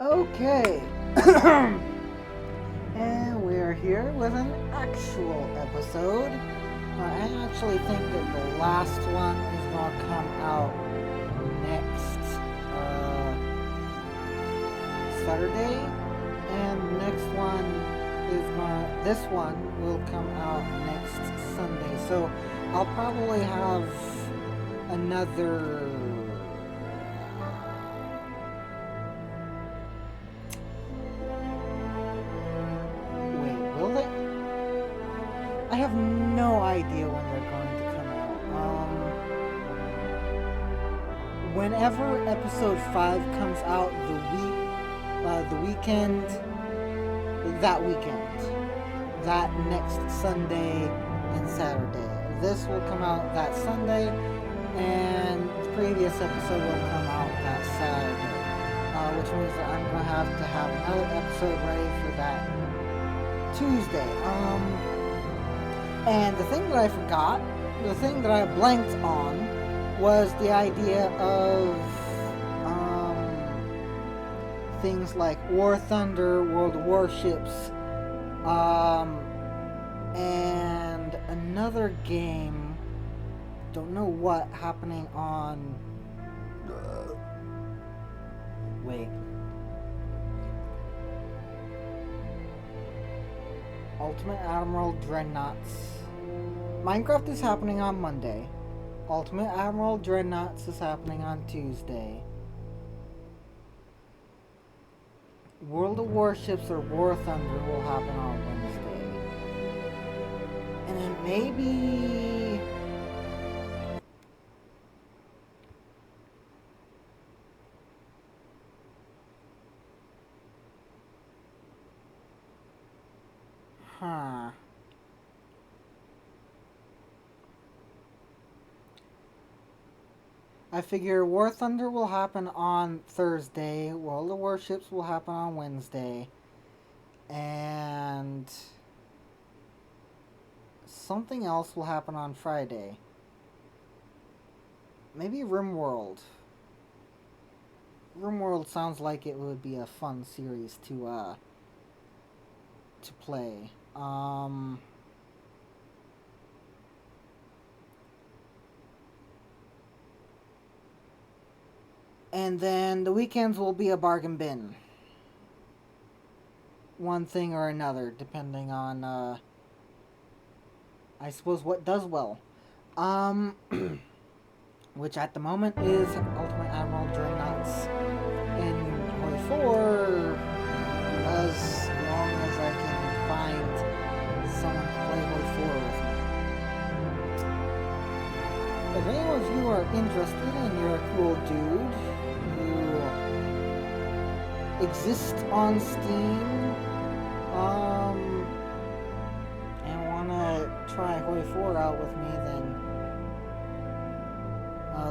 Okay. And we're here with an actual episode. I actually think that the last one is going to come out next Saturday, and this one will come out next Sunday. So I'll probably have another. Will they? I have no idea when they're going to come out. Whenever episode 5 comes out, that next Sunday and Saturday. This will come out that Sunday, and the previous episode will come out that Saturday, which means that I'm going to have another episode ready for that Tuesday. And the thing that I forgot, the thing that I blanked on, was the idea of things like War Thunder, World of Warships, and another game, don't know what, happening on Ultimate Admiral Dreadnoughts. Minecraft is happening on Monday. Ultimate Admiral Dreadnoughts is happening on Tuesday. World of Warships or War Thunder will happen on Wednesday. And then maybe... I figure War Thunder will happen on Thursday, World of Warships will happen on Wednesday, and something else will happen on Friday. Maybe RimWorld. RimWorld sounds like it would be a fun series to play. And then the weekends will be a bargain bin. One thing or another, depending on, I suppose, what does well. Which at the moment is Ultimate Admiral Dreadnoughts in Hoi 4, as long as I can find someone to play Hoi 4 with me. If any of you are interested and you're a cool dude, exist on Steam, and wanna try Hoi 4 out with me, then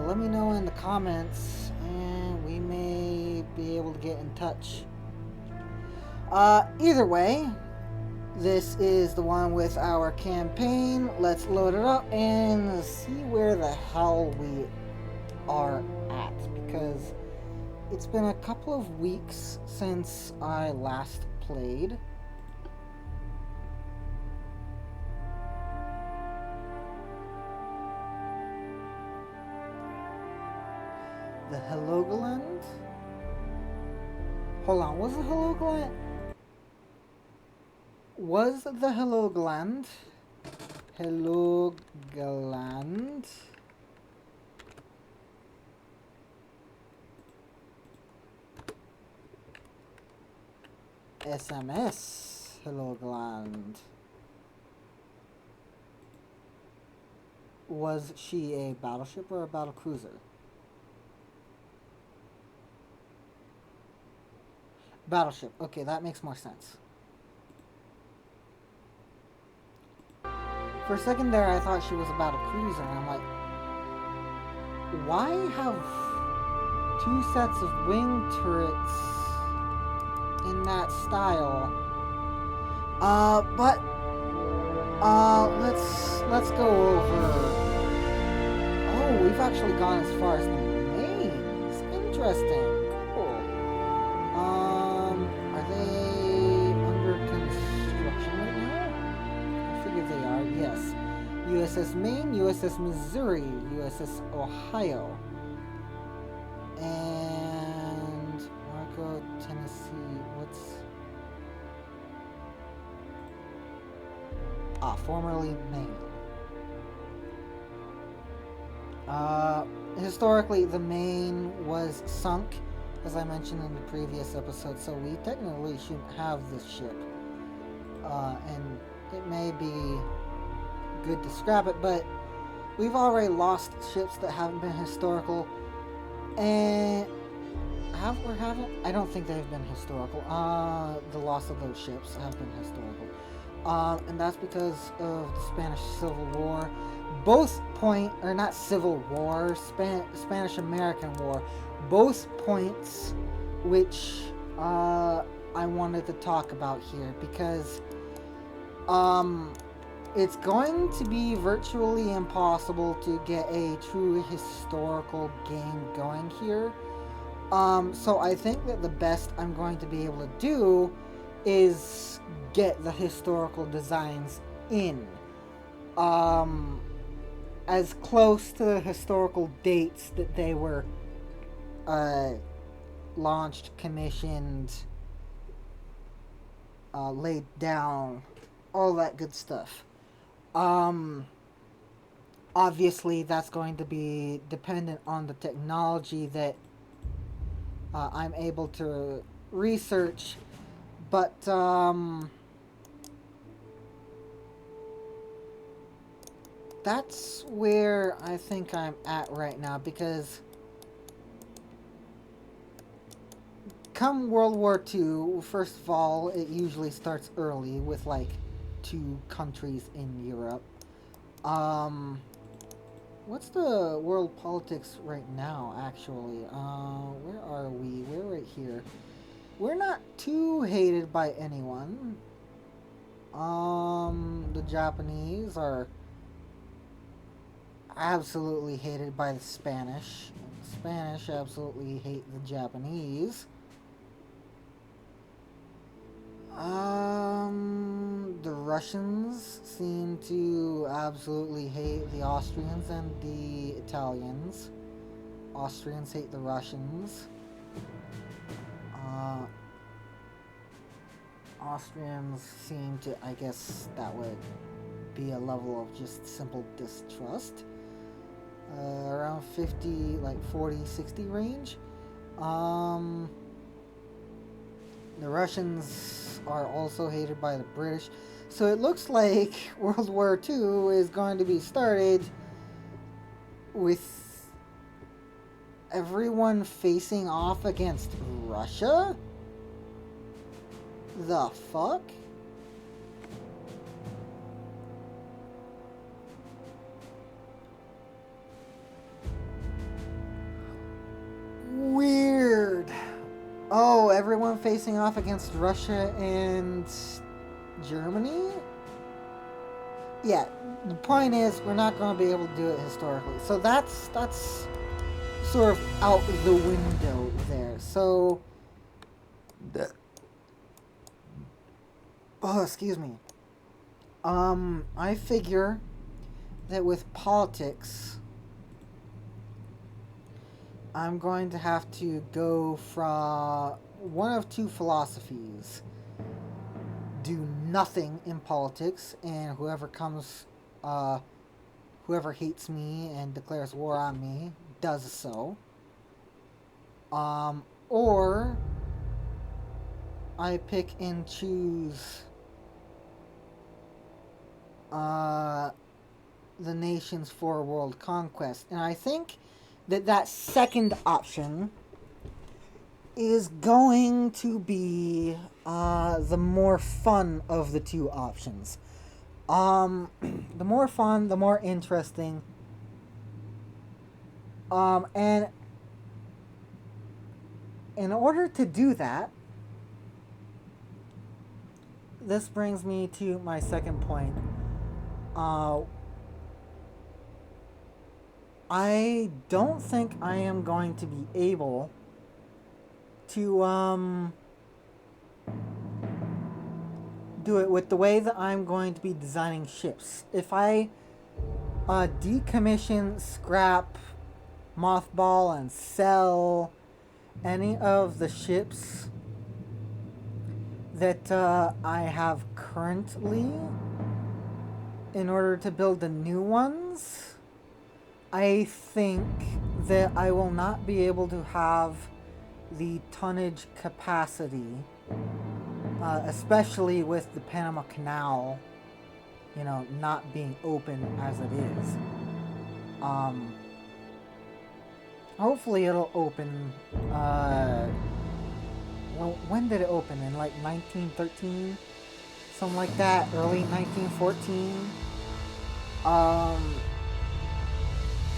let me know in the comments, and we may be able to get in touch. Either way, this is the one with our campaign. Let's load it up and see where the hell we are at, because it's been a couple of weeks since I last played. The Helgoland? Hold on, was the Helgoland? Was the Helgoland? Helgoland? SMS Helgoland. Was she a battleship or a battle cruiser? Battleship. Okay, that makes more sense. For a second there, I thought she was a battle cruiser, and I'm like, why have 2 sets of wing turrets in that style? Let's go over. Oh, we've actually gone as far as the mains. Interesting. Cool. USS Maine, USS Missouri, USS Ohio, and Marco, Tennessee. Formerly Maine. Historically, the Maine was sunk, as I mentioned in the previous episode, so we technically shouldn't have this ship. And it may be good to scrap it, but we've already lost ships that haven't been historical, and haven't? I don't think they've been historical. The loss of those ships have been historical. And that's because of the Spanish Civil War. Both not Civil War, Spanish-American War. Both points which I wanted to talk about here because it's going to be virtually impossible to get a true historical game going here. So I think that the best I'm going to be able to do is get the historical designs in. As close to the historical dates that they were launched, commissioned, laid down, all that good stuff. Obviously, that's going to be dependent on the technology that I'm able to research, but that's where I think I'm at right now, because come World War II, first of all, it usually starts early with like 2 countries in Europe. What's the world politics right now, actually? Where are we? We're right here. We're not too hated by anyone. The Japanese are absolutely hated by the Spanish. The Spanish absolutely hate the Japanese. The Russians seem to absolutely hate the Austrians and the Italians. Austrians hate the Russians. Austrians seem to, I guess that would be a level of just simple distrust. Around 50, like 40, 60 range. The Russians are also hated by the British. So it looks like World War II is going to be started with everyone facing off against Russia? The fuck? Weird. Oh, everyone facing off against Russia and Germany? Yeah, the point is we're not going to be able to do it historically. So that's sort of out the window there. So oh, excuse me. I figure that with politics, I'm going to have to go from one of 2 philosophies. Do nothing in politics, and whoever hates me and declares war on me does so. Or I pick and choose the nations for world conquest. And I think that second option is going to be the more fun of the 2 options. The more fun, the more interesting. And in order to do that, this brings me to my second point. I don't think I am going to be able to do it with the way that I'm going to be designing ships. If I decommission, scrap, mothball, and sell any of the ships that I have currently in order to build the new ones. I think that I will not be able to have the tonnage capacity, especially with the Panama Canal, you know, not being open as it is. Hopefully it'll open, well, when did it open? In like 1913? Something like that, early 1914.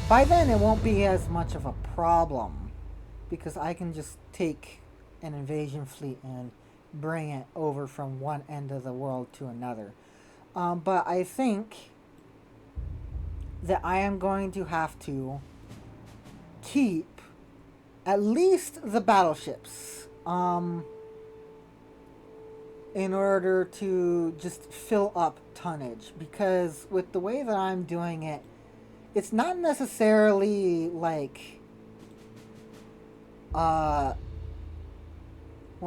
By then it won't be as much of a problem because I can just take an invasion fleet and bring it over from one end of the world to another. But I think that I am going to have to keep at least the battleships in order to just fill up tonnage, because with the way that I'm doing it, it's not necessarily like well,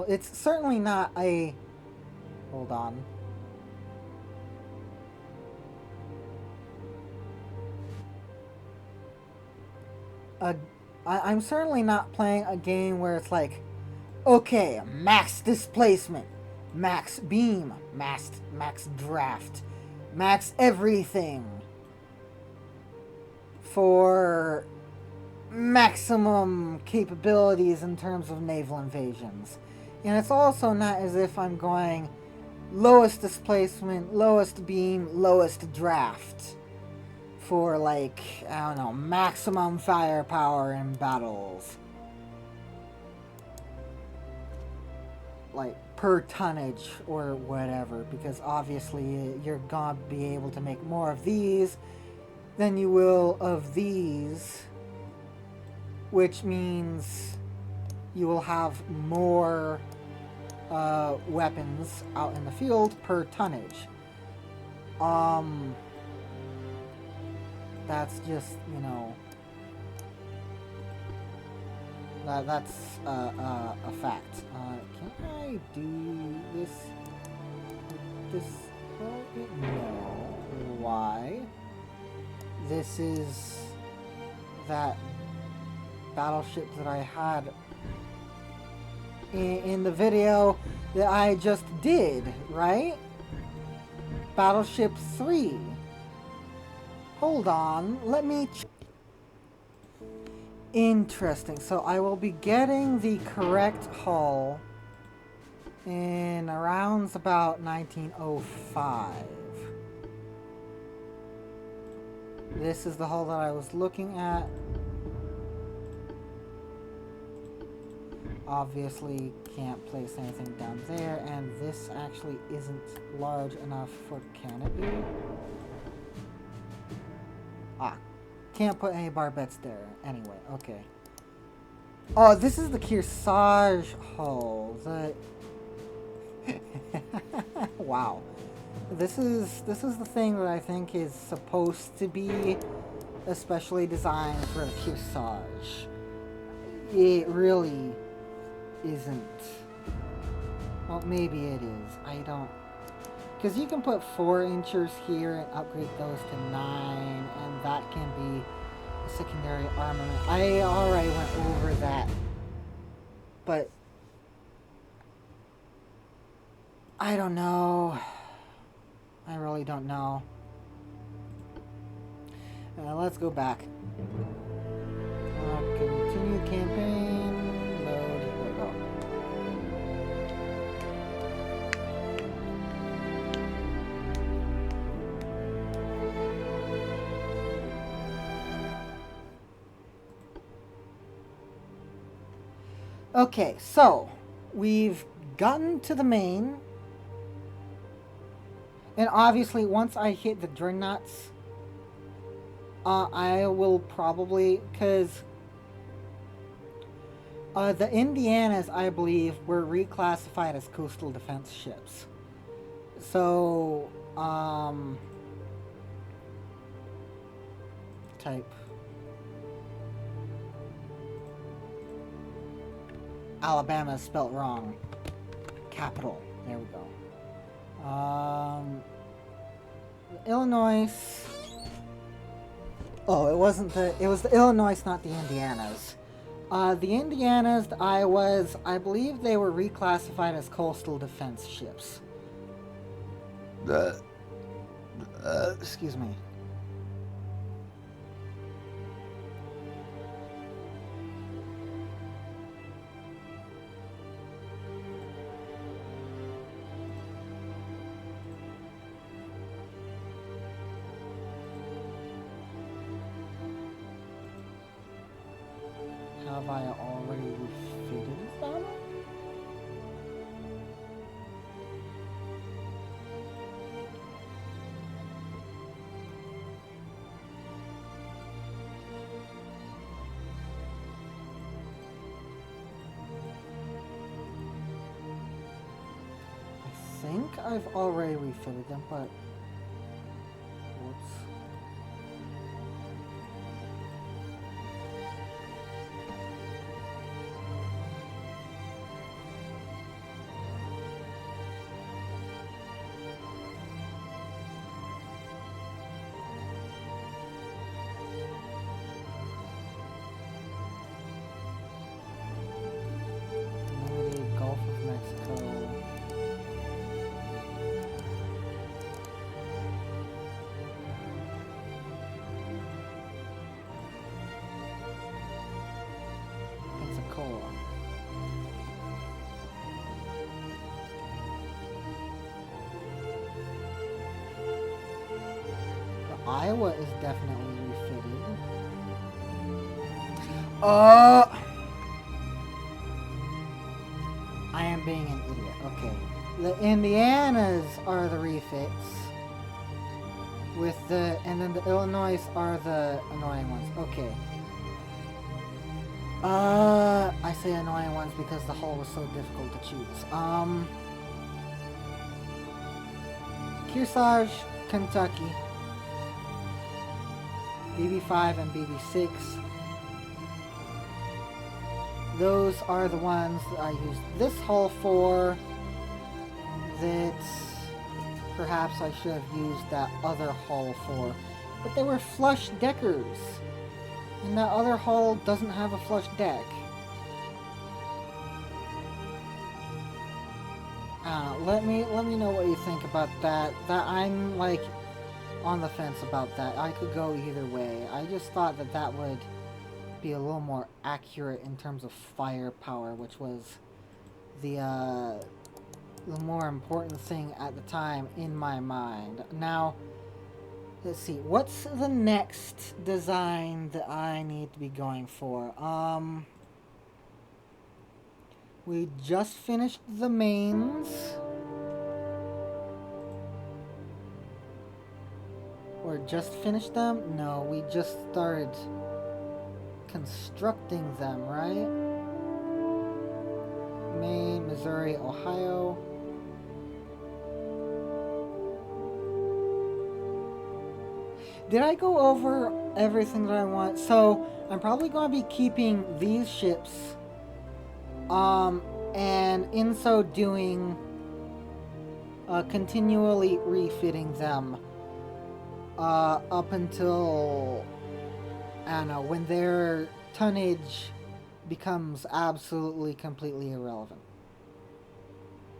it's certainly not a, hold on, I'm certainly not playing a game where it's like, okay, max displacement, max beam, max draft, max everything for maximum capabilities in terms of naval invasions. And it's also not as if I'm going lowest displacement, lowest beam, lowest draft for, like, I don't know, maximum firepower in battles. Like, per tonnage or whatever, because obviously you're gonna be able to make more of these than you will of these, which means you will have more weapons out in the field per tonnage. That's just, you know, that's a fact. Can I do this with this? No. Why? This is that battleship that I had in the video that I just did, right? Battleship 3. Hold on, let me interesting. So I will be getting the correct hull in around about 1905. This is the hull that I was looking at. Obviously can't place anything down there, and this actually isn't large enough for, can it be? Ah, can't put any barbettes there. Anyway, okay. Oh, this is the Kearsarge hull. Wow. This is the thing that I think is supposed to be especially designed for the Kearsarge. It really isn't. Well, maybe it is. I don't. Because you can put 4-inchers here and upgrade those to 9, and that can be a secondary armament. I already went over that. But I don't know. I really don't know. Let's go back. Continue campaign. Load. Here we go. Okay, so we've gotten to the main, and obviously once I hit the Dreadnoughts, I will probably, because the Indianas, I believe, were reclassified as coastal defense ships. So type. Alabama is spelt wrong. Capital. There we go. Illinois. Oh, it wasn't the. It was the Illinois, not the Indianas. The Indianas, the Iowas, I believe they were reclassified as coastal defense ships. Excuse me. Have I already refitted them? I think I've already refitted them, but whoops. Limited Gulf of Mexico. Pensacola. The Iowa is definitely refitted. I am being an idiot. Okay. The Indianas are the refits. And then the Illinois are the annoying ones. Okay. I say annoying ones because the hull was so difficult to choose. Kearsarge, Kentucky. BB5 and BB6. Those are the ones that I used this hull for. That perhaps I should have used that other hull for. But they were flush deckers. And that other hull doesn't have a flush deck. Let me know what you think about that. That I'm like on the fence about that. I could go either way. I just thought that that would be a little more accurate in terms of firepower, which was the more important thing at the time in my mind. Now, let's see. What's the next design that I need to be going for? We just finished the mains. Or just finished them? No, we just started constructing them, right? Maine, Missouri, Ohio. Did I go over everything that I want? So, I'm probably going to be keeping these ships. And in so doing, continually refitting them. Up until, I don't know, when their tonnage becomes absolutely, completely irrelevant.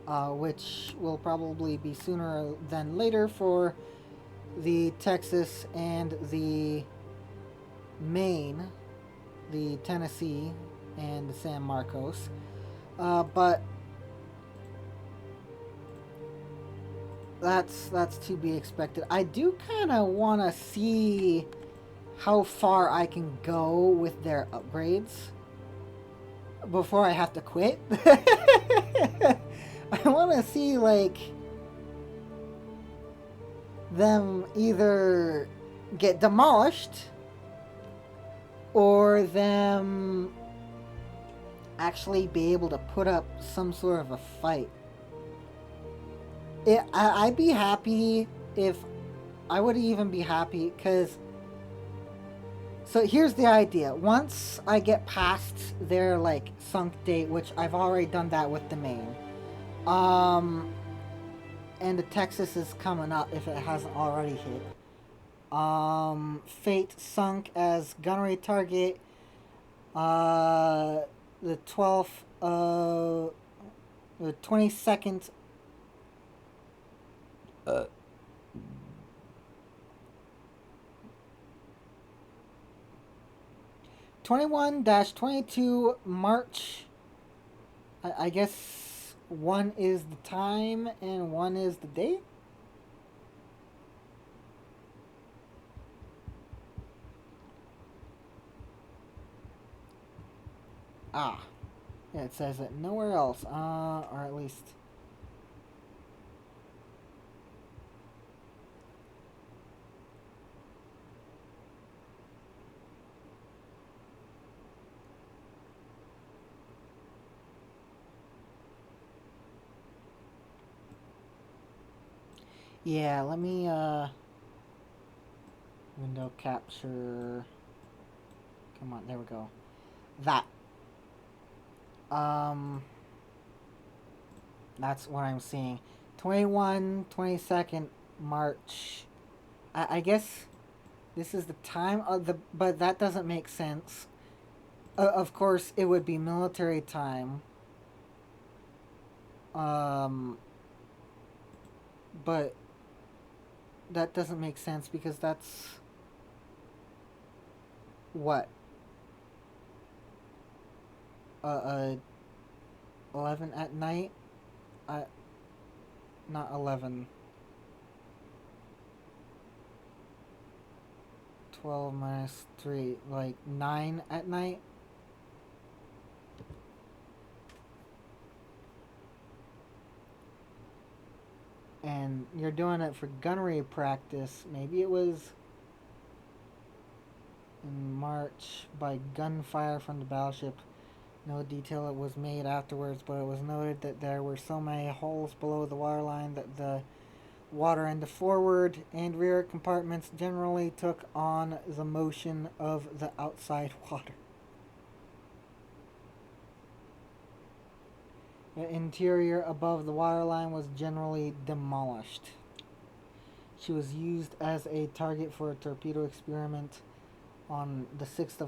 Which will probably be sooner than later for the Texas and the Maine, the Tennessee, and the San Marcos. But that's to be expected. I do kind of want to see how far I can go with their upgrades before I have to quit. I want to see, like, them either get demolished or them actually be able to put up some sort of a fight. I'd be happy if... I would even be happy because So here's the idea. Once I get past their like sunk date, which I've already done that with the main, um, and the Texas is coming up if it hasn't already hit. Fate sunk as gunnery target. Uh, the 12th, the 22nd. Uh, 21-22 March. I guess one is the time and one is the date. Ah, yeah, it says it nowhere else. Or at least. Yeah, let me, window capture. Come on, there we go. That. Um, that's what I'm seeing. 22nd March. I guess this is the time of the, but that doesn't make sense. Of course, it would be military time. Um, but that doesn't make sense because that's what 11 at night. I Not 11. 12 minus 3, like 9 at night. And you're doing it for gunnery practice. Maybe it was in March by gunfire from the battleship. No detail it was made afterwards, but it was noted that there were so many holes below the waterline that the water in the forward and rear compartments generally took on the motion of the outside water. The interior above the waterline was generally demolished. She was used as a target for a torpedo experiment on the 6th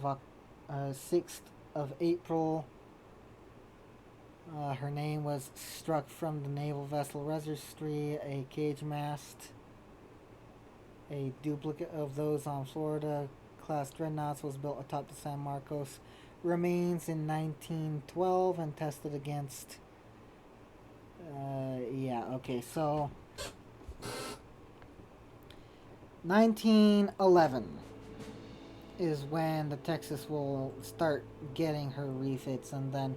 of April. Her name was struck from the Naval Vessel Registry, a cage mast. A duplicate of those on Florida class Dreadnoughts was built atop the San Marcos remains in 1912 and tested against. Yeah, okay, so 1911 is when the Texas will start getting her refits, and then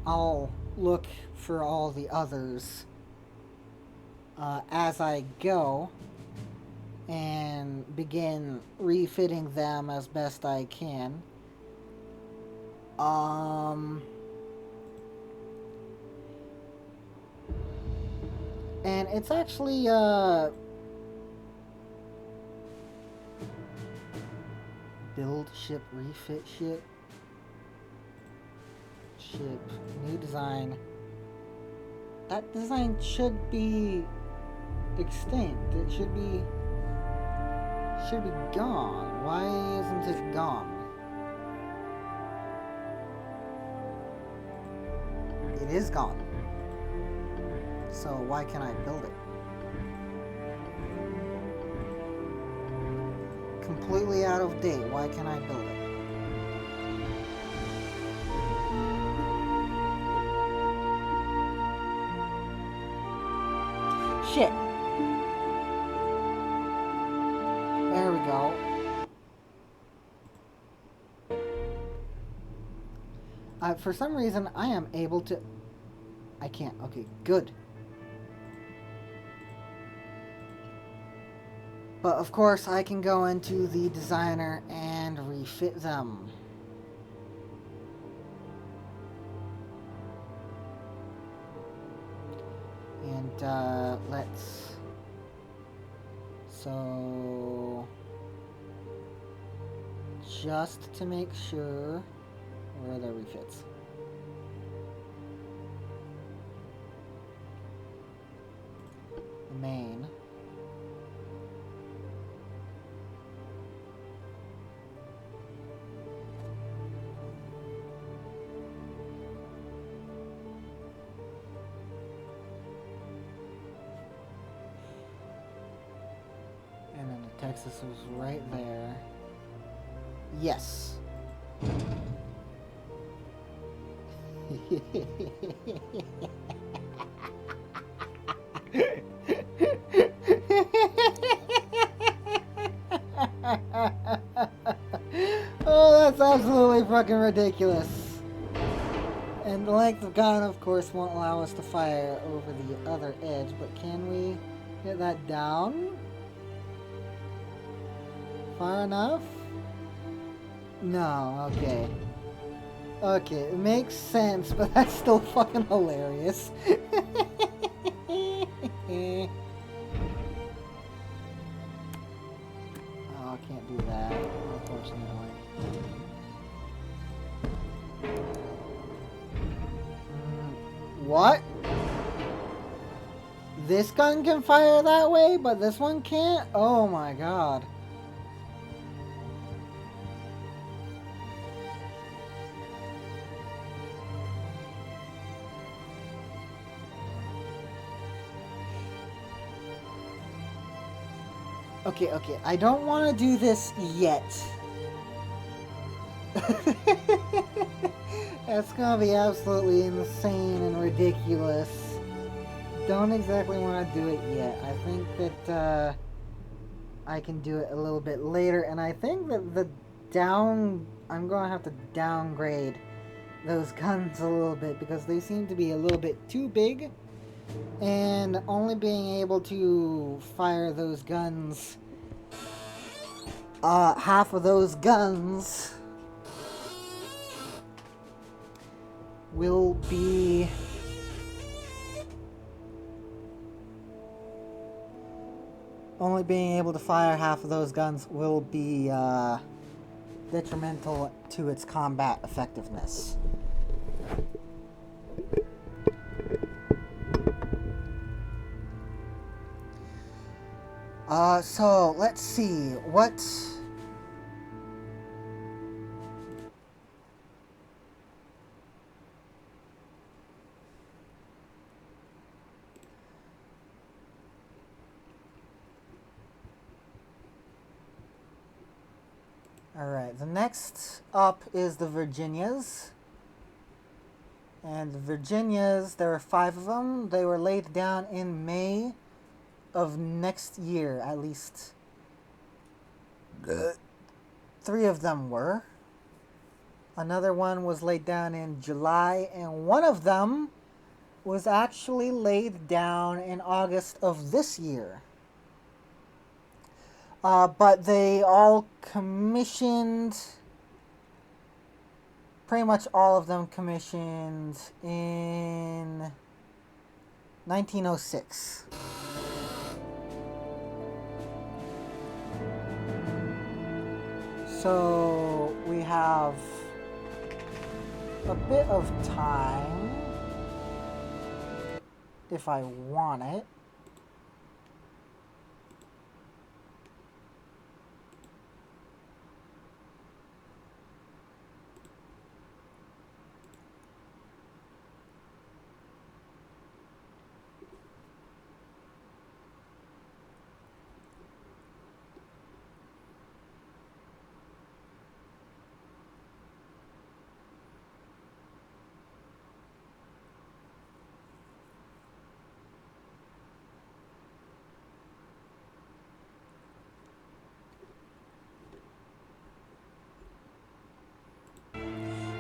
I'll look for all the others as I go and begin refitting them as best I can. And it's actually build ship refit ship new design. That design should be extinct. It should be gone. Why isn't it gone? It is gone. So why can't I build it? Completely out of date. Why can't I build it? Shit. There we go. For some reason, I am able to... I can't. Okay, good. But of course, I can go into the designer and refit them. And let's... So... just to make sure. Where are the refits? Main. And then the Texas was right there. Yes. Oh, that's absolutely fucking ridiculous. And the length of gun, of course, won't allow us to fire over the other edge, but can we get that down? Far enough? No, okay. Okay, it makes sense, but that's still fucking hilarious. Oh, I can't do that, unfortunately. What? This gun can fire that way, but this one can't? Oh my god. Okay, okay, I don't want to do this yet. That's gonna be absolutely insane and ridiculous. Don't exactly want to do it yet. I think that I can do it a little bit later, and I think that I'm gonna have to downgrade those guns a little bit because they seem to be a little bit too big. And only being able to fire those guns, half of those guns will be only being able to fire half of those guns will be detrimental to its combat effectiveness. So let's see what. Alright, the next up is the Virginias. And the Virginias, there are 5 of them. They were laid down in May of next year, at least. 3 of them were. Another one was laid down in July, and one of them was actually laid down in August of this year. But they all commissioned, pretty much all of them commissioned in 1906. So we have a bit of time if I want it.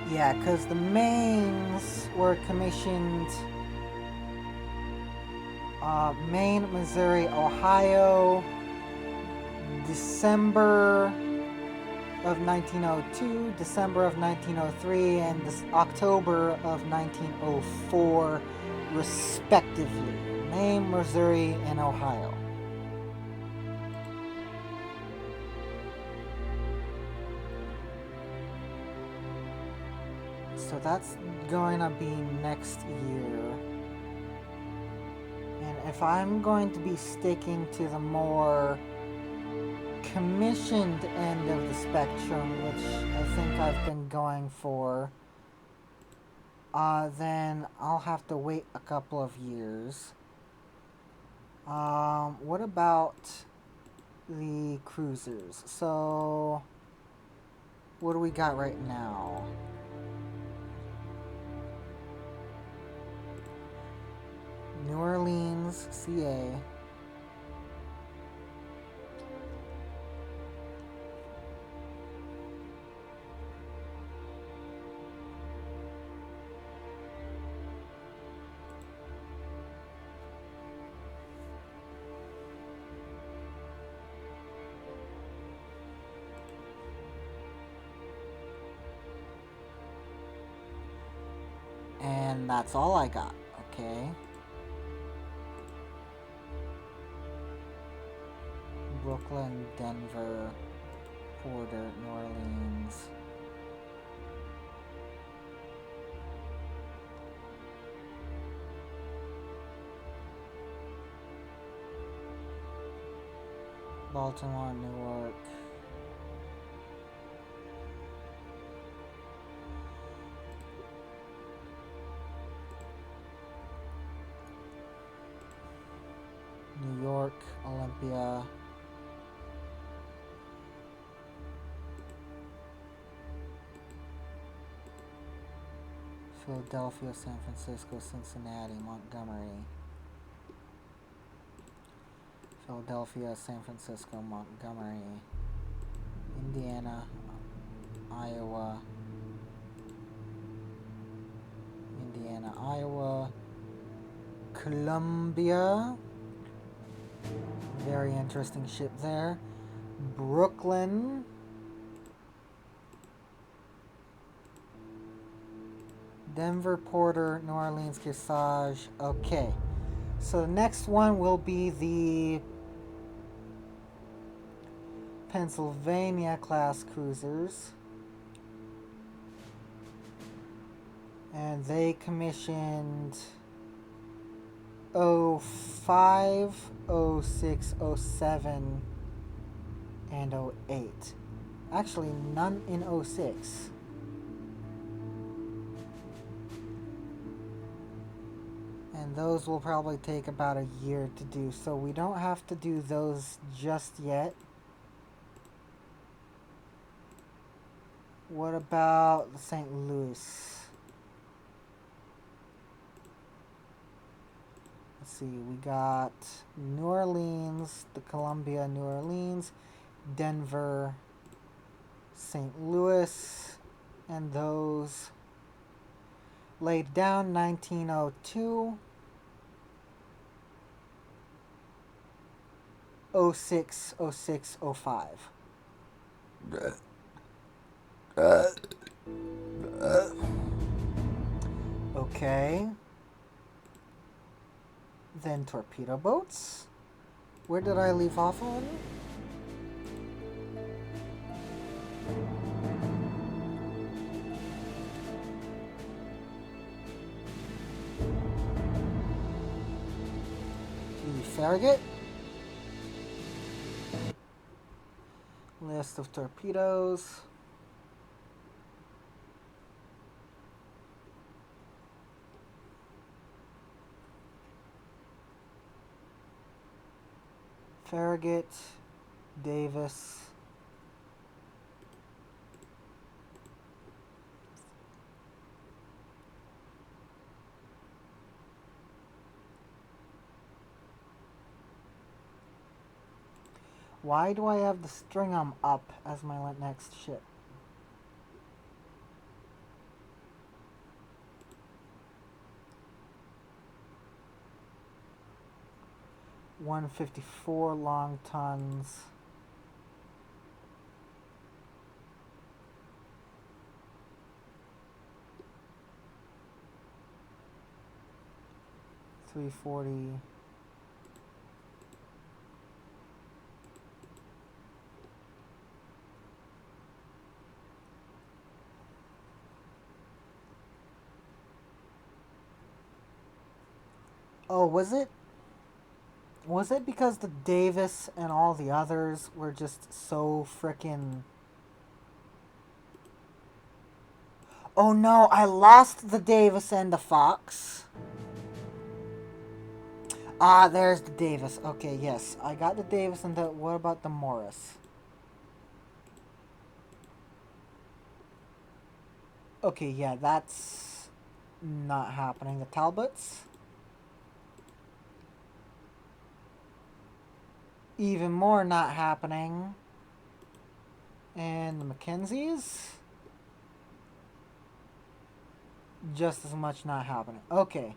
Yeah, because the mains were commissioned Maine, Missouri, Ohio, December of 1902, December of 1903, and October of 1904, respectively. Maine, Missouri, and Ohio. so that's going to be next year. And if I'm going to be sticking to the more commissioned end of the spectrum, which I think I've been going for, then I'll have to wait a couple of years. What about the cruisers? So, what do we got right now? New Orleans, CA. And that's all I got, okay? Brooklyn, Denver, Porter, New Orleans. Baltimore, Newark. New York, Olympia. Philadelphia, San Francisco, Cincinnati, Montgomery. Philadelphia, San Francisco, Montgomery. Indiana, Iowa. Indiana, Iowa. Columbia. Very interesting ship there. Brooklyn. Denver, Porter, New Orleans, Kearsarge. Okay. So the next one will be the Pennsylvania class cruisers. And they commissioned 05, 06, 07, and 08. Actually, none in 06. And those will probably take about a year to do, so we don't have to do those just yet. What about the St. Louis? Let's see, we got New Orleans, the Columbia, New Orleans, Denver, St. Louis, and those laid down 1902, 06, 06, 05. Okay. Then torpedo boats. Where did I leave off on? The Farragut. List of torpedoes. Farragut, Davis, why do I have the Stringham up as my next ship? $154 long tons. $340. Oh, was it? Was it because the Davis and all the others were just so frickin'... Oh no, I lost the Davis and the Fox. Ah, there's the Davis. Okay, yes. I got the Davis and the... What about the Morris? Okay, yeah, that's not happening. The Talbots? Even more not happening. And the Mackenzies? Just as much not happening. Okay.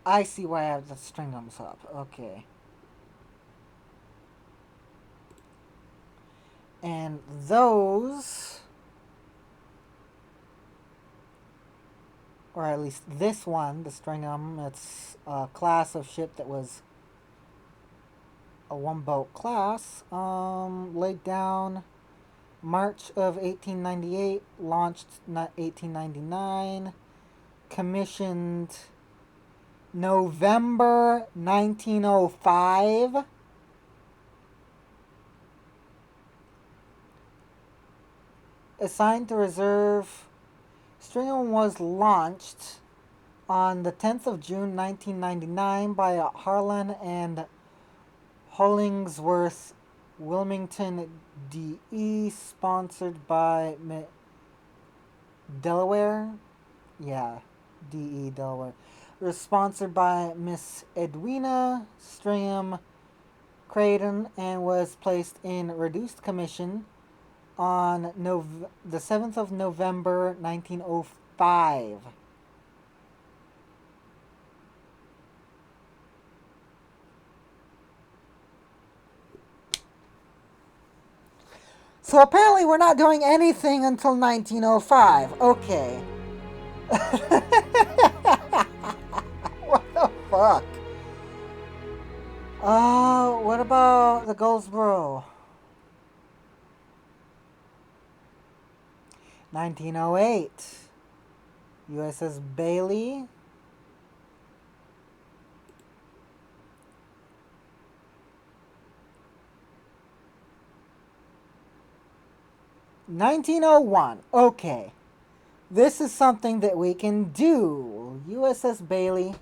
I see why I have to string them up. Okay. And those... Or at least this one, the Stringham, it's a class of ship that was a one-boat class. Laid down March of 1898, launched 1899, commissioned November 1905. Assigned to reserve, Stringham was launched on the 10th of June 1999 by Harlan and Hollingsworth Wilmington DE, sponsored by Delaware. Yeah, DE Delaware. It was sponsored by Miss Edwina Stringham Creighton and was placed in reduced commission on the 7th of November 1905. So apparently we're not doing anything until 1905. Okay. What the fuck? What about the Goldsboro? 1908. USS Bailey. $1901. Okay. This is something that we can do. USS Bailey.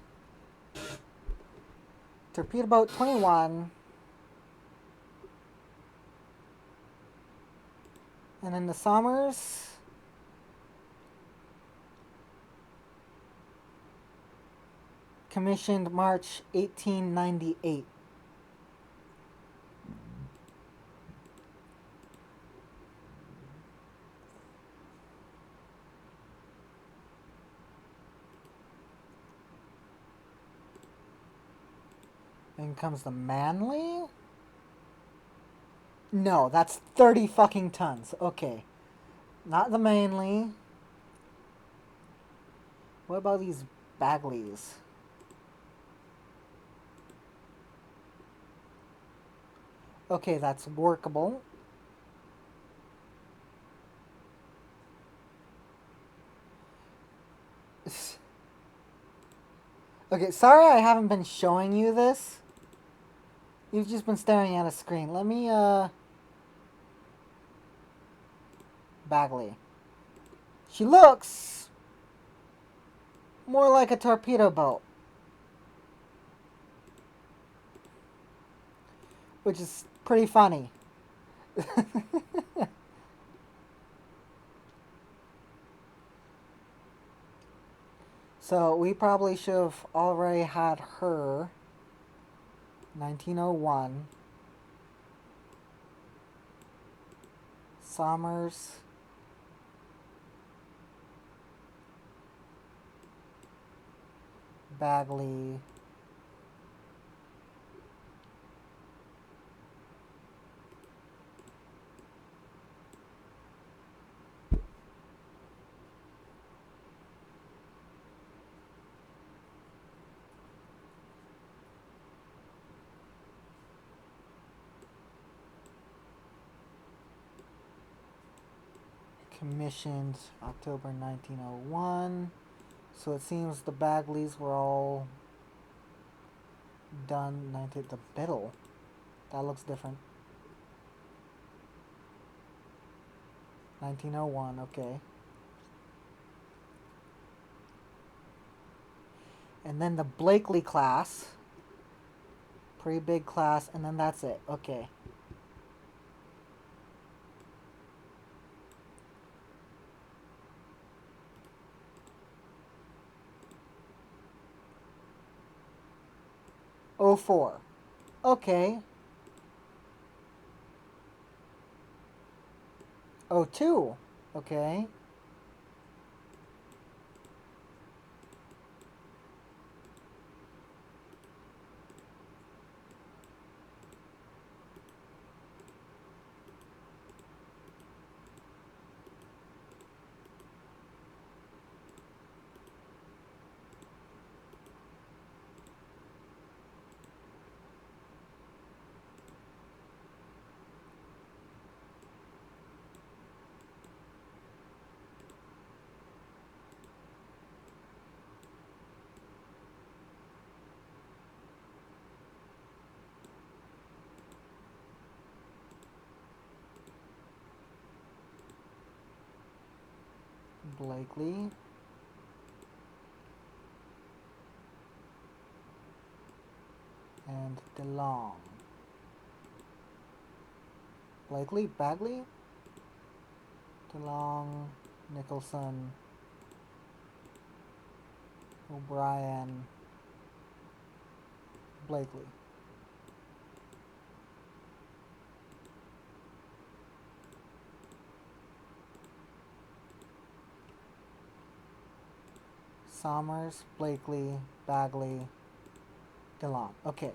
Torpedo Boat 21. And then the Somers. Commissioned March 1898. Then comes the Manly. No, that's 30 fucking tons. Okay. Not the Manly. What about these Bagleys? Okay, that's workable. Okay, sorry I haven't been showing you this. You've just been staring at a screen. Let me, Bagley. She looks more like a torpedo boat. Which is pretty funny. So we probably should have already had her. 1901. Somers. Bagley. Commissioned October 1901. So it seems the Bagleys were all done 19... The Biddle. That looks different. 1901, okay. And then the Blakely class. Pretty big class, and then that's it. Okay. Oh 04. Okay. 02. Okay. Blakely. And DeLong. Blakely? Bagley? DeLong, Nicholson, O'Brien, Blakely. Somers, Blakely, Bagley, DeLong. Okay.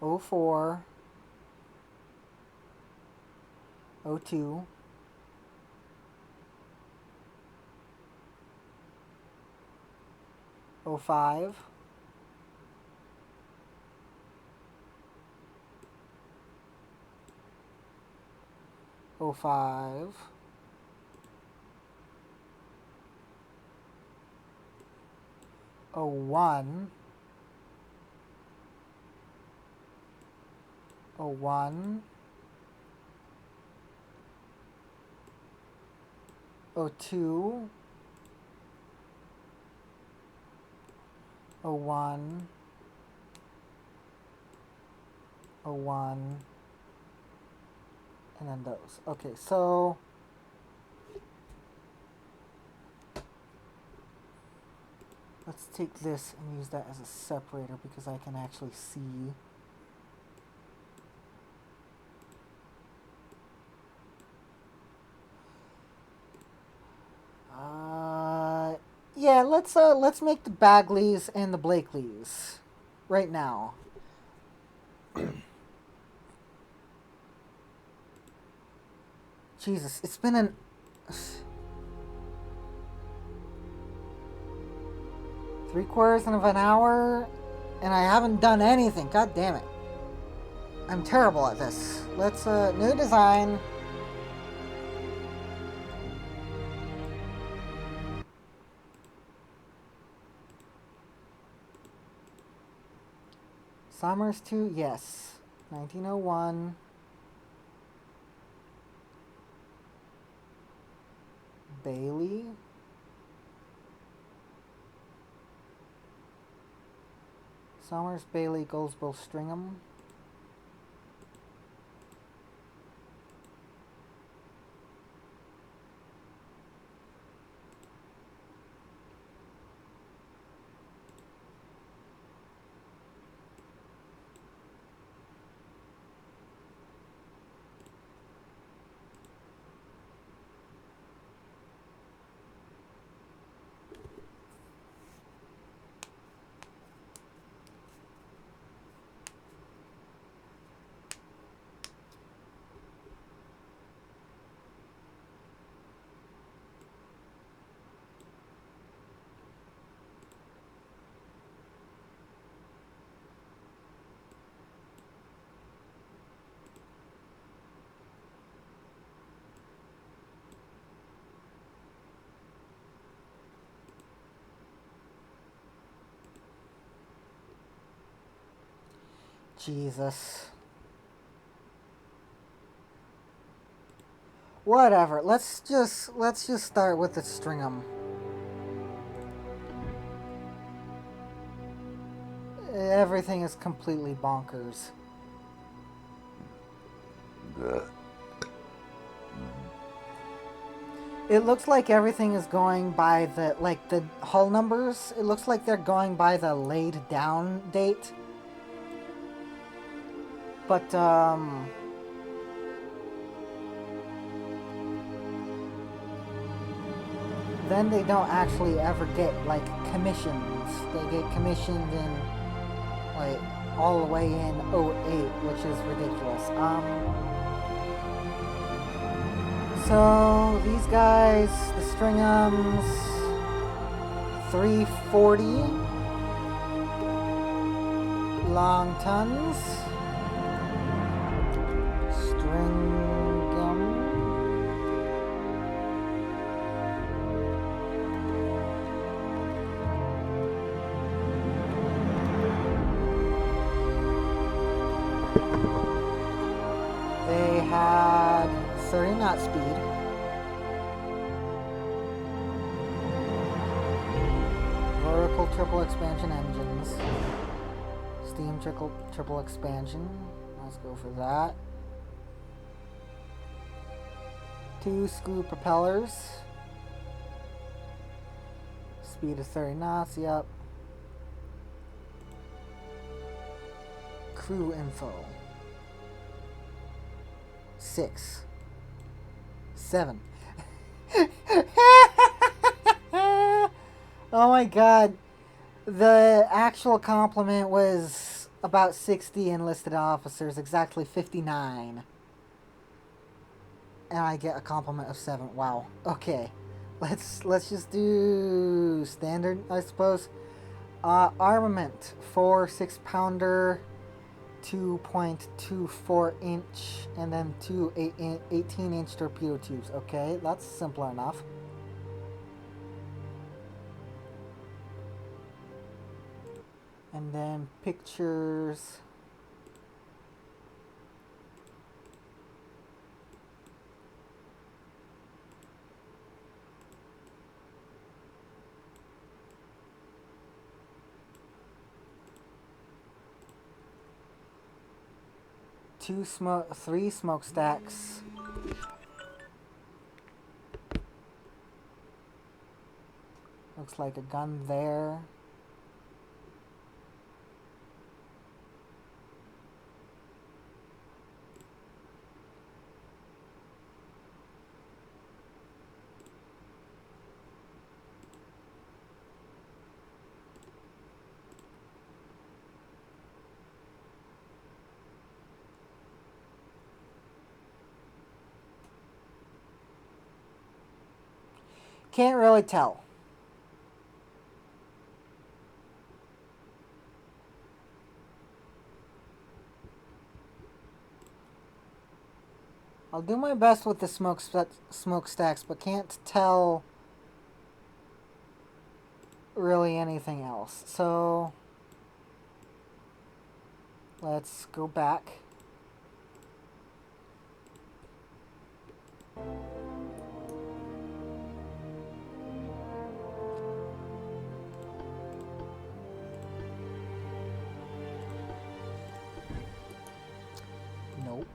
Oh 04, 02, 05, 05, 01, 01, 02, 01, 01, and then those. Okay, so let's take this and use that as a separator because I can actually see. Yeah, let's make the Bagleys and the Blakeleys right now. Jesus, it's been an 3/4 of an hour and I haven't done anything. God damn it. I'm terrible at this. Let's new design. Somers 2, yes. 1901. Bailey. Somers, Bailey, Goldsboro, Stringham. Jesus. Whatever. Let's just start with the stringum. Everything is completely bonkers. It looks like everything is going by the hull numbers. It looks like they're going by the laid down date. But then they don't actually ever get like commissions. They get commissioned in like all the way in 08, which is ridiculous. So these guys, the Stringham's 340 long tons. Stringham. They had 30 knot speed. Vertical triple expansion engines. Steam triple expansion. Let's go for that. 2 screw propellers. Speed of 30 knots, yep. Crew info. 6. 7. Oh my god. The actual complement was about 60 enlisted officers, exactly 59. And I get a complement of 7. Wow. Okay. Let's just do standard, I suppose. Armament, 4 6-pounder, 2.24 inch, and then 2 18-inch torpedo tubes. Okay, that's simple enough. And then pictures. Three smokestacks. Looks like a gun there. Can't really tell. I'll do my best with the smokestacks, but can't tell really anything else. So let's go back. Nope.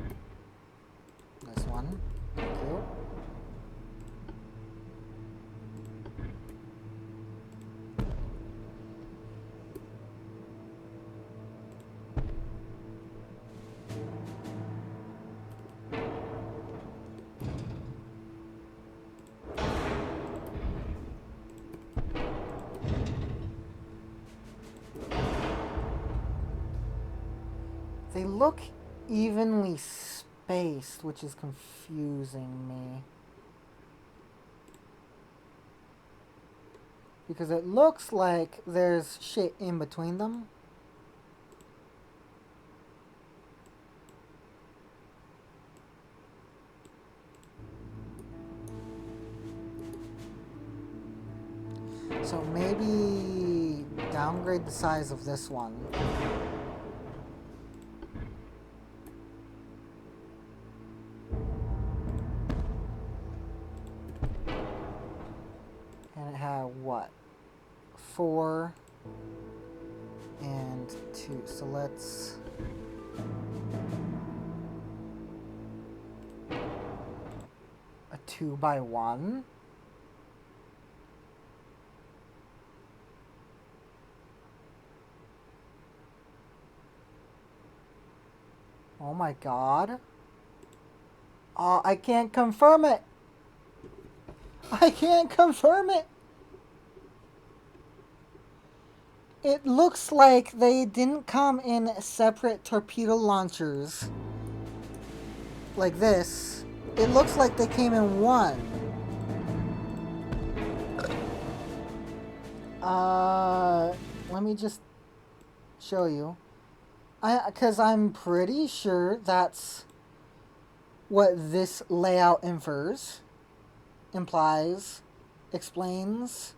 This one. Thank you. They look evenly spaced, which is confusing me. Because it looks like there's shit in between them. So maybe downgrade the size of this one. 4 and 2. So let's a 2x1. Oh my god. I can't confirm it. I can't confirm it. It looks like they didn't come in separate torpedo launchers like this. It looks like they came in one. Let me just show you. Because I'm pretty sure that's what this layout infers, implies, explains.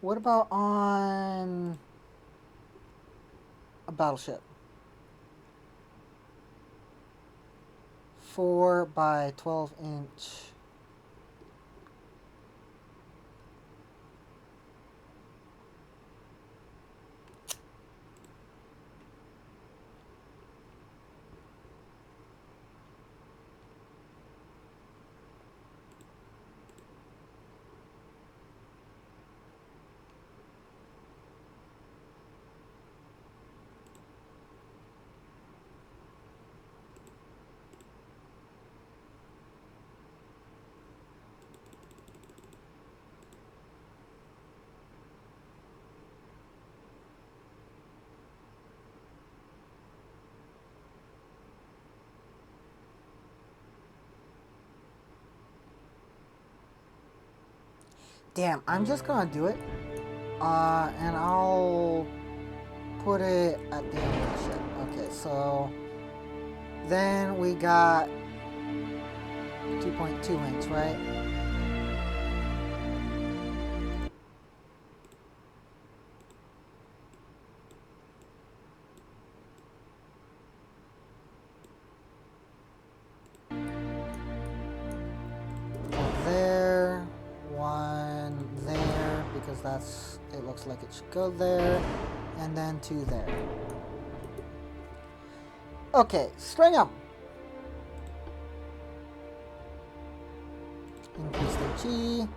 What about on a battleship? 4x12". Damn, I'm just gonna do it. And I'll put it at the end of the ship. Okay, so then we got 2.2 inch, right? There, one there, because that's, it looks like it should go there, and then 2 there. Okay, string them. Increase the G.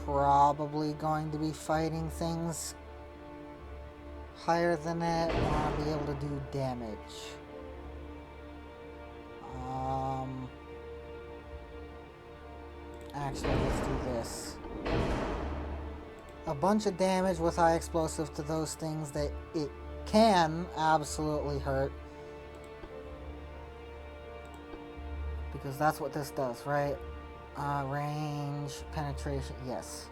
Probably going to be fighting things higher than it. Want to be able to do damage. Actually, let's do this. A bunch of damage with high explosive to those things that it can absolutely hurt. Because that's what this does, right? Range, penetration, yes.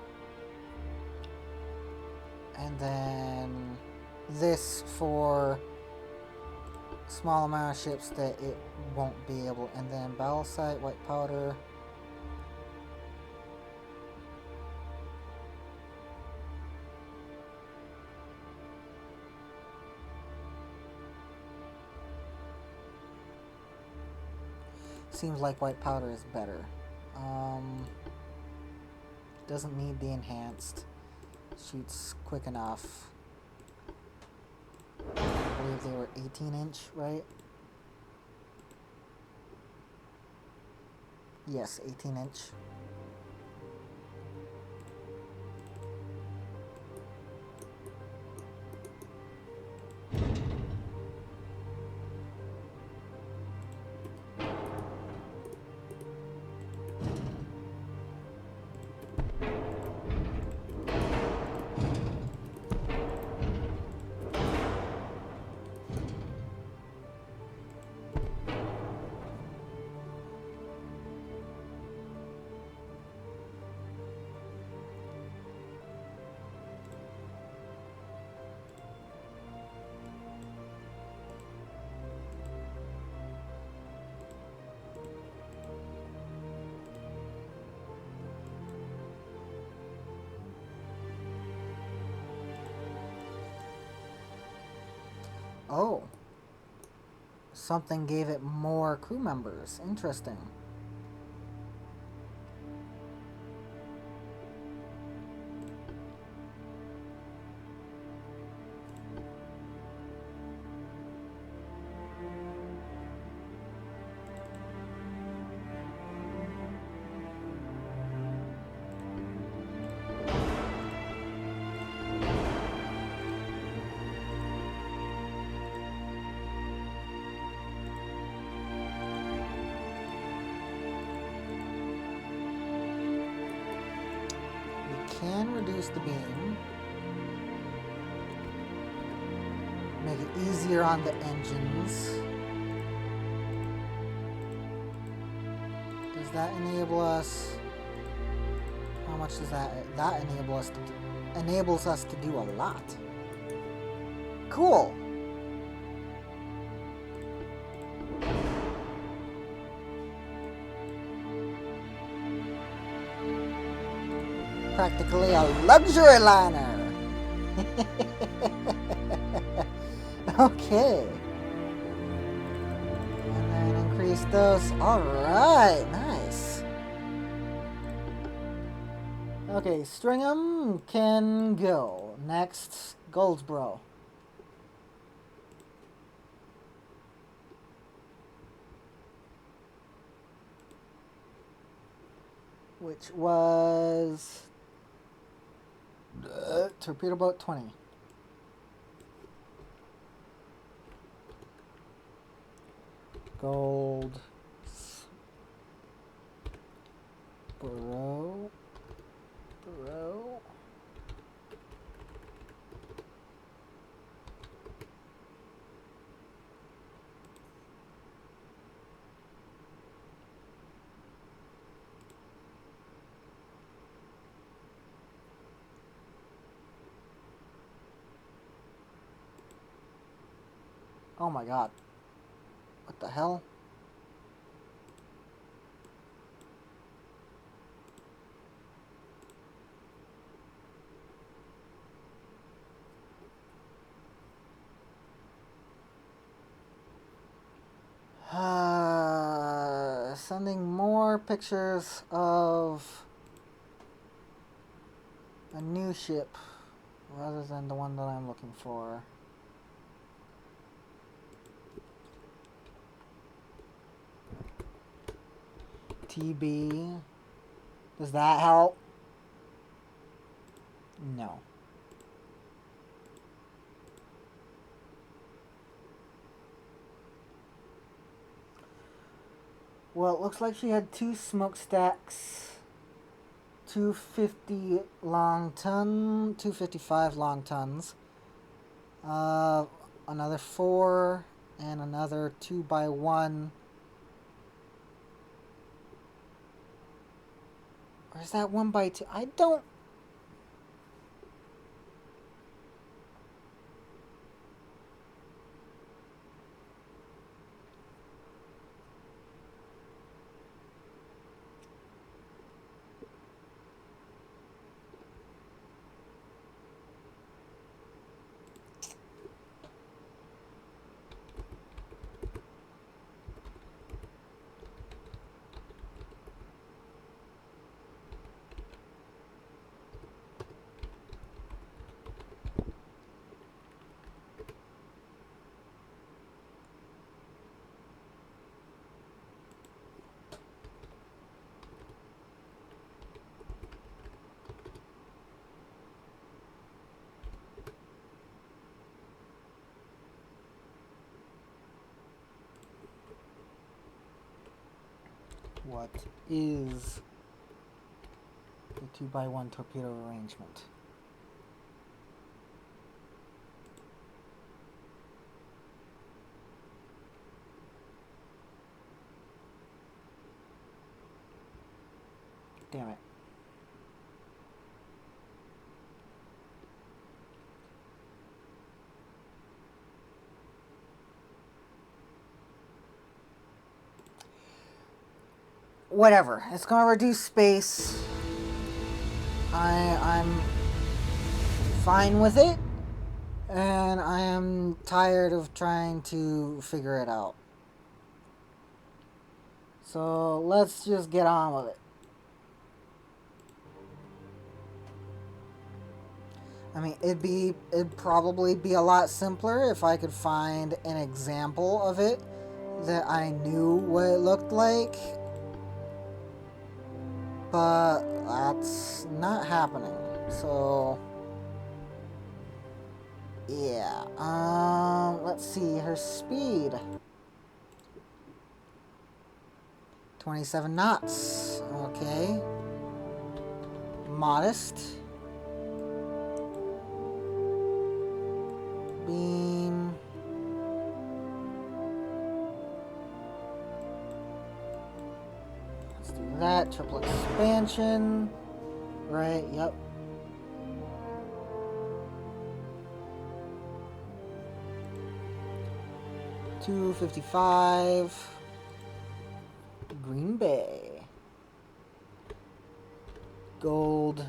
And then this for small amount of ships that it won't be able. And then battle site, white powder. Seems like white powder is better. Doesn't need the enhanced. Shoots quick enough. I believe they were 18 inch, right? Yes, 18 inch. Oh. Something gave it more crew members. Interesting. can reduce the beam. Make it easier on the engines. Does that enable us? How much does that enable us to do? Enables us to do a lot. Cool. Practically a luxury liner. Okay. And then increase those. Alright, nice. Okay, Stringham can go. Next, Goldsboro. Which was torpedo boat 20. Gold. Bro. Oh my god. What the hell? Sending more pictures of a new ship rather than the one that I'm looking for. TB. Does that help? No. Well, it looks like she had 2 smokestacks, 250 long ton, 255 long tons, another 4, and another 2x1. Or is that 1x2? I don't... What is the 2x1 torpedo arrangement? Damn it. Whatever. It's gonna reduce space. I'm fine with it. And I am tired of trying to figure it out. So let's just get on with it. I mean, it'd probably be a lot simpler if I could find an example of it that I knew what it looked like. But that's not happening. So yeah. Let's see, her speed. 27 knots. Okay. Modest. beam. Let's do that. Triple expansion. Right, yep. $255. Green Bay. Goldsboro.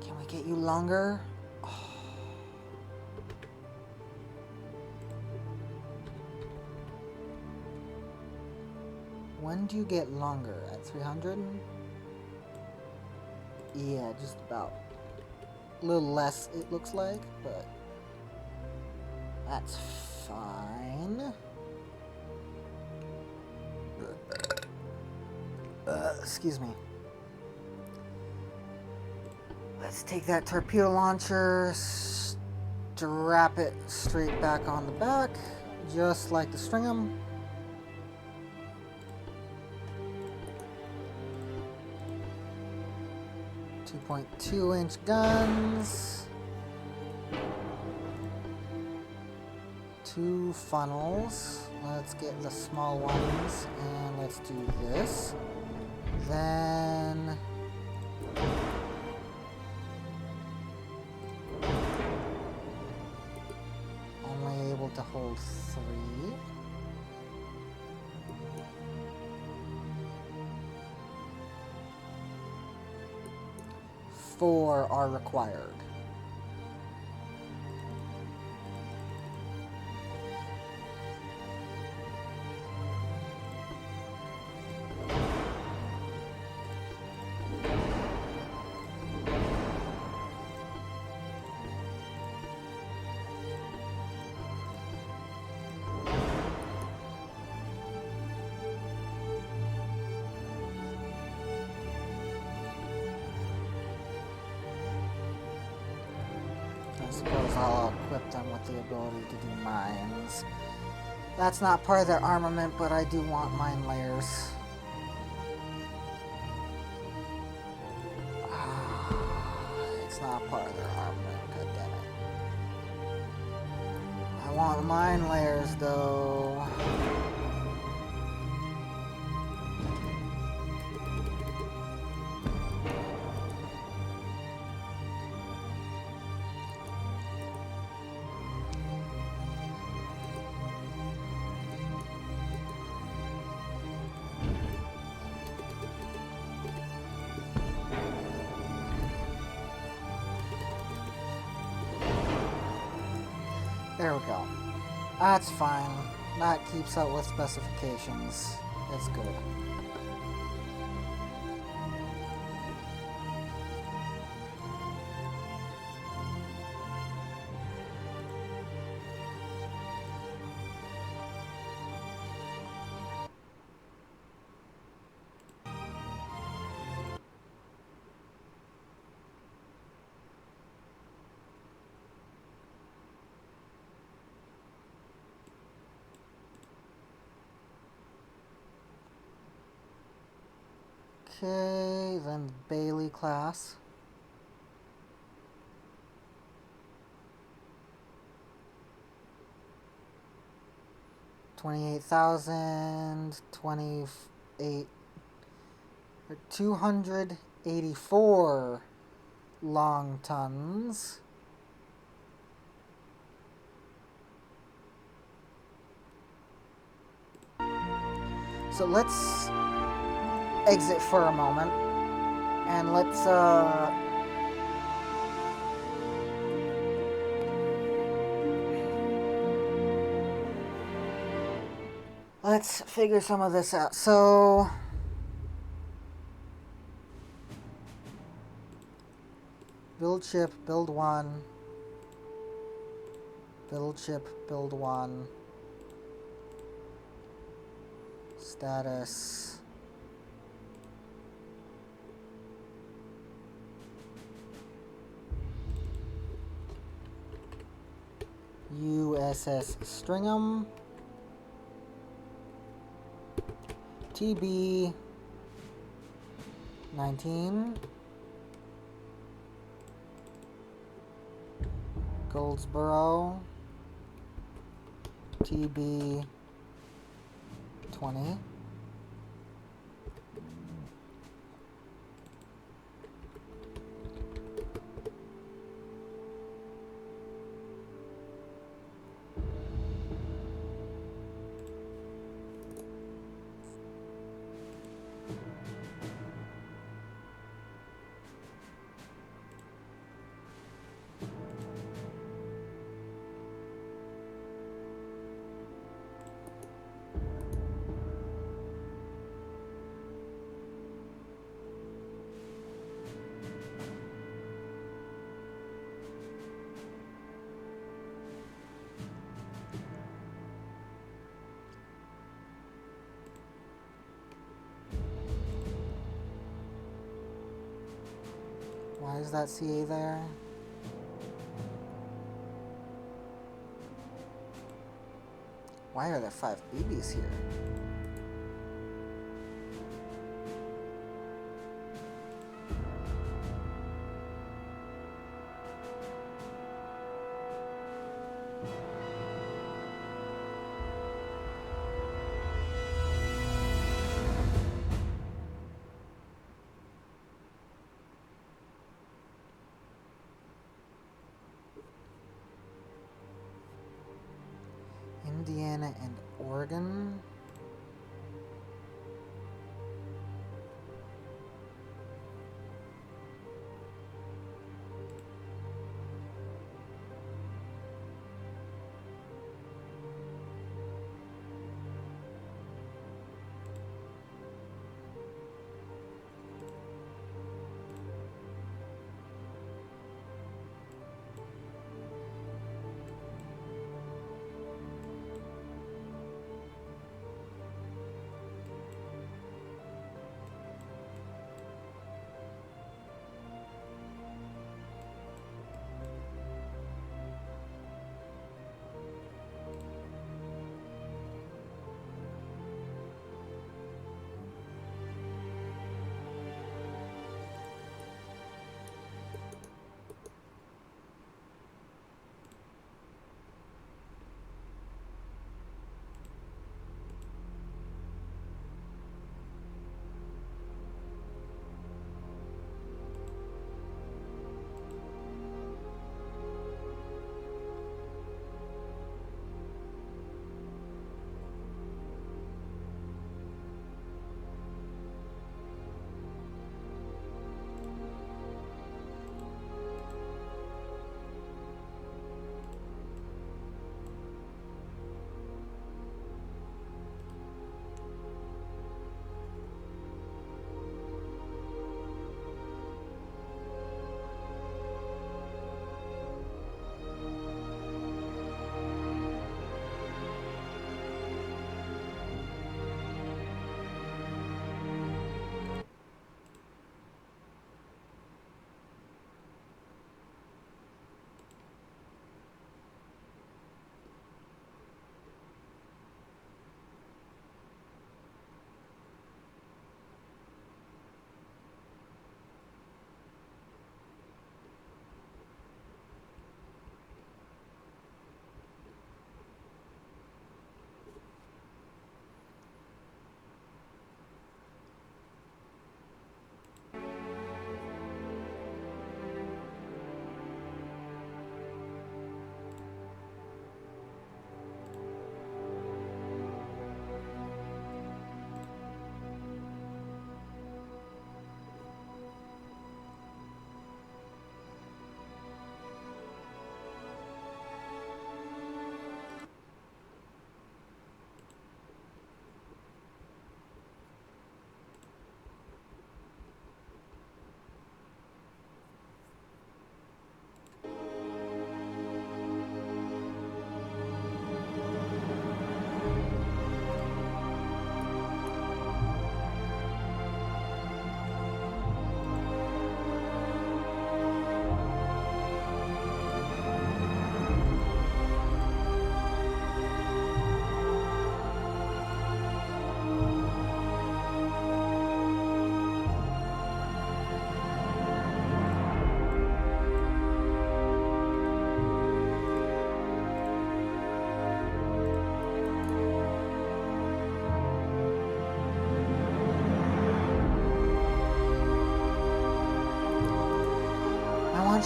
Can we get you longer? When do you get longer? At 300? Yeah, just about. A little less, it looks like, but that's fine. Excuse me. Let's take that torpedo launcher, strap it straight back on the back, just like the Stringham. .2-inch guns, 2 funnels. Let's get the small ones and let's do this. Then only able to hold 3. Four are required. I suppose I'll equip them with the ability to do mines. That's not part of their armament, but I do want mine layers. It's not part of their armament, god damn it. I want mine layers though. There we go. That's fine. That keeps up with specifications. It's good. Okay, then Bailey class. $28,000, 28 or 284 long tons. So let's exit for a moment and let's figure some of this out. So build ship, build 1. Build ship, build 1. Status. USS Stringham, TB 19, Goldsboro, TB 20, Why is that CA there? Why are there 5 BBs here? Indiana and Oregon.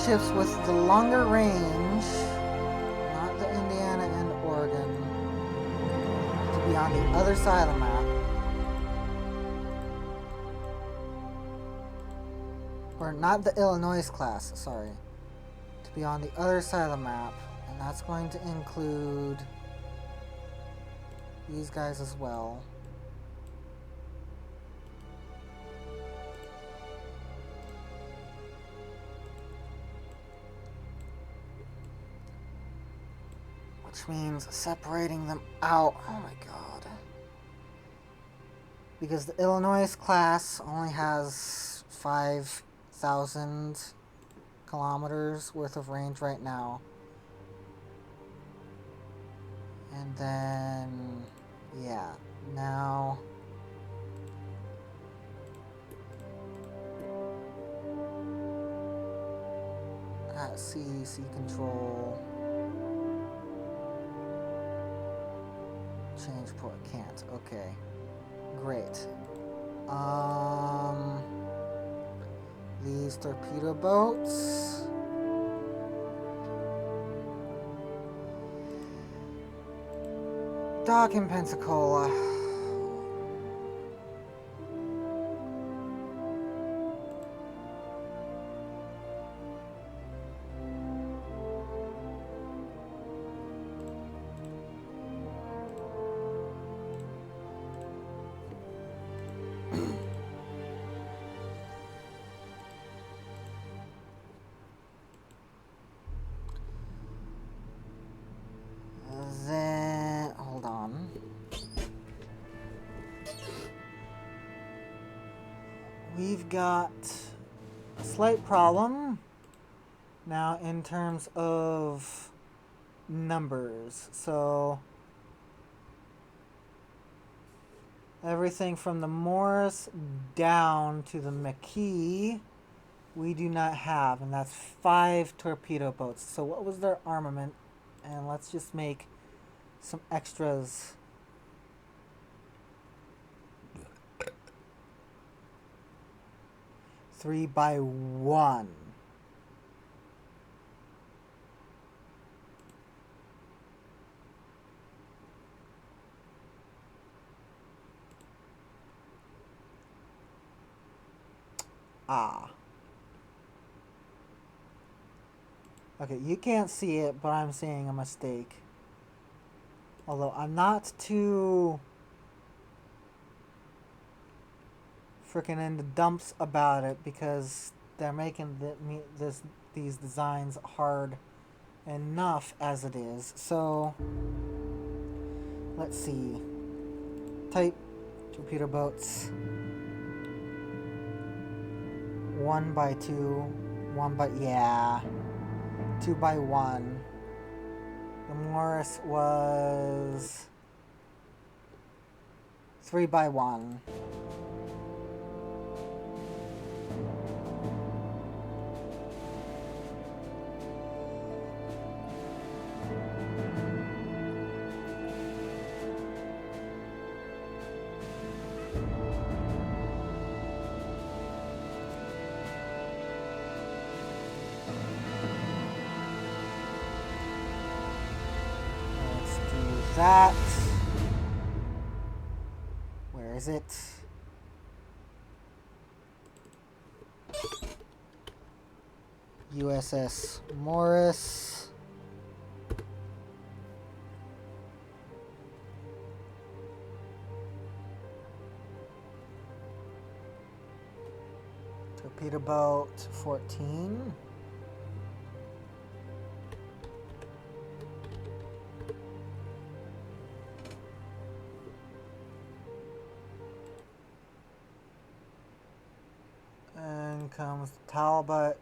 ships with the longer range, not the Indiana and Oregon, to be on the other side of the map. Or not the Illinois class, sorry. To be on the other side of the map. And that's going to include these guys as well. Which means separating them out. Oh my god. Because the Illinois class only has 5,000 kilometers worth of range right now. And then, yeah, now at sea control. Change port, can't. Okay. Great. These torpedo boats. Dock in Pensacola. Then, hold on. We've got a slight problem now in terms of numbers. So everything from the Morris down to the McKee we do not have, and that's 5 torpedo boats. So what was their armament? And let's just make some extras. Three by one. Ah. Okay, you can't see it, but I'm seeing a mistake. Although I'm not too freaking in the dumps about it because they're making these designs hard enough as it is. So let's see. Type torpedo boats. 1 by 2, 1 by, yeah, 2 by 1. The Morris was 3 by 1. That. Where is it? USS Morris. Torpedo boat 14. Comes Talbot.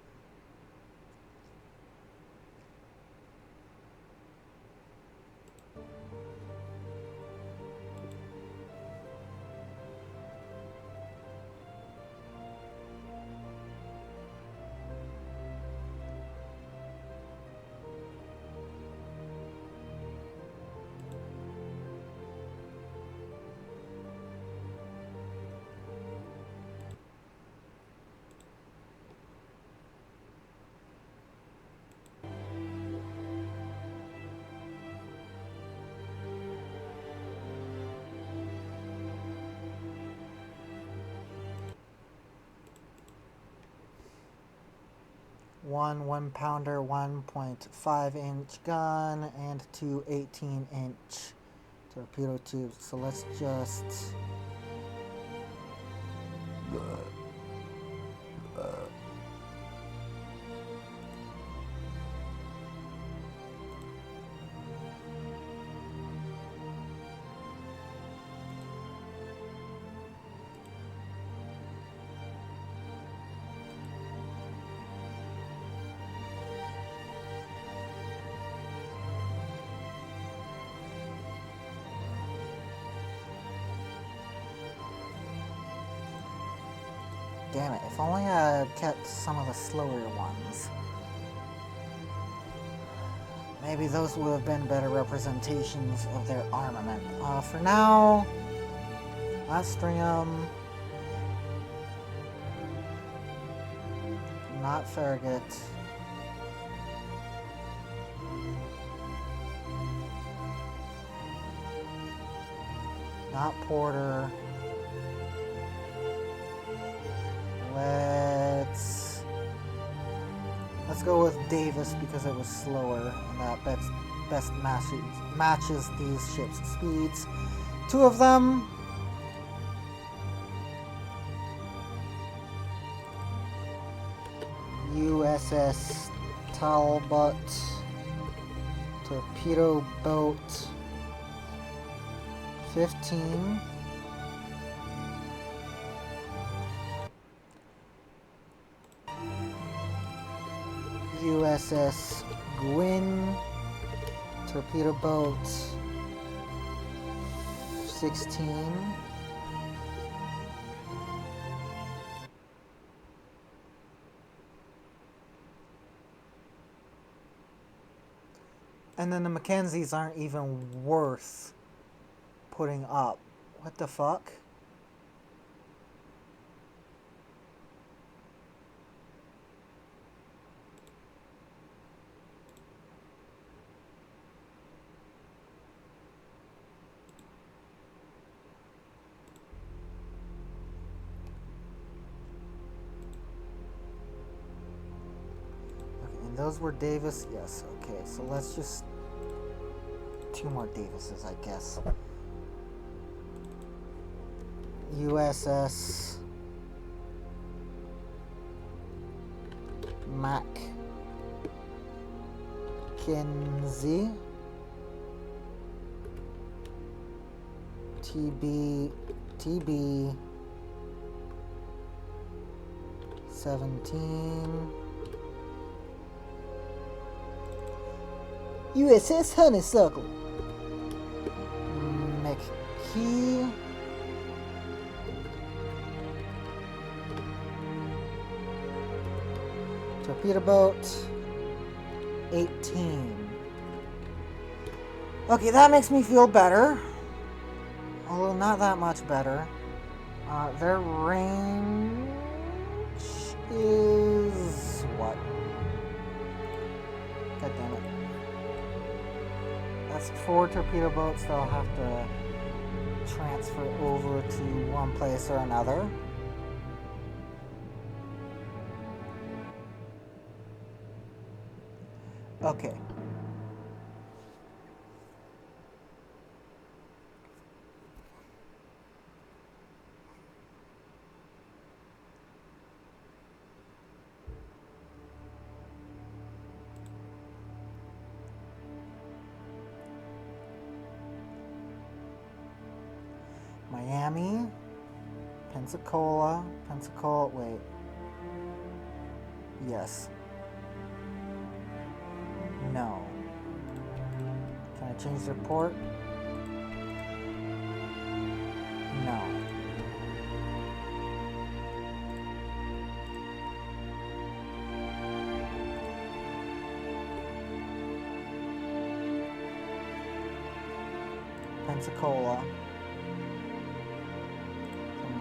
one 1-pounder 1.5-inch gun, and two 18-inch torpedo tubes. So let's just... Damn it, if only I had kept some of the slower ones. Maybe those would have been better representations of their armament. For now, not string 'em, not Farragut. Not Porter. Let's go with Davis because it was slower and that best matches these ships' speeds. Two of them. USS Talbot, torpedo boat 15. USS Gwyn, torpedo boat 16. And then the Mackenzies aren't even worth putting up. What the fuck? Those were Davis? Yes, okay, so let's just... two more Davises, I guess. USS... Mackenzie. TB 17. USS Honeysuckle. McKee. Torpedo boat 18. Okay, that makes me feel better. Although not that much better. Their range is what? God damn it. That's 4 torpedo boats that I'll have to transfer over to one place or another. Okay. Miami, Pensacola, wait. Yes. No. Can I change their port? No. Pensacola.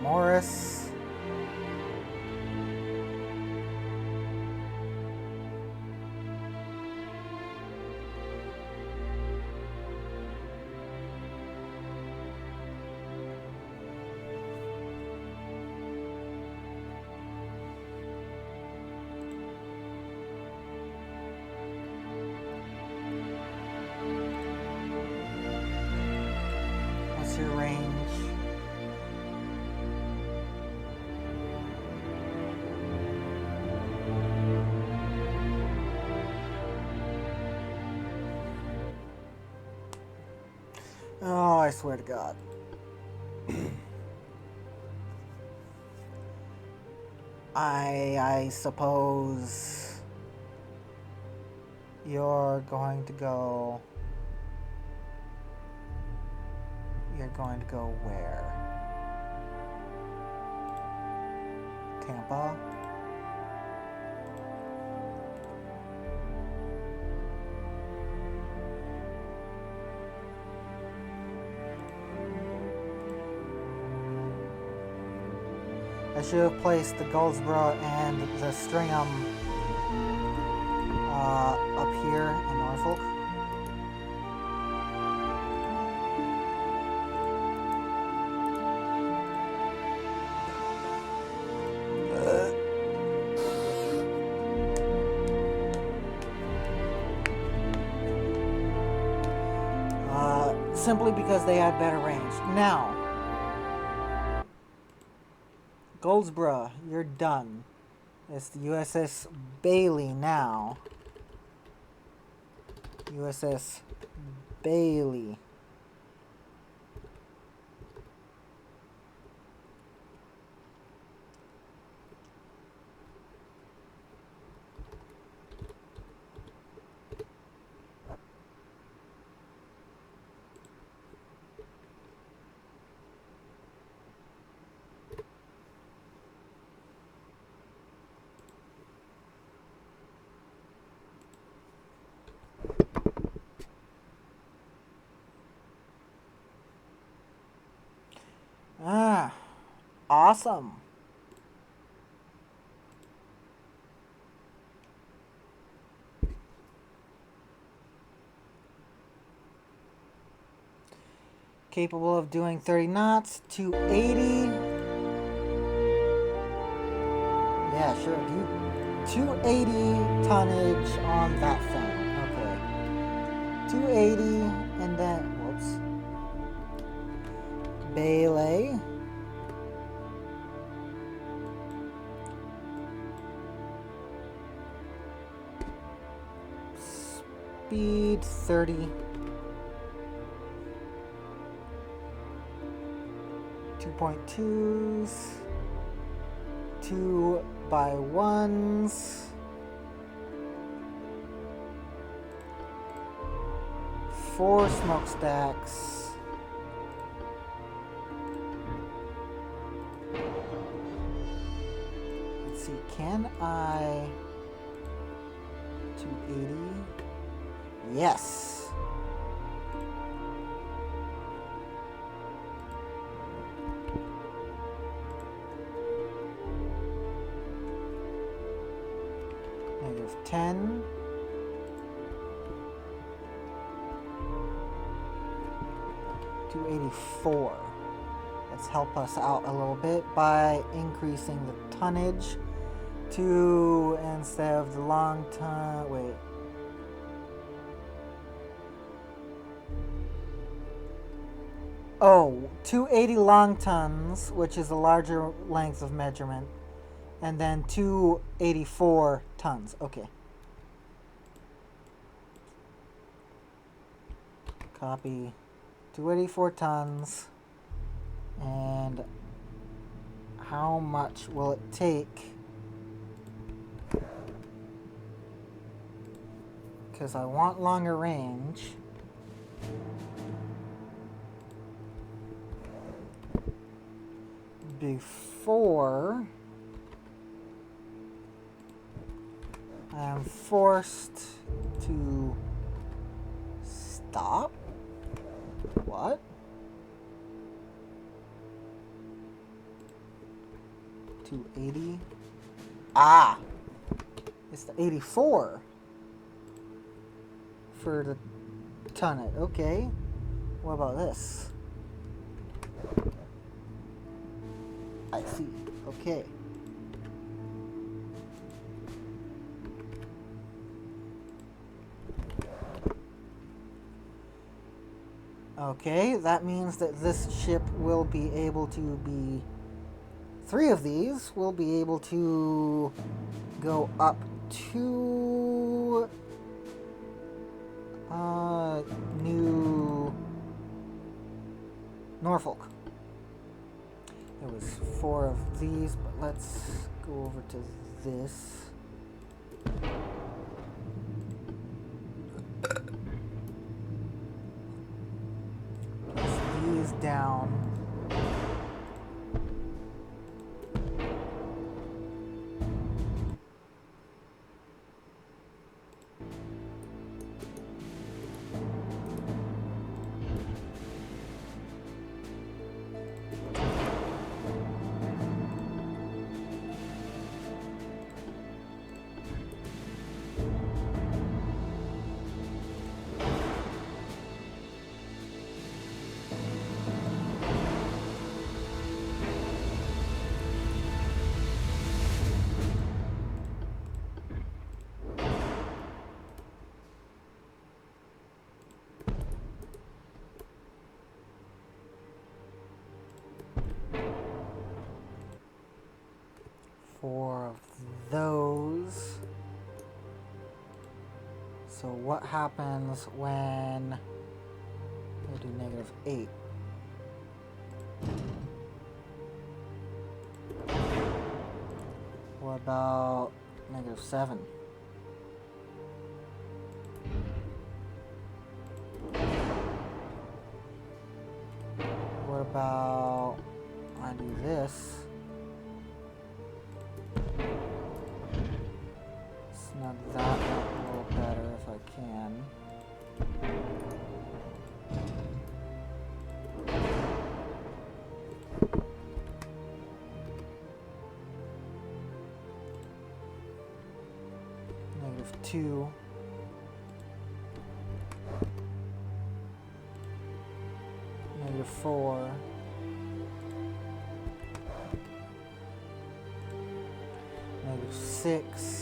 Morris. your range. Oh, I swear to God. I suppose you're going to go where? Tampa? I should have placed the Goldsboro and the Stringham up here in Norfolk. Simply because they had better range. Now, Goldsboro, you're done. It's the USS Bailey now. USS Bailey. Awesome. Capable of doing 30 knots, 280. Yeah, sure. Do 280 tonnage on that thing. Okay. 280, and then, whoops. Bailey. Speed 30. 2.2s. 2x1s. 4 smokestacks. Let's see, can I 280? Yes. -10. $284. Let's help us out a little bit by increasing the tonnage to, instead of the long ton, wait. Oh, 280 long tons, which is a larger length of measurement, and then 284 tons. Okay. Copy. 284 tons. And how much will it take? Because I want longer range. Before I am forced to stop. What? $280. Ah! It's the 84 for the tonnage. Okay. What about this? I see. Okay. Okay, that means that this ship will be able to be... 3 of these will be able to go up to... New Norfolk. There was 4 of these, but let's go over to this. Place these down. Four of those. So what happens when I do -8? What about -7? What about I do this? Snug that up a little better if I can. -2. -4. -6.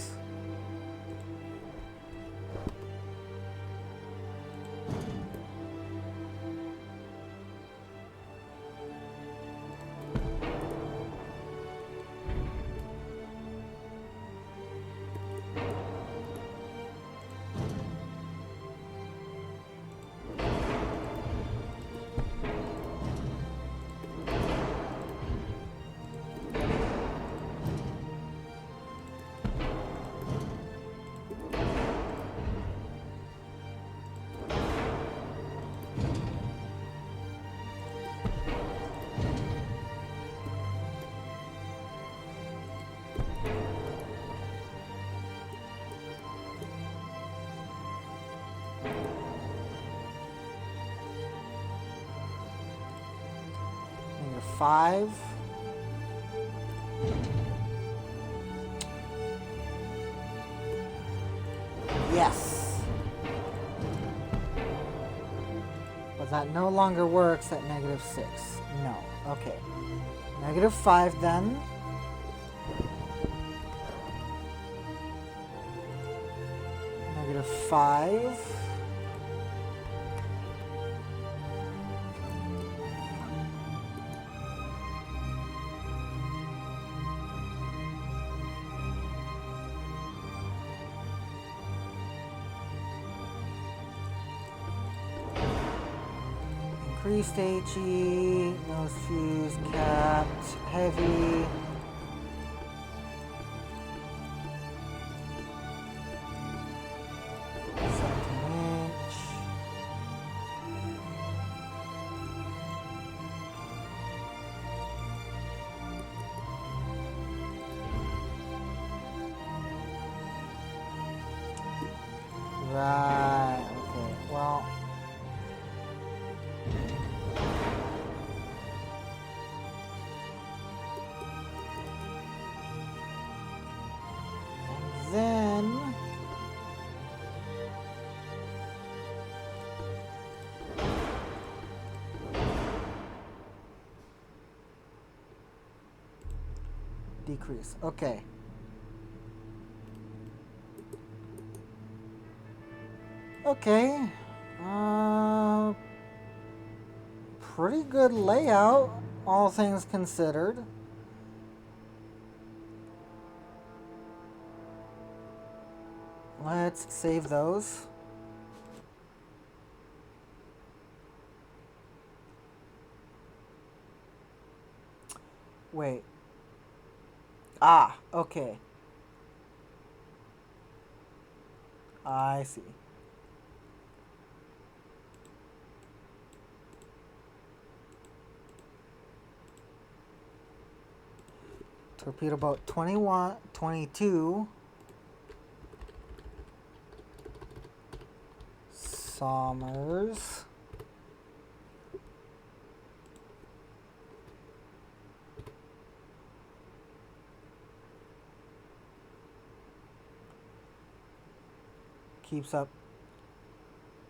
-5. Yes. But that no longer works at -6. No. Okay. -5 then. -5. Increased HE, nose fuse, capped, heavy. Right, okay, well. And then. Decrease, okay. Okay. pretty good layout, all things considered. Let's save those. Wait. Ah, okay. I see. Torpedo boat 21, 22. Somers.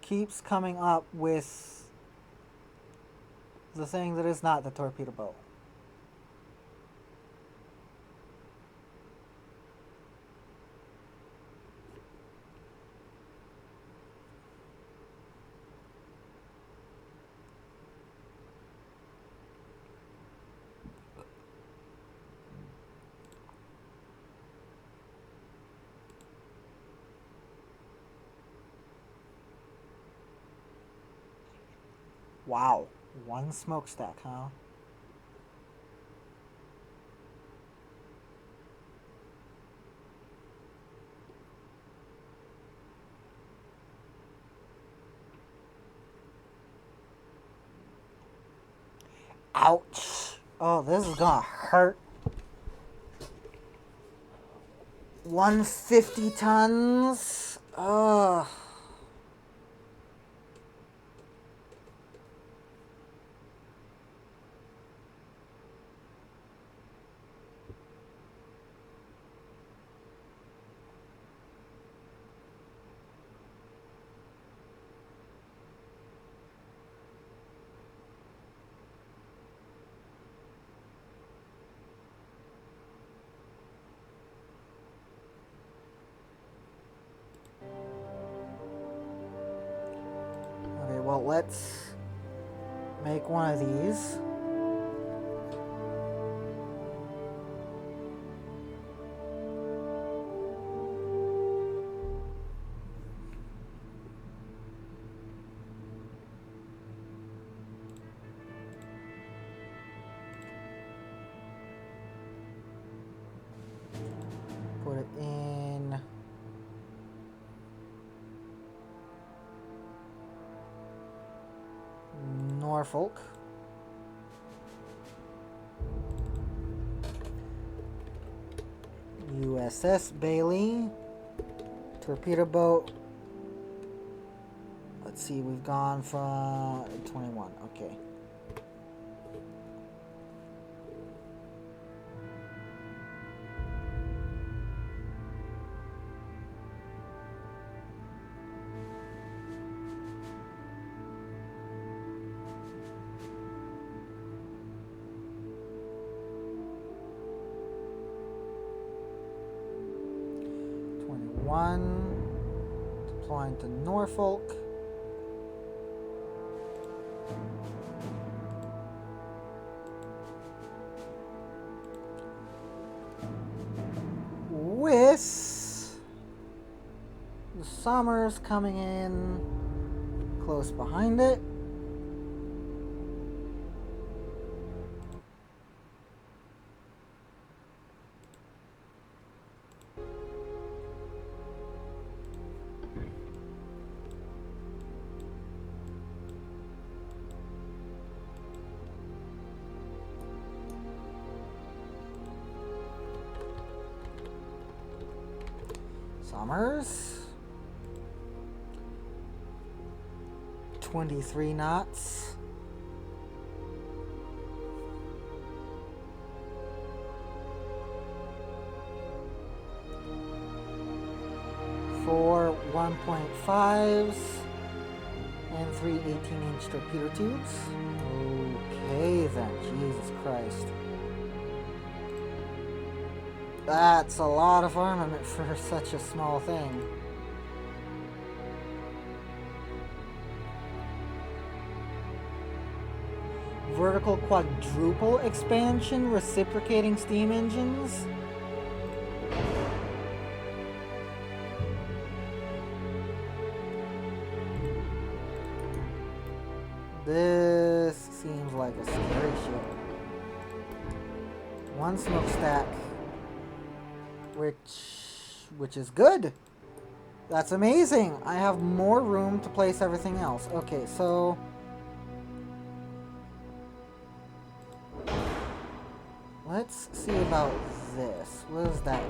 Keeps coming up with the thing that is not the torpedo boat. Wow, one smokestack, huh? Ouch. Oh, this is gonna hurt. 150 tons. Ugh. Okay, well, let's make one of these. Put it in Norfolk. USS Bailey. Torpedo boat. Let's see, we've gone from 21. Okay. Deploying to Norfolk. With the Somers coming in close behind it. Somers. 23 knots. Four 1.5s and three 18-inch torpedo tubes. Okay then, Jesus Christ. That's a lot of armament for such a small thing. vertical quadruple expansion, reciprocating steam engines. This seems like a scary ship. One smokestack, which is good. That's amazing. I have more room to place everything else. Okay, so let's see about this. What does that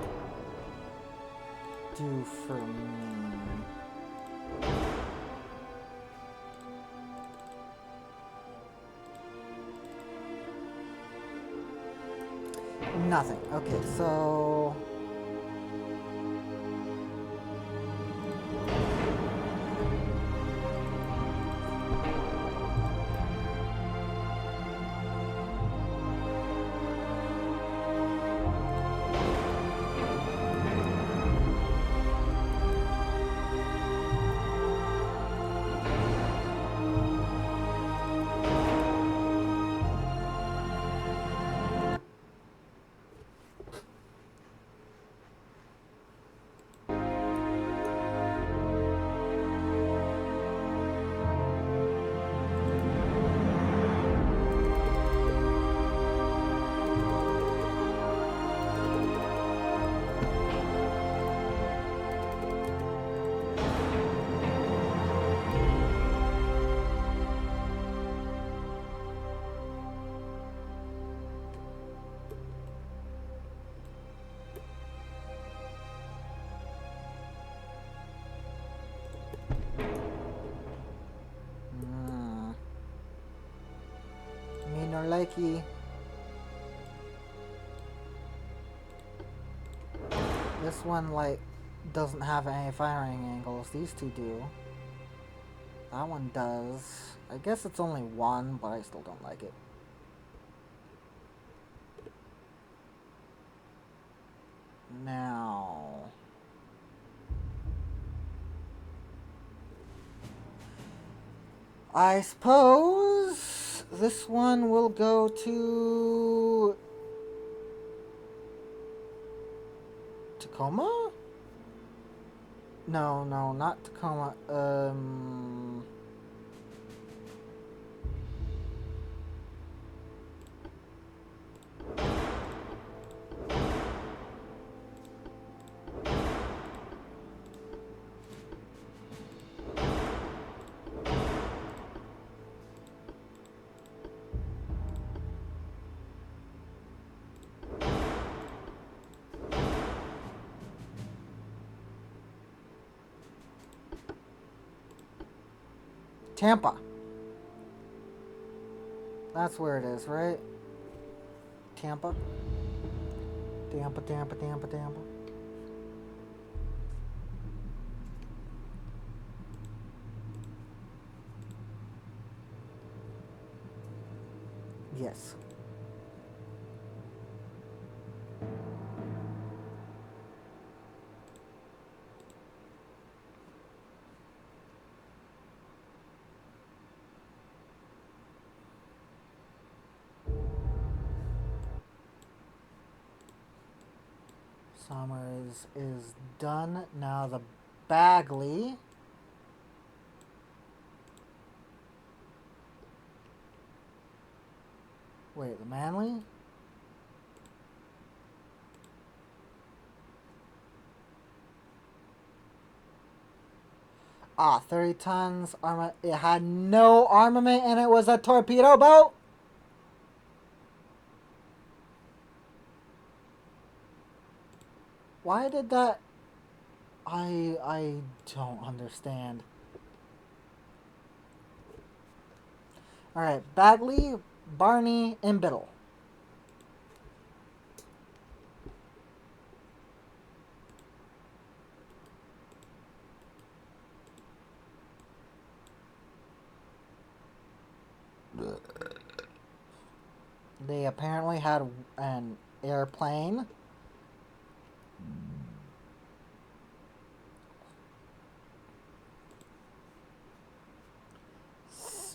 do for me? Nothing. Okay, so me nor likey. This one, like, doesn't have any firing angles. These two do. That one does. I guess it's only one, but I still don't like it. Now, I suppose this one will go to Tacoma? No, not Tacoma. Tampa. That's where it is, right? Tampa. Tampa. Yes. Summers is done. Now the Bagley. Wait, the Manly? Ah, 30 tons. It had no armament and it was a torpedo boat? Why did that... I don't understand. Alright, Bagley, Barney, and Biddle. They apparently had an airplane.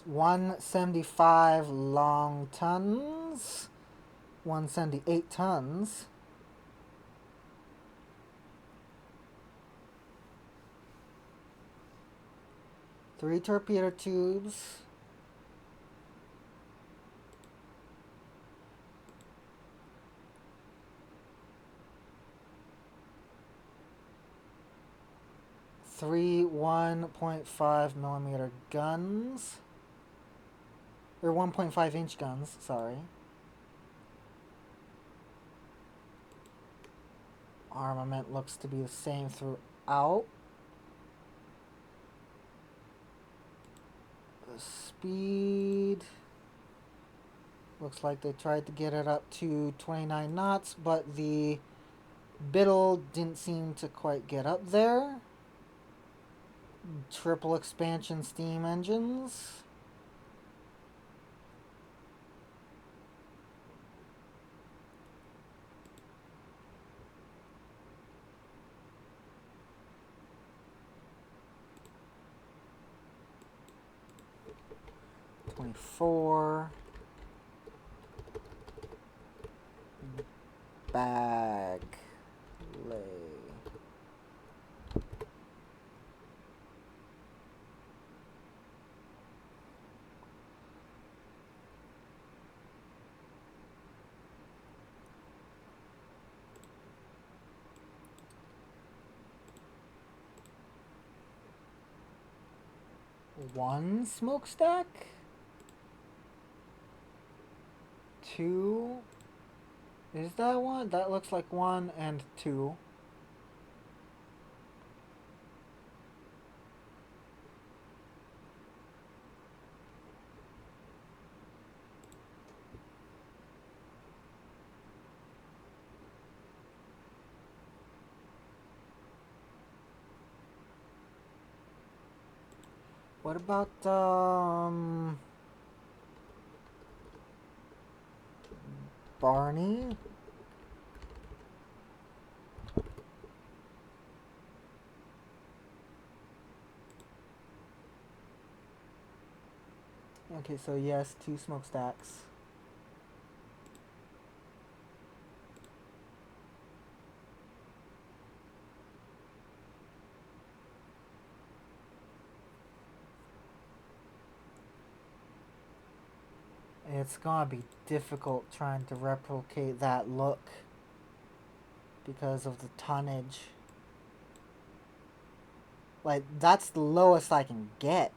175 long tons. 178 tons. Three torpedo tubes. Three 1.5 millimeter guns. Or 1.5 inch guns, sorry. Armament looks to be the same throughout. The speed looks like they tried to get it up to 29 knots, but the Biddle didn't seem to quite get up there. Triple expansion steam engines. '24. Bag lay. One smokestack? Two? Is that one? That looks like one and two. What about, Barney? Okay, so yes, two smokestacks. It's gonna be difficult trying to replicate that look because of the tonnage. Like, that's the lowest I can get.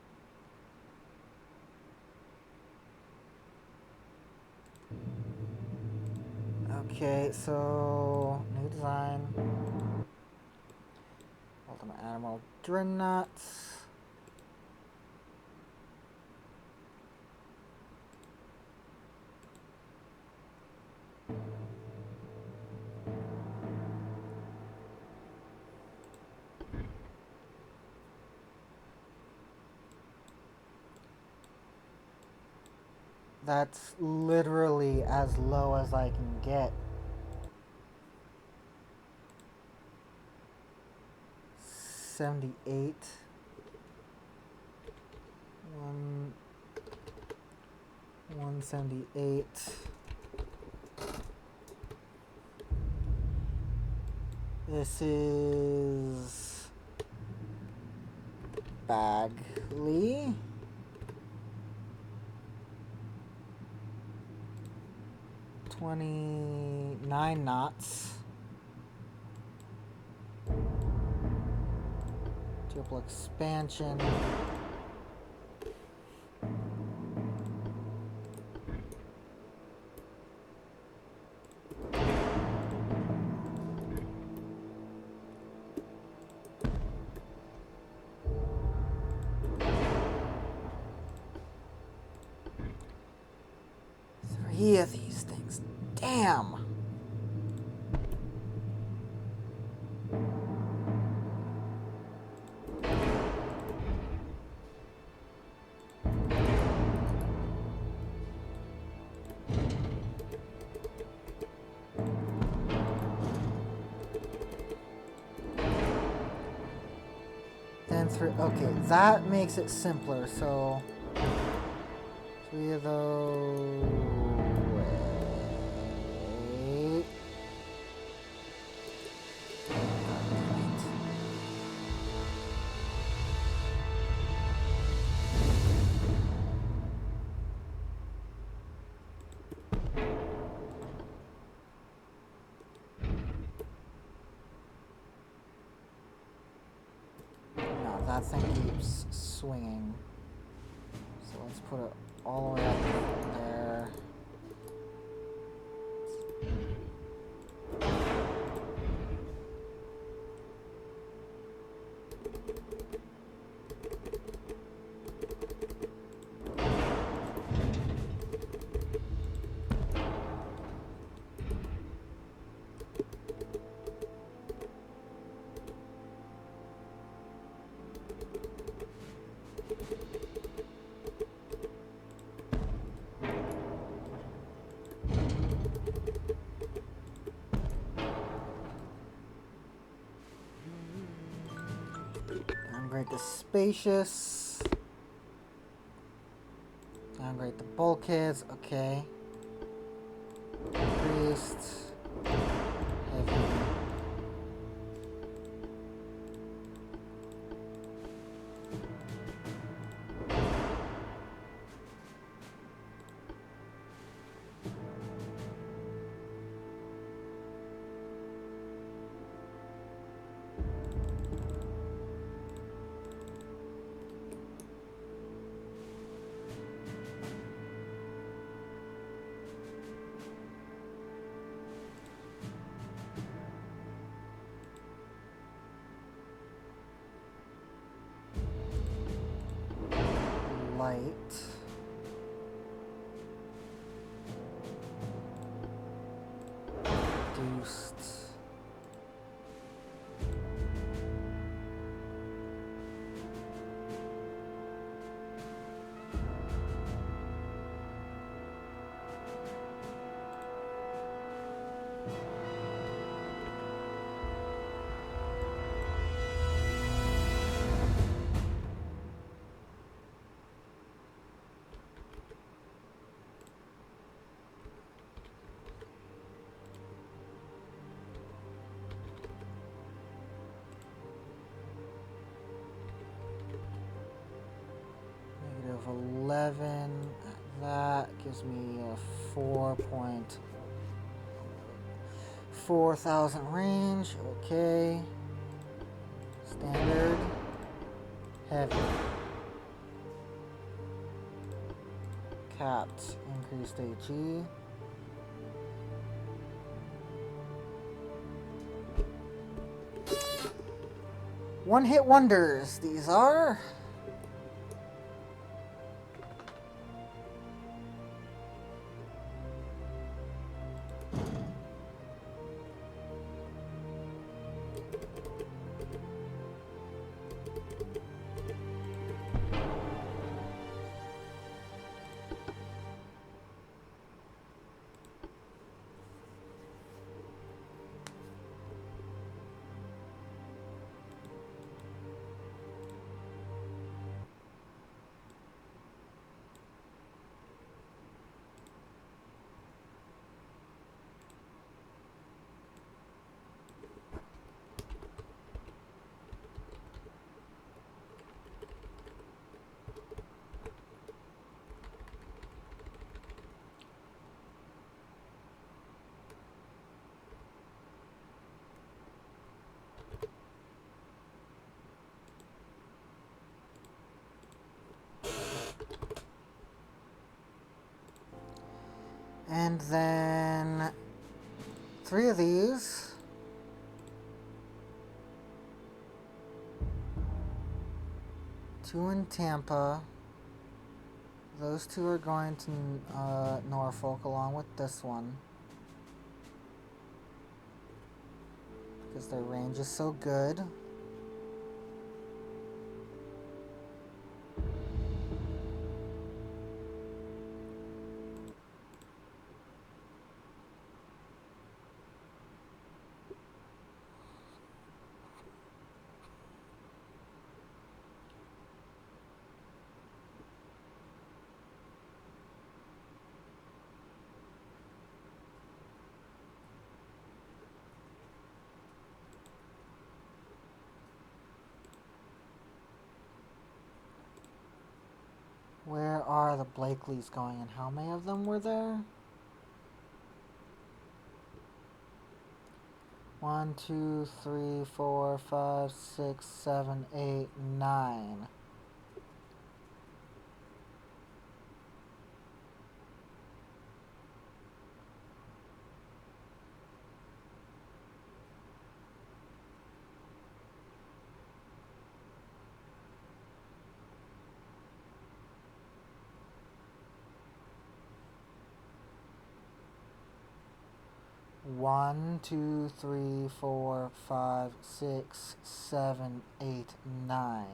Okay, so new design. Ultimate Admiral Dreadnoughts. That's literally as low as I can get. 78. 178. This is Bagley. 29 knots. Triple expansion. Three of these things. Damn. Then three. Okay, that makes it simpler. So 3 of those. Wait. No, that thing keeps swinging. So let's put it all the way up there. Downgrade the spacious. Downgrade the bulkheads. Okay. Increased. Heavy. Light. Reduced. -11. That gives me a 4,000 range. Okay. Standard. Heavy. Capped. Increased HE. One-hit wonders, these are. And then 3 of these. Two in Tampa. Those 2 are going to Norfolk along with this one. Because their range is so good. Where are the Blakeleys going and how many of them were there? 1, 2, 3, 4, 5, 6, 7, 8, 9. One, two, three, four, 5, 6, 7, 8, 9.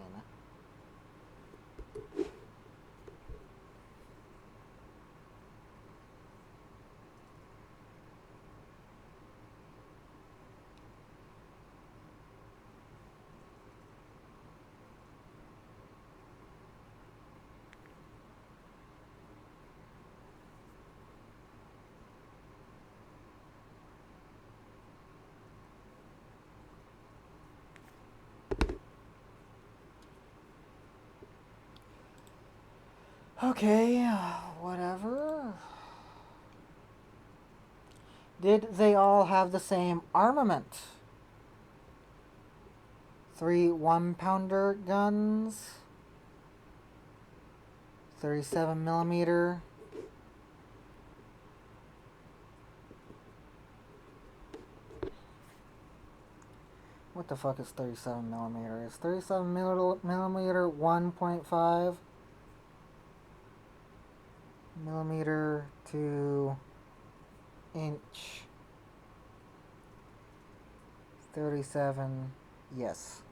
Okay, whatever. Did they all have the same armament? 3 1-pounder guns, 37mm. What the fuck is 37mm? Is 37mm 1.5 millimeter to inch? 37, yes.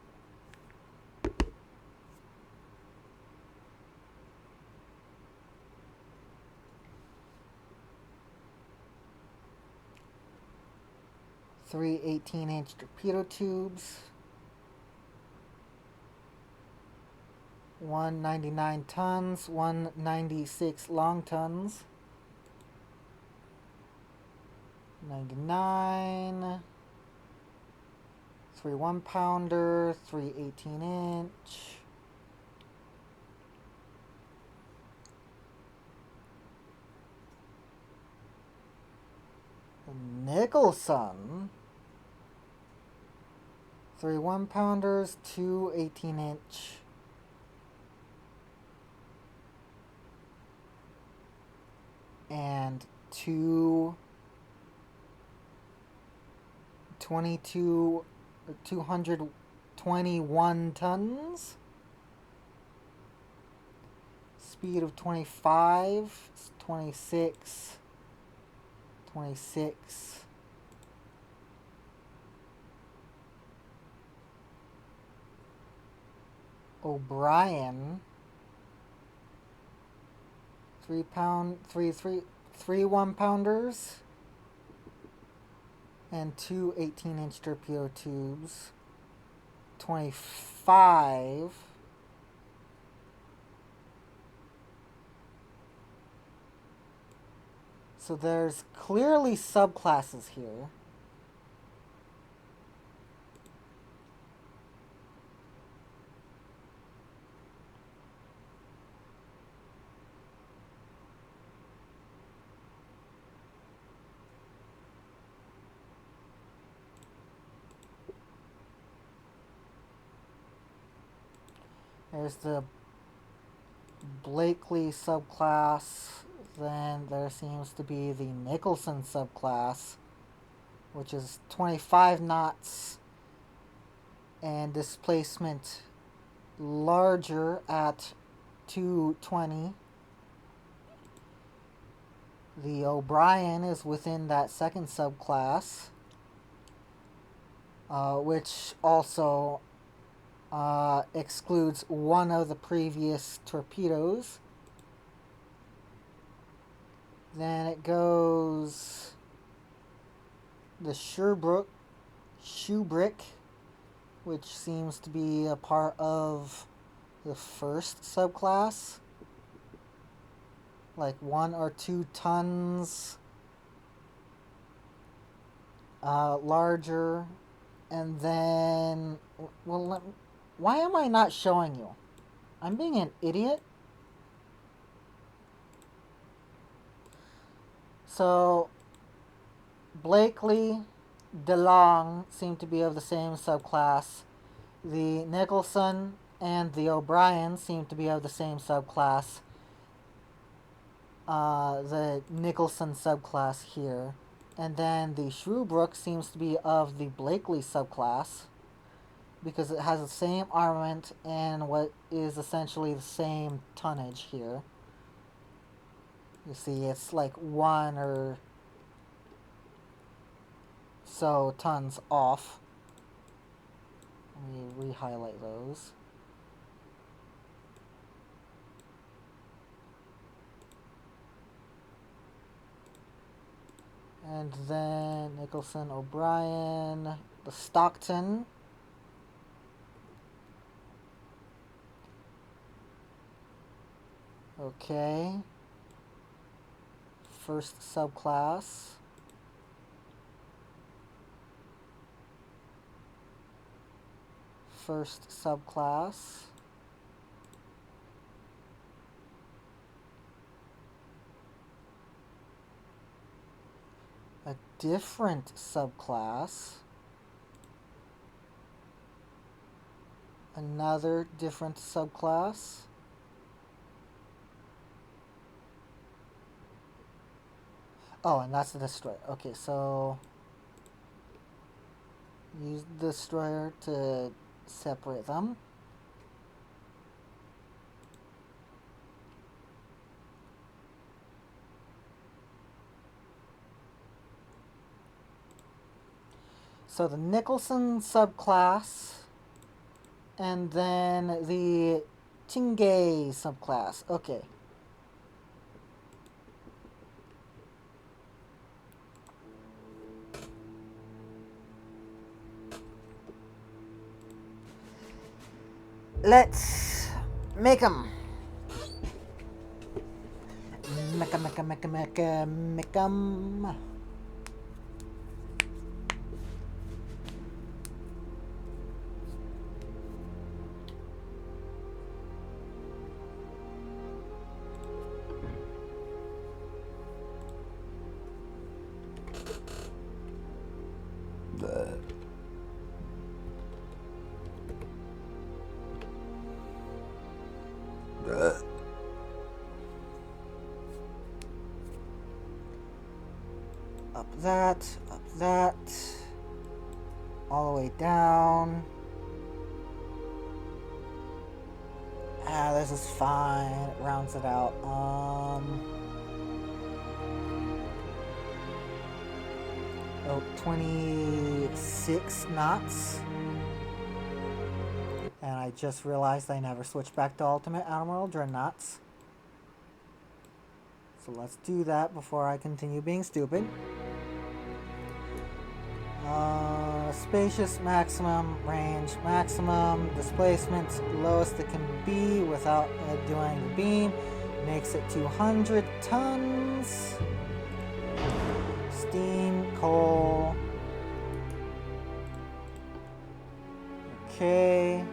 Three 18-inch torpedo tubes, 199 tons, 196 long tons, 99, 3 1-pounder, 3 18-inch. Nicholson, 3 1-pounders, 2 18-inch. And 2 221 tons. Speed of 25, 26, 26. O'Brien, 3 1-pounders and 2 18-inch torpedo tubes, 25. So there's clearly subclasses here. There's the Blakely subclass. Then there seems to be the Nicholson subclass, which is 25 knots and displacement larger at 220. The O'Brien is within that second subclass, which also excludes one of the previous torpedoes. Then it goes the Shubrick, which seems to be a part of the first subclass. Like 1 or 2 tons larger. And then, well, why am I not showing you? I'm being an idiot. So Blakely, DeLong seem to be of the same subclass. The Nicholson and the O'Brien seem to be of the same subclass. The Nicholson subclass here. And then the Shrewbrook seems to be of the Blakely subclass because it has the same armament and what is essentially the same tonnage here. You see, it's like 1 or so tons off. Let me re-highlight those. And then Nicholson, O'Brien, the Stockton. Okay. First subclass. First subclass. A different subclass. Another different subclass. Oh, and that's the destroyer. Okay, so use the destroyer to separate them. So the Nicholson subclass, and then the Tingay subclass. Okay. Let's make them. Make 'em. Up that, all the way down. This is fine. It rounds it out. 26 knots. And I just realized I never switched back to Ultimate Admiral Dreadnoughts. So let's do that before I continue being stupid. Spacious maximum, range maximum, displacement lowest it can be without doing the beam, makes it 200 tons. Steam, coal. Okay.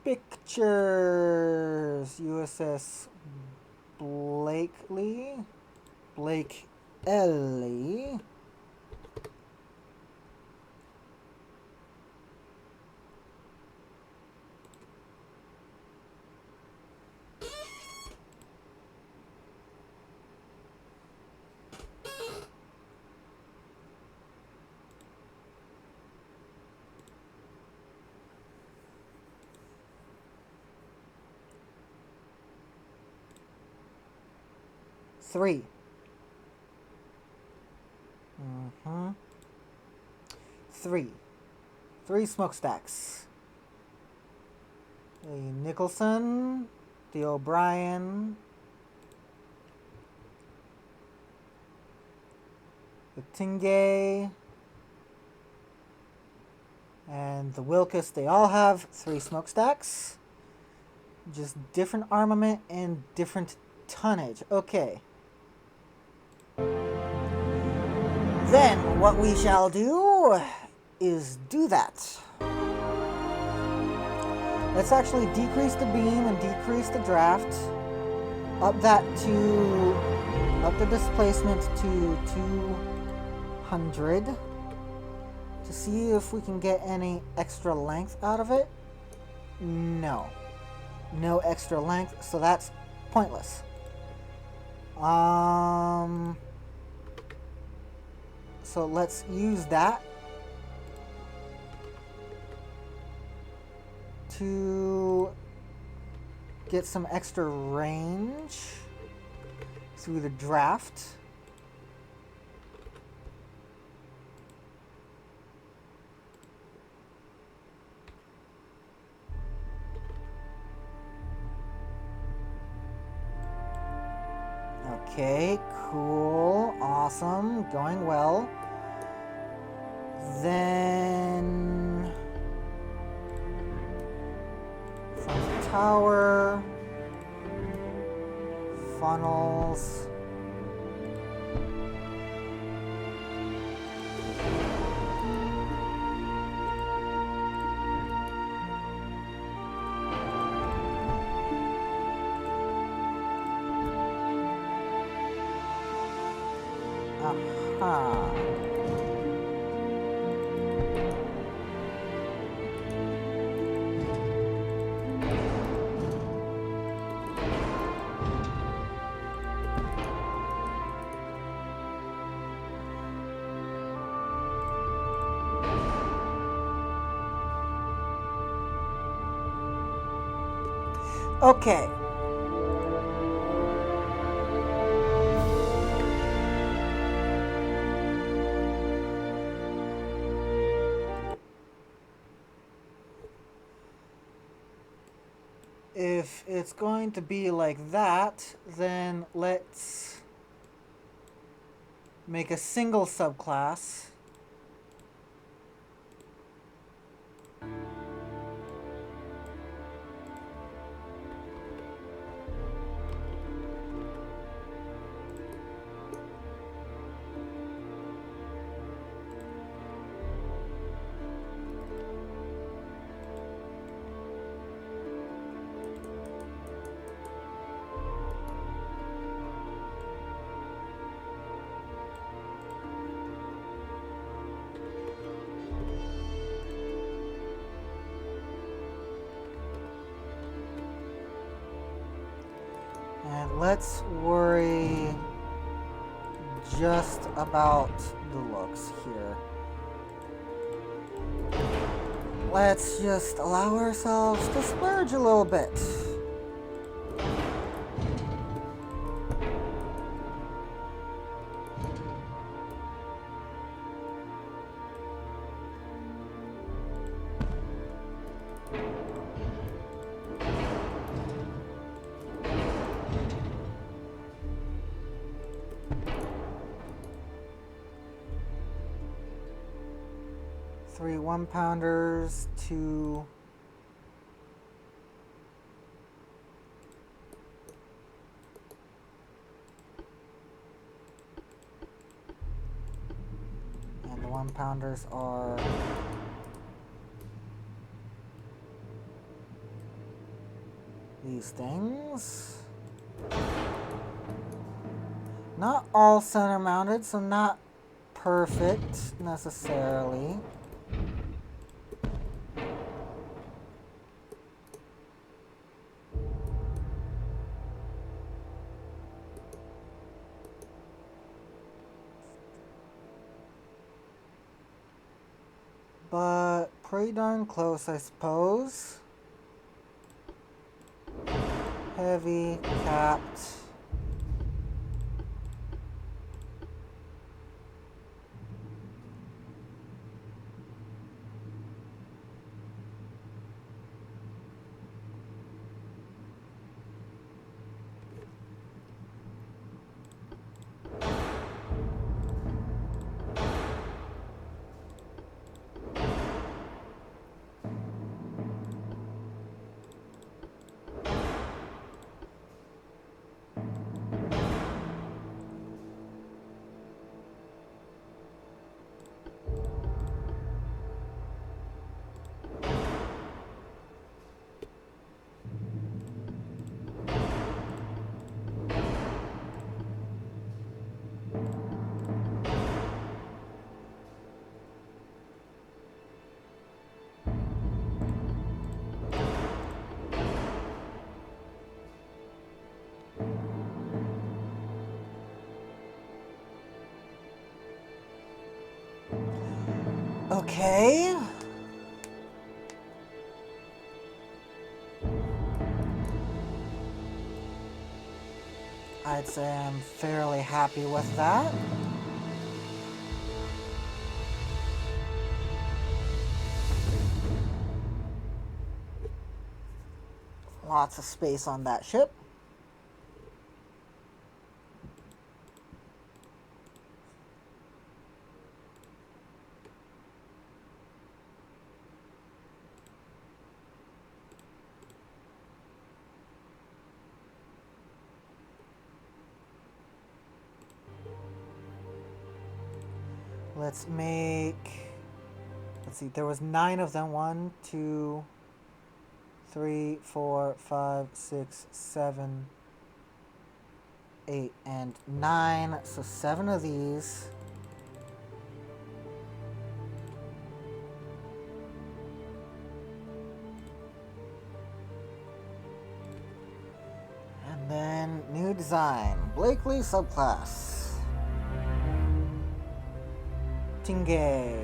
Pictures. USS Blake Ellie. Three. Three smokestacks. The Nicholson, the O'Brien, the Tingay, and the Wilkes. They all have 3 smokestacks. Just different armament and different tonnage. Okay. Then what we shall do is do that. Let's actually decrease the beam and decrease the draft. up that to up the displacement to 200 to see if we can get any extra length out of it. No extra length, so that's pointless. So let's use that to get some extra range through the draft. Okay, cool, awesome, going well. Then from the tower, funnels. Aha. Okay. If it's going to be like that, then let's make a single subclass. And let's worry just about the looks here. Let's just allow ourselves to splurge a little bit. Three 1-pounders, two and the 1-pounders are these things. Not all center mounted, so not perfect necessarily. But pretty darn close, I suppose. Heavy, capped. Okay. I'd say I'm fairly happy with that. Lots of space on that ship. Let's see, there was 9 of them. 1, 2, 3, 4, 5, 6, 7, 8, and 9. So 7 of these. And then new design. Blakely subclass. Tingay.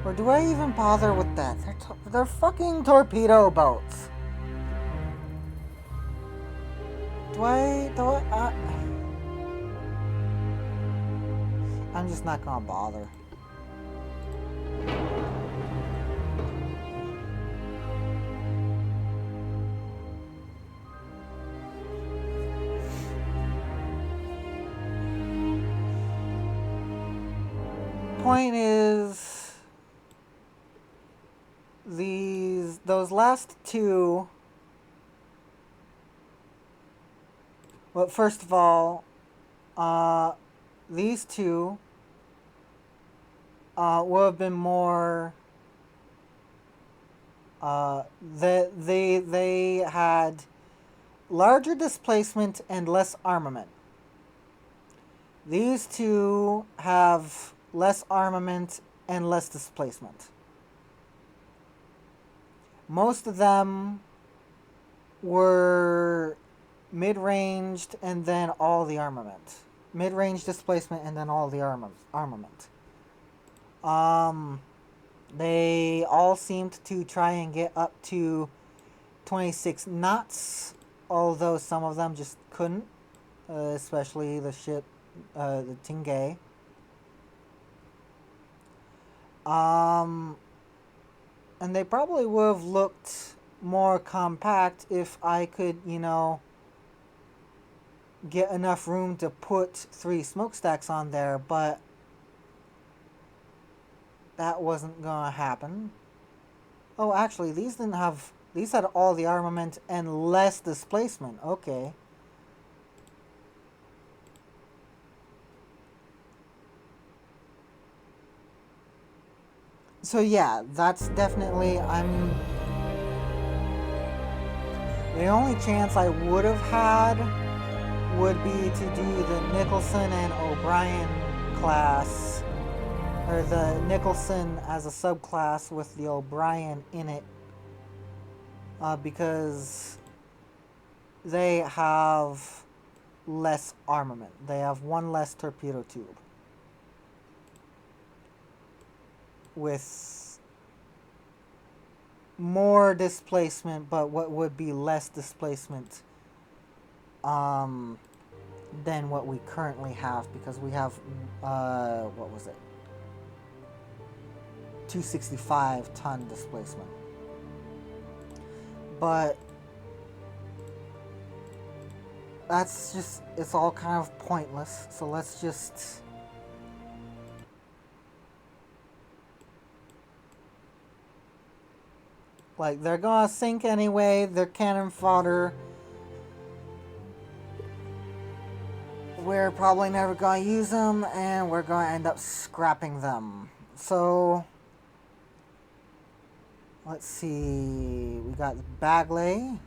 Or do I even bother with that? They're fucking torpedo boats. I'm just not gonna bother. Point is, those last 2. Well, first of all, these 2 would have been more. They had larger displacement and less armament. These 2 have less armament and less displacement. Most of them were mid-ranged and then all the armament. Mid-range displacement and then all the armament. They all seemed to try and get up to 26 knots, although some of them just couldn't, especially the ship, the Tingay. And they probably would have looked more compact if I could, get enough room to put 3 smokestacks on there, but that wasn't gonna happen. Oh, actually, these had all the armament and less displacement. Okay. So yeah, that's definitely, the only chance I would have had would be to do the Nicholson and O'Brien class, or the Nicholson as a subclass with the O'Brien in it, because they have less armament. They have 1 less torpedo tube with more displacement, but what would be less displacement than what we currently have, because we have what was it, 265 ton displacement. But that's just, it's all kind of pointless, so let's just they're gonna sink anyway. They're cannon fodder. We're probably never gonna use them, and we're gonna end up scrapping them. So let's see. We got Bagley.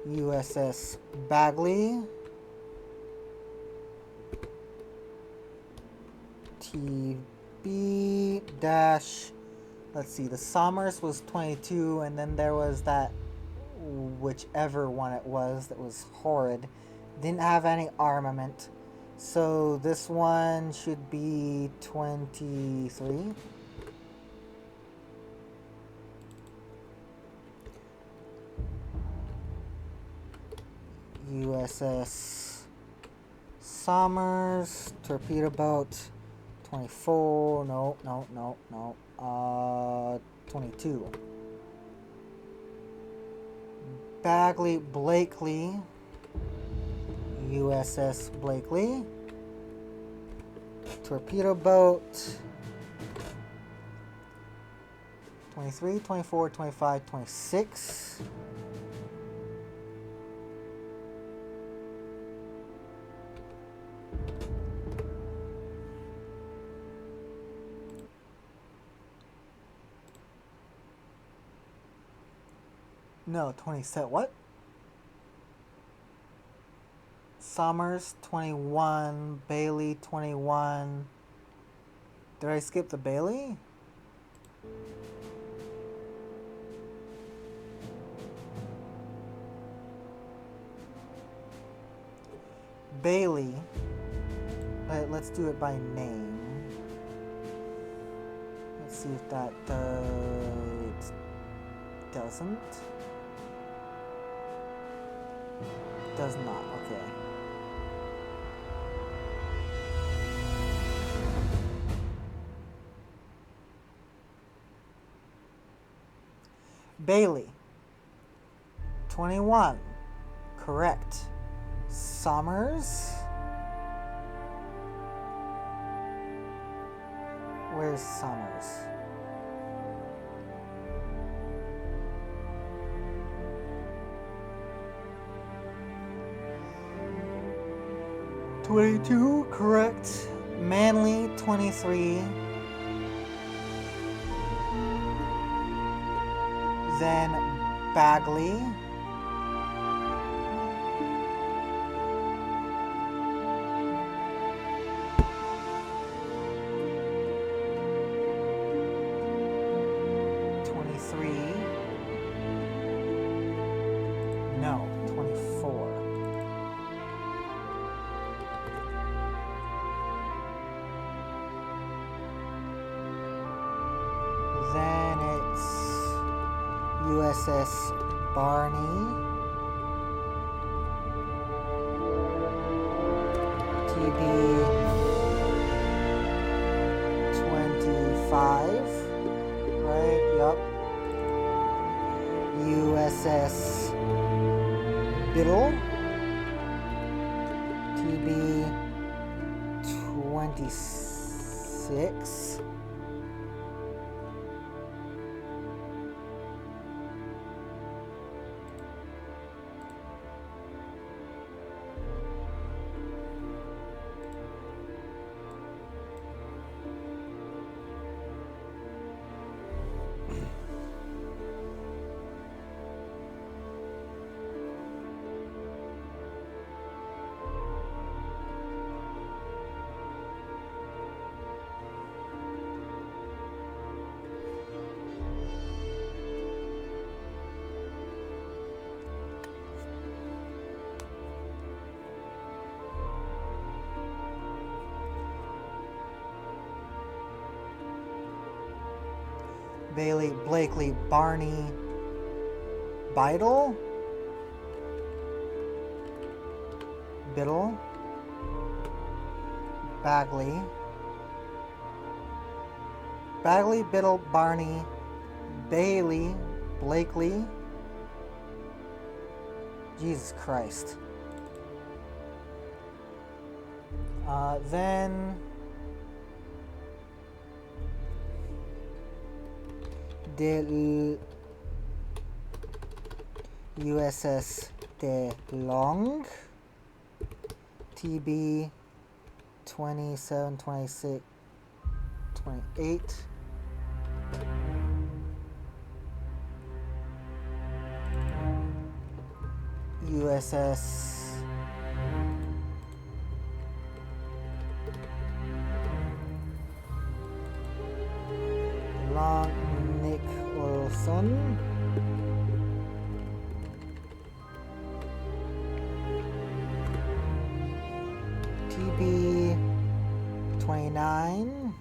USS Bagley. TB dash, let's see, the Somers was 22, and then there was that whichever one it was that was horrid. Didn't have any armament. So this one should be 23. USS Somers, torpedo boat, 24, no, 22. Bagley Blakely, USS Blakely, torpedo boat, 23, 24, 25, 26. No, 27. What? Somers 21, Bailey 21. Did I skip the Bailey? Bailey. Let's do it by name. Let's see if that doesn't. Does not, okay. Bailey 21, correct. Somers, where's Somers? $22, correct. Manly 23. Then Bagley. No, 24. Then it's USS Barney, TB 25, right? Yup. USS Biddle, TB 26. Bailey, Blakely, Barney, Biddle, Bagley, Biddle, Barney, Bailey, Blakely. Jesus Christ. Then Del USS De Long, TB 27, 26, 28. USS Long Nicholson, 29-29,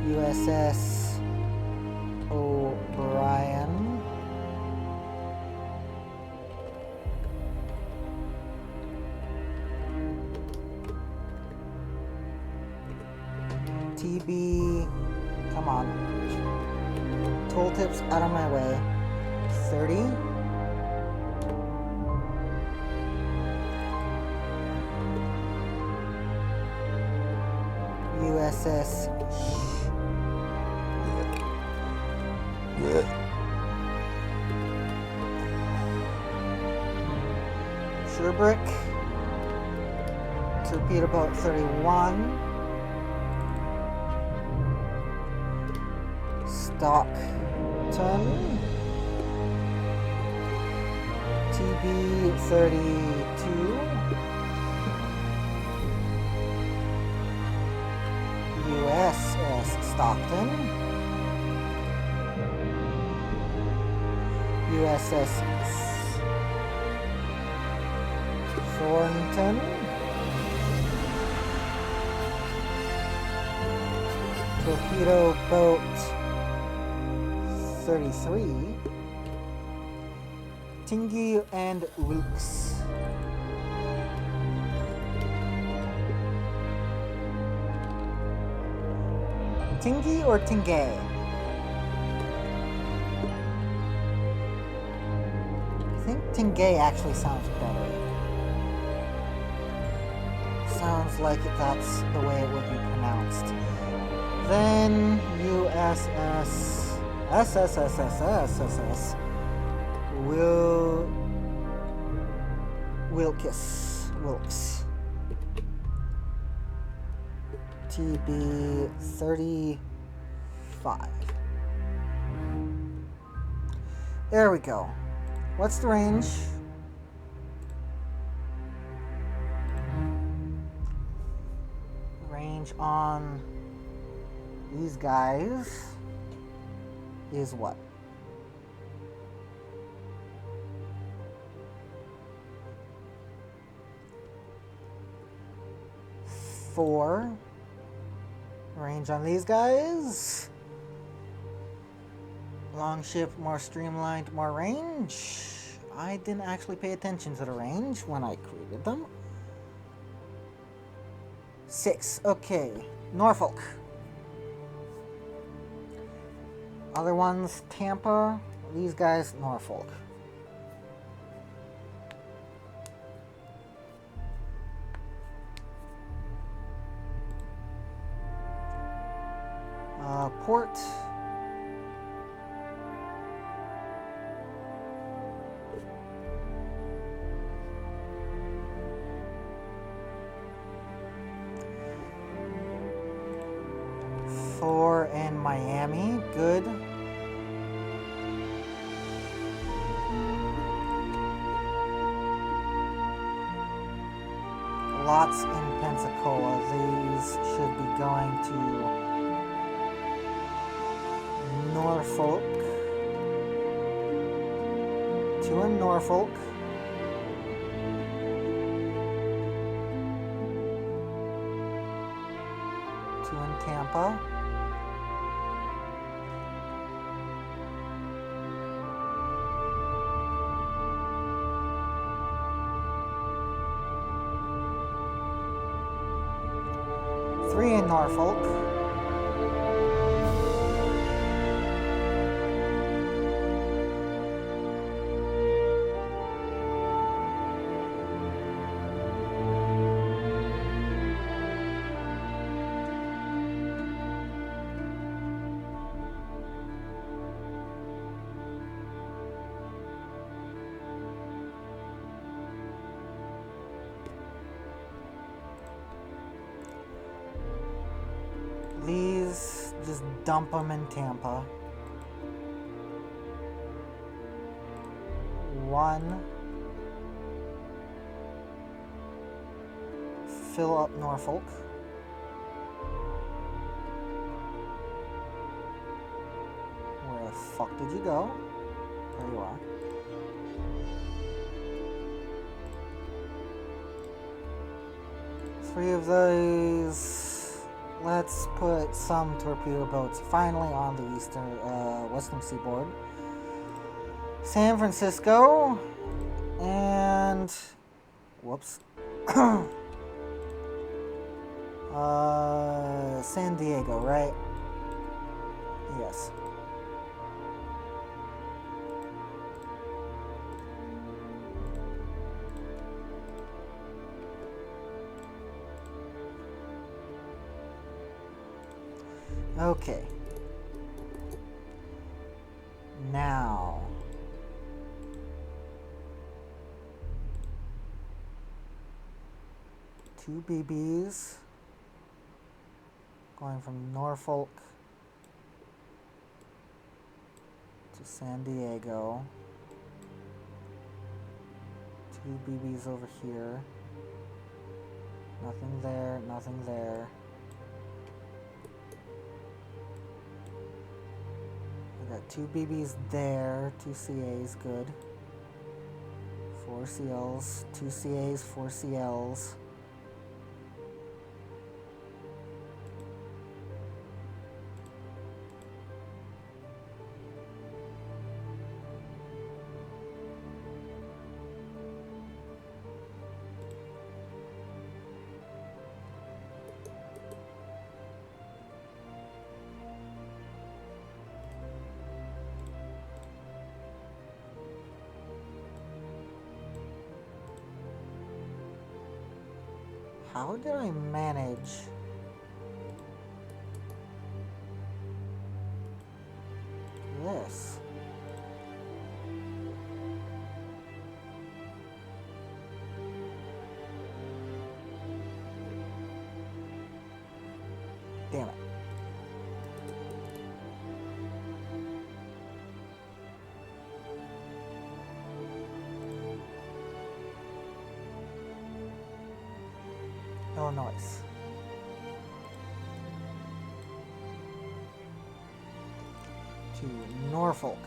USS O'Brien, TB, come on, tooltips out of my way, 30, USS Sherbrooke, torpedo boat 31, Stockton, TB 32, USS Stockton, USS Thornton, torpedo boat 33, Tingey and Wilkes. Tingey or Tingay? I think Tingay actually sounds better. Sounds like that's the way it would be pronounced. Then USS SSSSSSS Wilkes. TB 35. There we go. What's the range? Range on these guys is what? Four. Range on these guys. Long ship, more streamlined, more range. I didn't actually pay attention to the range when I created them. 6. Okay. Norfolk. Other ones, Tampa. These guys, Norfolk. Port. Four in Miami. Good. Lots in Pensacola. These should be going to Norfolk. 2 in Norfolk. Two in Tampa. Three in Norfolk. These, just dump them in Tampa. 1. Fill up Norfolk. Where the fuck did you go? There you are. 3 of those. Let's put some torpedo boats finally on the western seaboard. San Francisco and whoops. San Diego, right? Yes. Okay. Now. Two BBs. Going from Norfolk to San Diego. Two BBs over here. Nothing there, nothing there. We got two BBs there, two CAs, good. 4 CLs, 2 CAs, 4 CLs. How did I manage this? Damn it. Illinois. To Norfolk.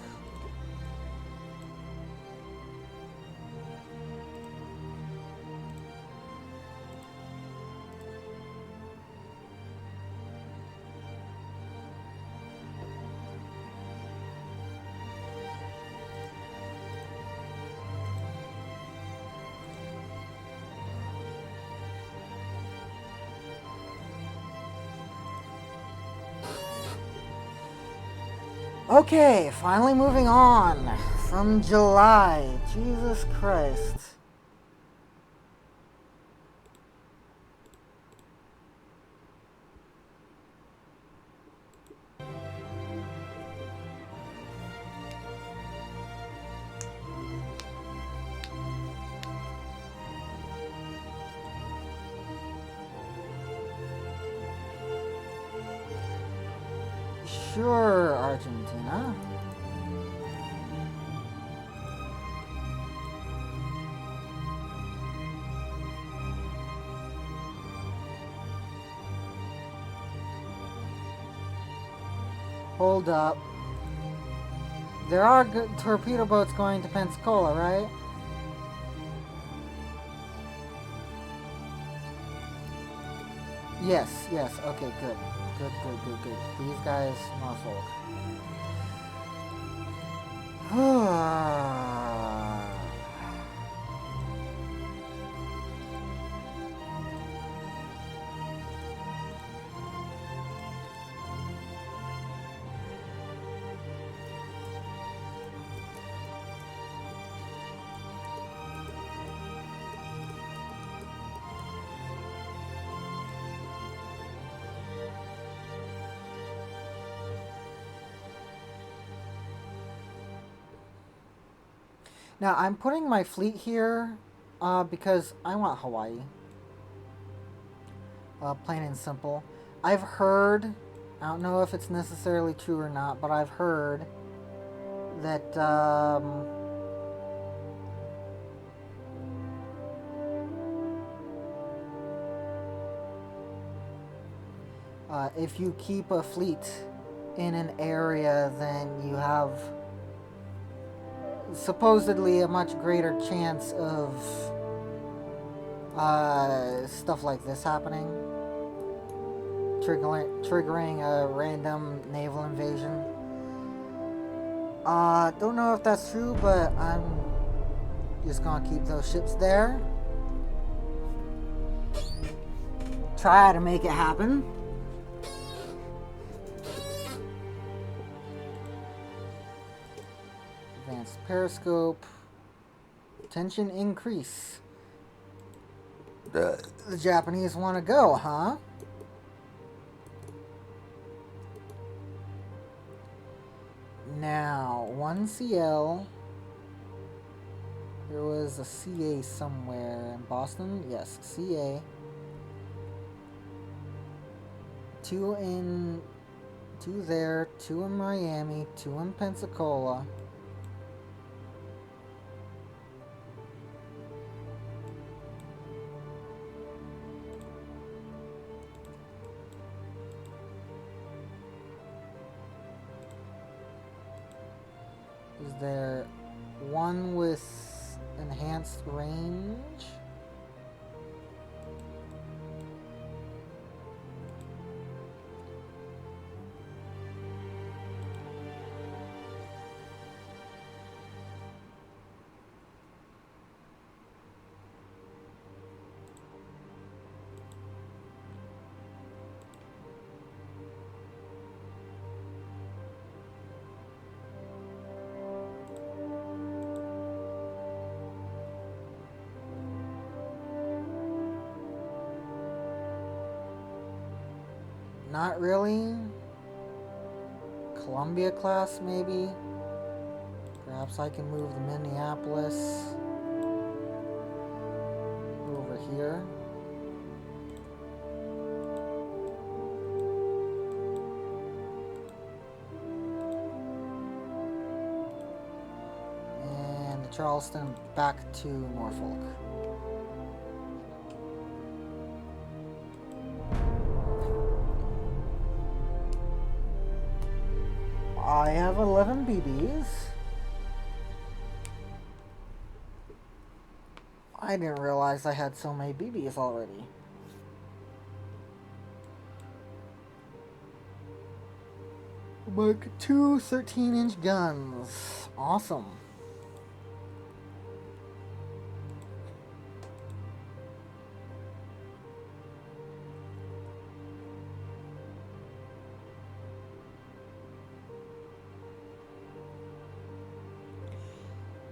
Okay, finally moving on from July. Jesus Christ. Sure, Argentina. Hold up. There are good torpedo boats going to Pensacola, right? Yes, yes. Okay, good. Good. These guys, Norfolk. Now, I'm putting my fleet here because I want Hawaii. Plain and simple. I've heard, I don't know if it's necessarily true or not, but I've heard that if you keep a fleet in an area, then you have supposedly a much greater chance of stuff like this happening, triggering a random naval invasion. Don't know if that's true, but I'm just gonna keep those ships there. Try to make it happen. Advanced periscope. Tension increase. The Japanese want to go, huh? Now, 1CL. There was a CA somewhere in Boston. Yes, CA. 2 there, 2 in Miami, 2 in Pensacola. Is there one with enhanced range? Not really. Columbia class, maybe. Perhaps I can move the Minneapolis over here. And the Charleston back to Norfolk. I have 11 BBs. I didn't realize I had so many BBs already. Mark 2 13-inch guns. Awesome.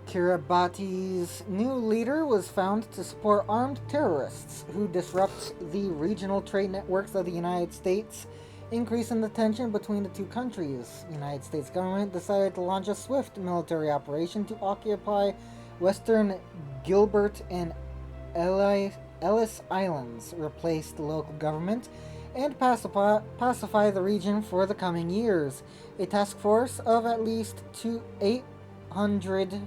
Kiribati's new leader was found to support armed terrorists who disrupt the regional trade networks of the United States, increasing the tension between the two countries. The United States government decided to launch a swift military operation to occupy western Gilbert and Ellis Islands, replace the local government, and pacify the region for the coming years. A task force of at least 800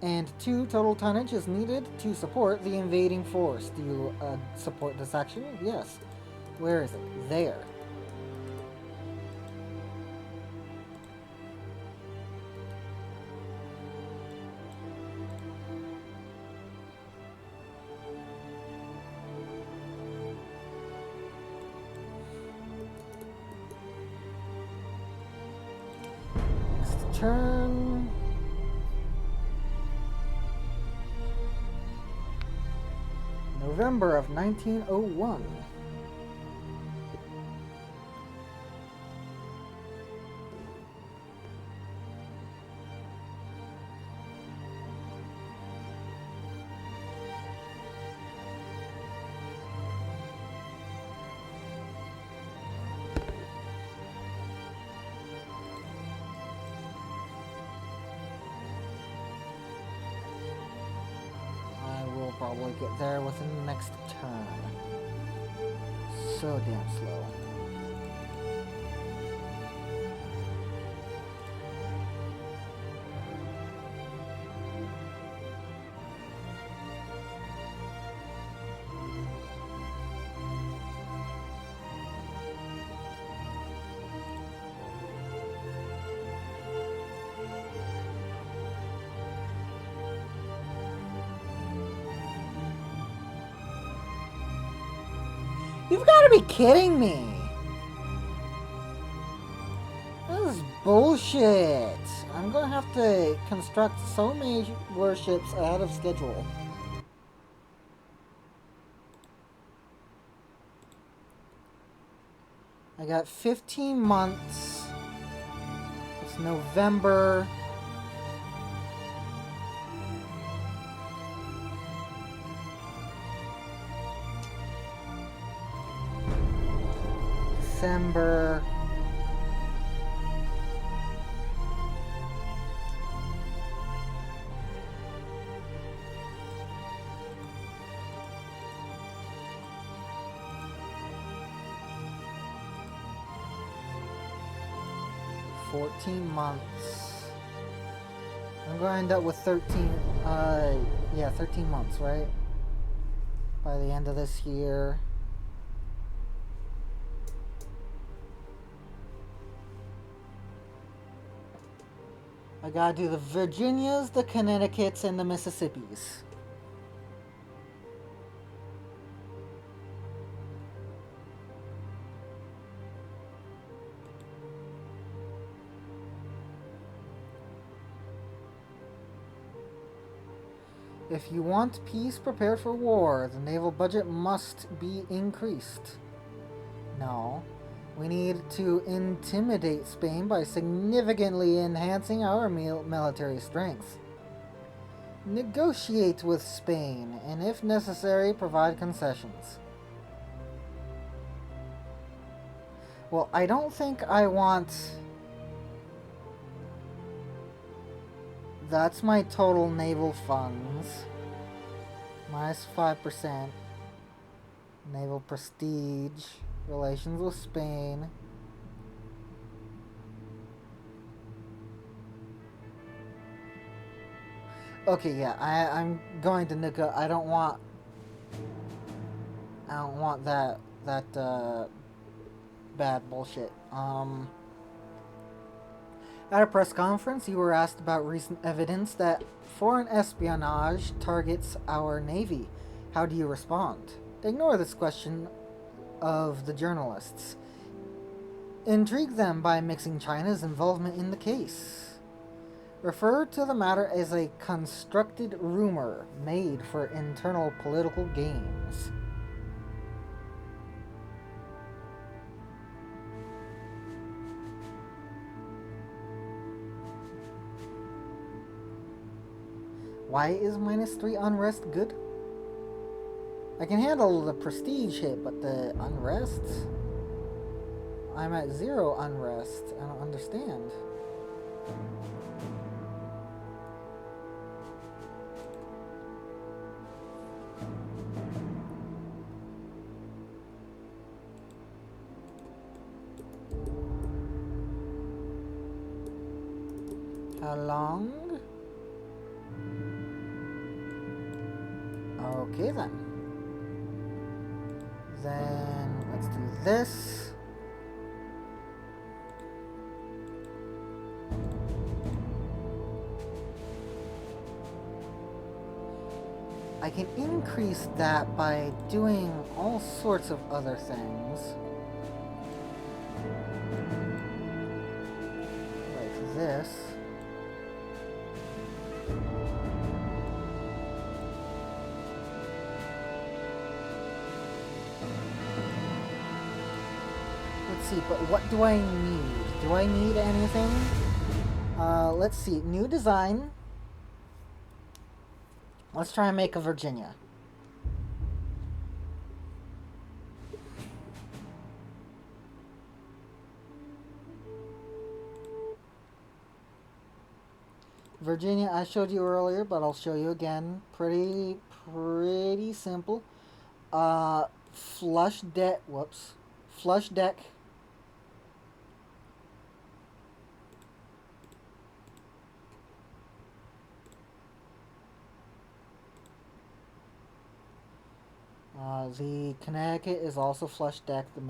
and 2 total tonnage is needed to support the invading force. Do you support this action? Yes. Where is it? There. Next turn. November of 1901. Probably get there within the next turn. So damn slow. You've got to be kidding me! This is bullshit! I'm gonna have to construct so many warships ahead of schedule. I got 15 months. It's November. December. Months. I'm going to end up with 13, 13 months, right? By the end of this year. I gotta do the Virginias, the Connecticuts, and the Mississippis. If you want peace, prepare for war. The naval budget must be increased. No. We need to intimidate Spain by significantly enhancing our military strength. Negotiate with Spain, and if necessary, provide concessions. Well, I don't think I want... That's my total naval funds. Minus 5%. Naval prestige. Relations with Spain. Okay, yeah, I'm going to Nika. I don't want that bad bullshit. At a press conference, you were asked about recent evidence that foreign espionage targets our Navy. How do you respond? Ignore this question of the journalists. Intrigue them by mixing China's involvement in the case. Refer to the matter as a constructed rumor made for internal political gains. Why is -3 unrest good? I can handle the prestige hit, but the unrest? I'm at 0 unrest. I don't understand. How long? Okay then. Then let's do this. I can increase that by doing all sorts of other things. Like this. But what do I need? Do I need anything? Let's see. New design. Let's try and make a Virginia. Virginia, I showed you earlier, but I'll show you again. Pretty simple. Flush deck. Whoops. Flush deck. The Connecticut is also flush deck. The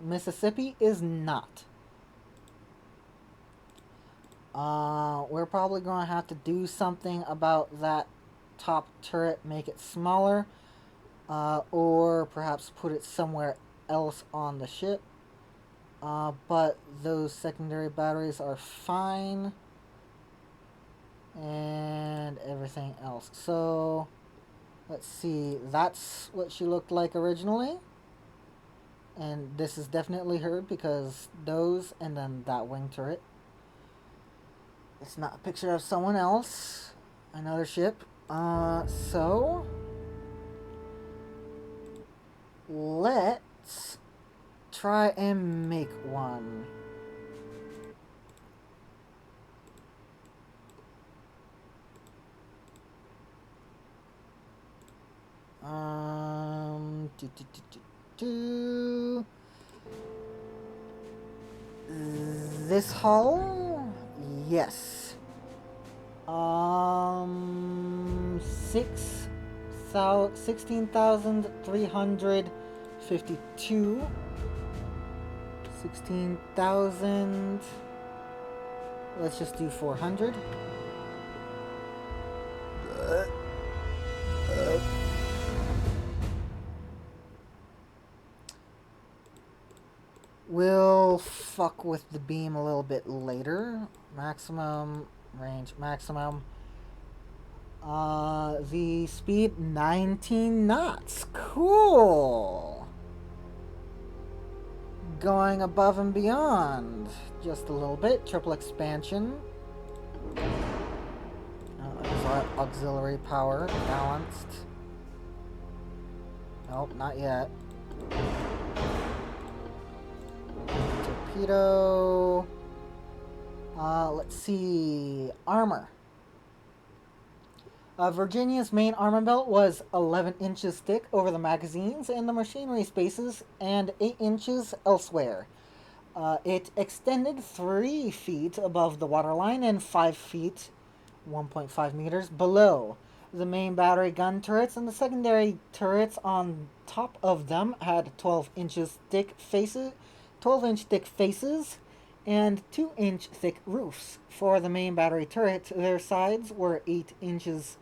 Mississippi is not. We're probably going to have to do something about that top turret, make it smaller, or perhaps put it somewhere else on the ship. But those secondary batteries are fine. And everything else. So, let's see. That's what she looked like originally. And this is definitely her because those and then that wing turret. It's not a picture of someone else. Another ship. So let's try and make one. Do, do, do, do, do. This hull? Yes. Um, 16,352. 16,000. Let's just do 400. We'll fuck with the beam a little bit later. Maximum range, maximum. The speed 19 knots. Cool. Going above and beyond just a little bit. Triple expansion. Is our auxiliary power balanced? Nope, not yet. Torpedo. Let's see. Armor. Virginia's main armor belt was 11 inches thick over the magazines and the machinery spaces and 8 inches elsewhere. It extended 3 feet above the waterline and 5 feet, 1.5 meters, below. The main battery gun turrets and the secondary turrets on top of them had 12-inch thick faces and 2-inch thick roofs. For the main battery turret, their sides were 8 inches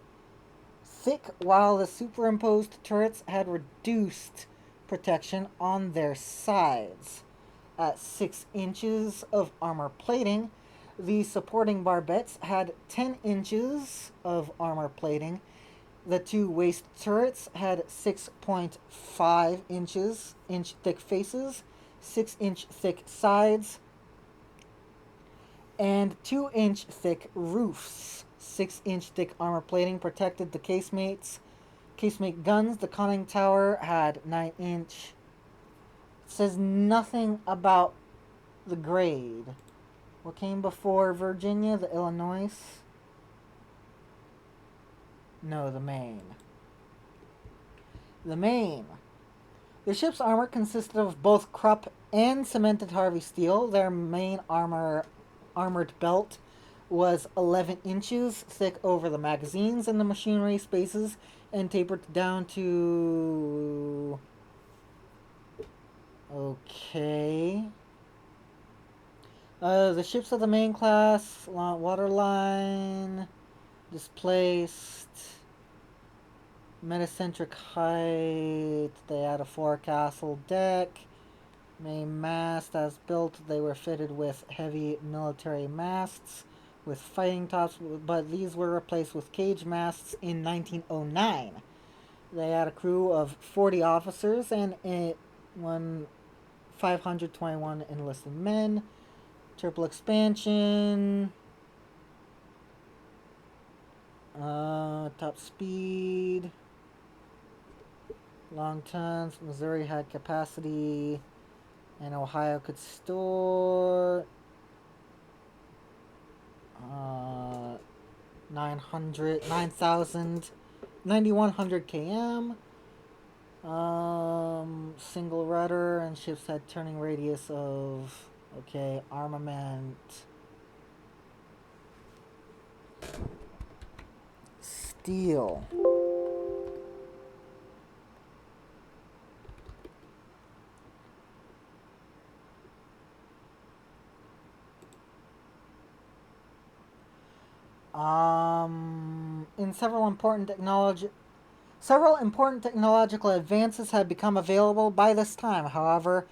thick, while the superimposed turrets had reduced protection on their sides. At 6 inches of armor plating, the supporting barbettes had 10 inches of armor plating. The 2 waist turrets had 6.5 inch thick faces, 6-inch thick sides, and 2-inch thick roofs. 6-inch thick armor plating protected the casemate guns. The conning tower had 9-inch. It says nothing about the grade. What came before Virginia? The Illinois? No, the Maine. The Maine. The ship's armor consisted of both Krupp and cemented Harvey steel. Their main armored belt was 11 inches thick over the magazines and the machinery spaces and tapered down to... Okay. The ships of the main class, waterline, displaced, metacentric height, they had a forecastle deck, main mast as built, they were fitted with heavy military masts with fighting tops, but these were replaced with cage masts in 1909. They had a crew of 40 officers and 521 enlisted men. Triple expansion. Top speed. Long tons. Missouri had capacity. And Ohio could store 9,100 km. Single rudder and ships had turning radius of, okay, armament. Steel. In several important Several important technological advances had become available by this time, however,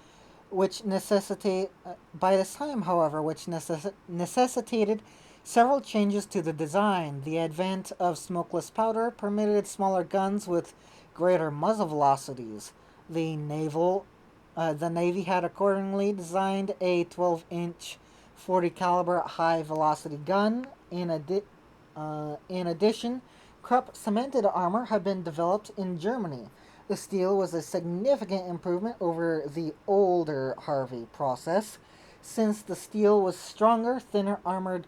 which necessitated several changes to the design. The advent of smokeless powder permitted smaller guns with greater muzzle velocities. The Navy had accordingly designed a 12-inch 40 caliber high velocity gun. In addition, Krupp cemented armor had been developed in Germany. The steel was a significant improvement over the older Harvey process. Since the steel was stronger, thinner armor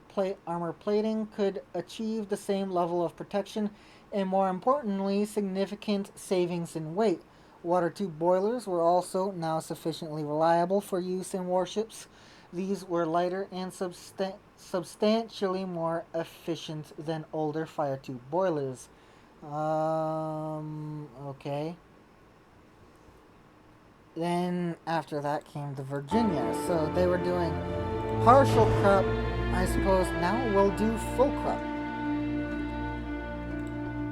plating could achieve the same level of protection and, more importantly, significant savings in weight. Water tube boilers were also now sufficiently reliable for use in warships. These were lighter and substantially more efficient than older fire tube boilers. Okay. Then after that came the Virginia. So they were doing partial Krupp. I suppose now we'll do full Krupp.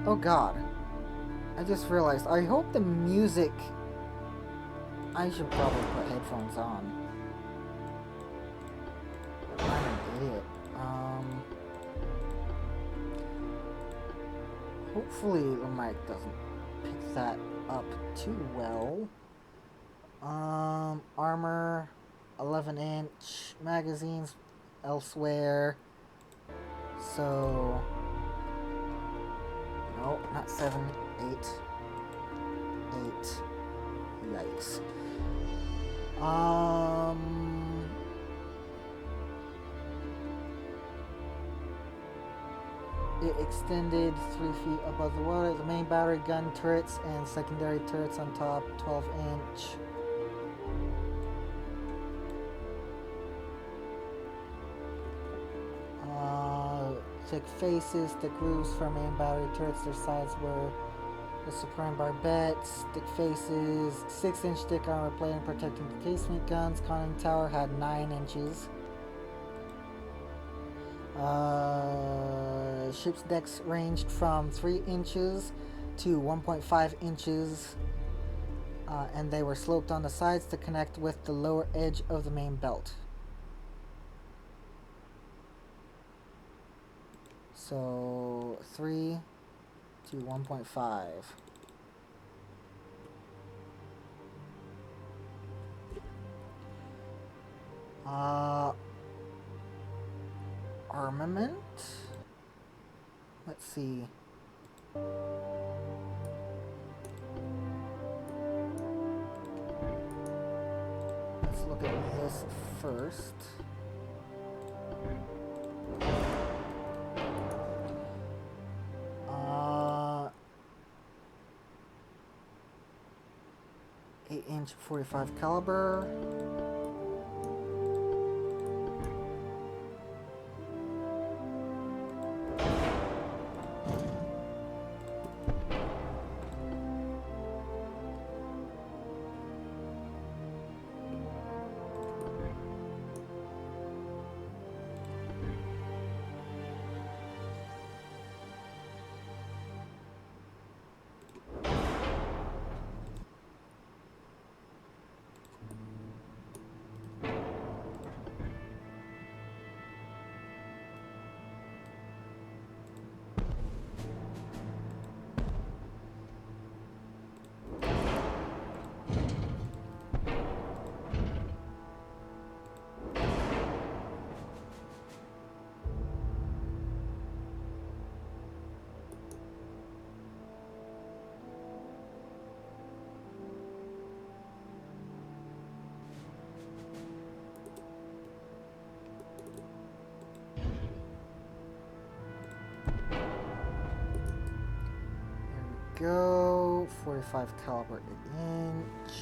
Oh god. I just realized. I hope the music... I should probably put headphones on. I'm an idiot. Hopefully the mic doesn't pick that up too well. Armor, 11-inch magazines elsewhere. So, no, not 7, 8. Yikes. It extended 3 feet above the water. The main battery gun turrets and secondary turrets on top, 12-inch. Thick faces, thick roofs for main battery turrets. Their sides were the Supreme barbettes, thick faces, 6-inch thick armor plating protecting the casement guns. Conning tower had 9 inches. Ship's decks ranged from 3 inches to 1.5 inches, and they were sloped on the sides to connect with the lower edge of the main belt. So 3 to 1.5. Armament. Let's see. Let's look at this first. Inch 45 caliber. Go 45 caliber inch.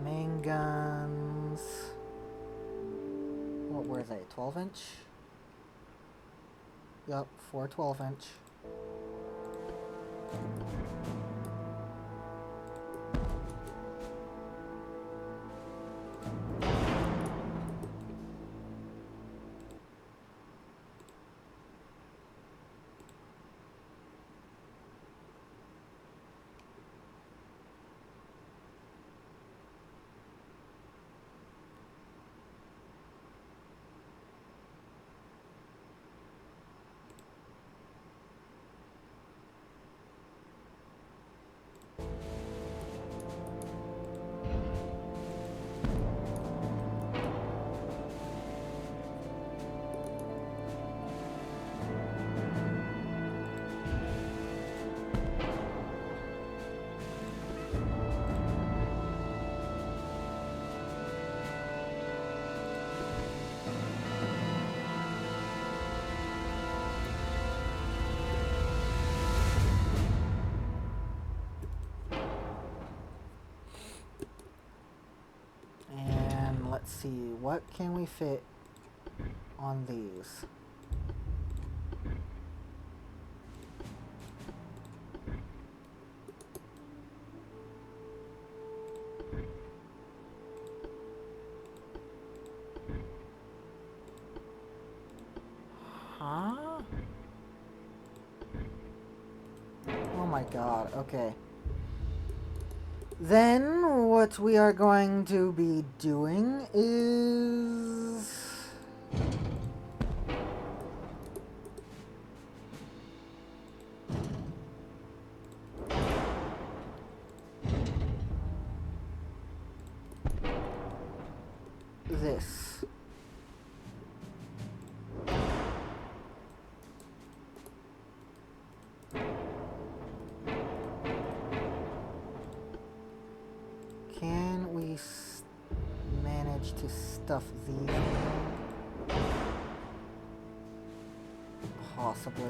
Main guns. What were they? 12-inch? Yup, 4 12-inch. see, what can we fit on these? Huh? Oh my god, okay. Then what we are going to be doing is this. Can we manage to stuff these in? Possibly.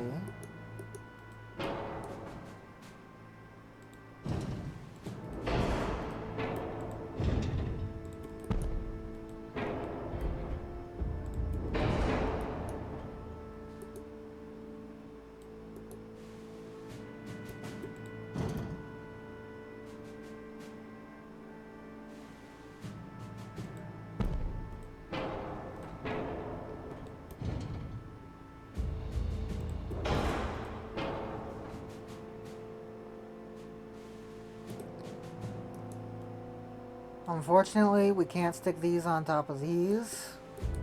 Unfortunately, we can't stick these on top of these,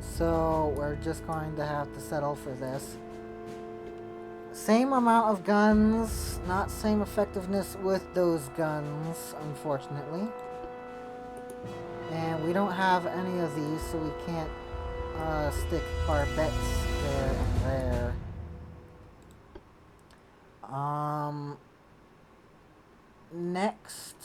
so we're just going to have to settle for this. Same amount of guns, not same effectiveness with those guns, unfortunately. And we don't have any of these, so we can't stick our bets there and there. Next.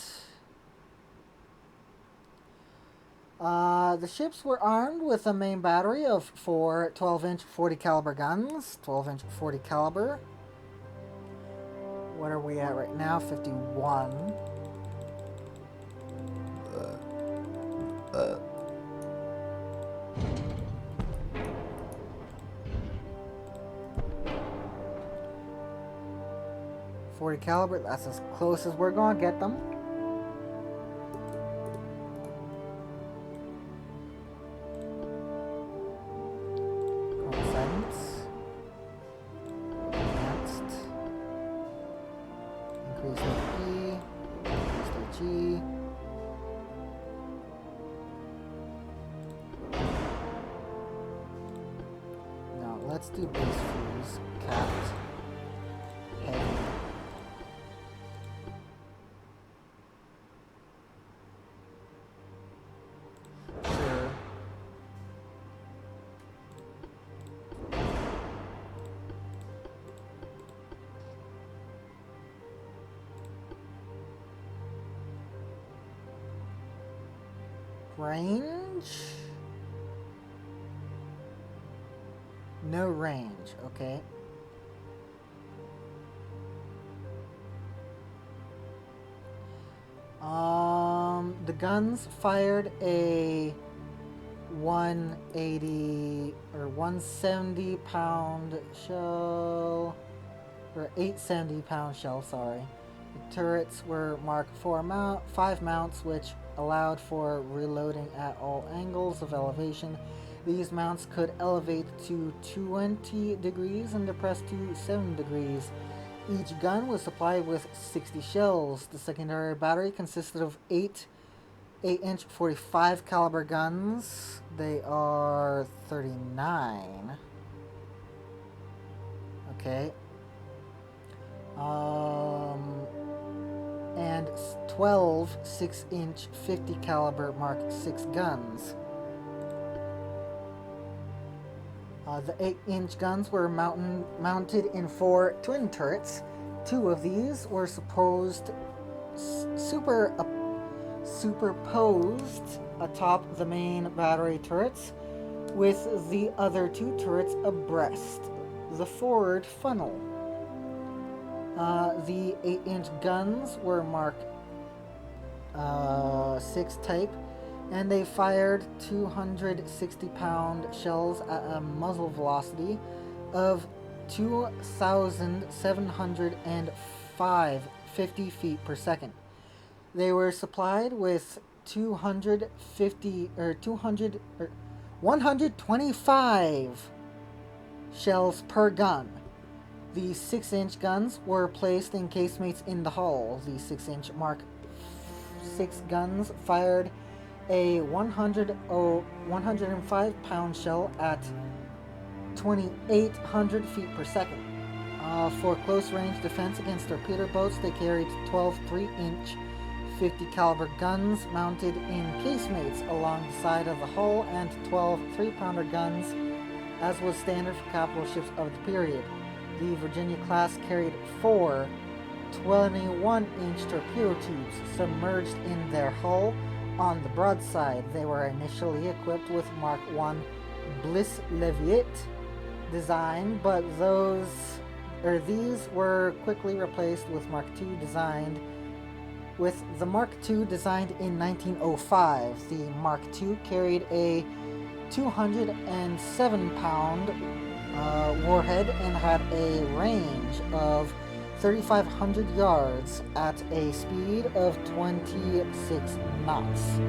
The ships were armed with a main battery of 4 12-inch 40 caliber guns. 12-inch 40 caliber. What are we at right now? 51. 40 caliber, that's as close as we're gonna get them. Settings. Advanced. Increase HP. Increase HE. Now let's do base fuse. Capped. Heavy. Range? No range, okay. The guns fired a 180 or 170 pound shell, or 870 pound shell, sorry. The turrets were Mark 5 mounts, which allowed for reloading at all angles of elevation. These mounts could elevate to 20 degrees and depress to 7 degrees. Each gun was supplied with 60 shells. The secondary battery consisted of 8-inch 45 caliber guns. They are 39. Okay. And 12 6-inch 50 caliber Mark 6 guns. The 8-inch guns were mounted in 4 twin turrets. 2 of these were superposed atop the main battery turrets, with the other 2 turrets abreast the forward funnel. The 8-inch guns were Mark 6 type and they fired 260-pound shells at a muzzle velocity of 2,750 feet per second. They were supplied with 125 shells per gun. The 6-inch guns were placed in casemates in the hull. The 6-inch Mark 6 guns fired a 105-pound shell at 2,800 feet per second. For close-range defense against torpedo boats, they carried 12 3-inch 50-caliber guns mounted in casemates along the side of the hull and 12 3-pounder guns, as was standard for capital ships of the period. The Virginia class carried 4 21-inch torpedo tubes submerged in their hull on the broadside. They were initially equipped with Mark I Bliss Leviat design, but these were quickly replaced with Mark II designed the Mark II designed in 1905. The Mark II carried a 207-pound warhead and had a range of 3,500 yards at a speed of 26 knots.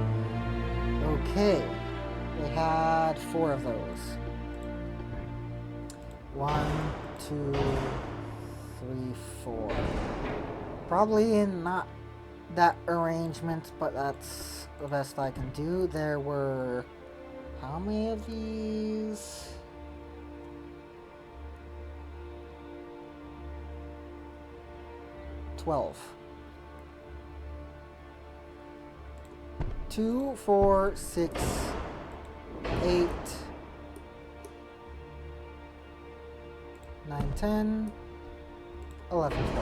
Okay, they had 4 of those. 1, 2, 3, 4. Probably in not that arrangement, but that's the best I can do. There were how many of these? 12. 2, 4, 6, 8, 9, 10, 11, 12.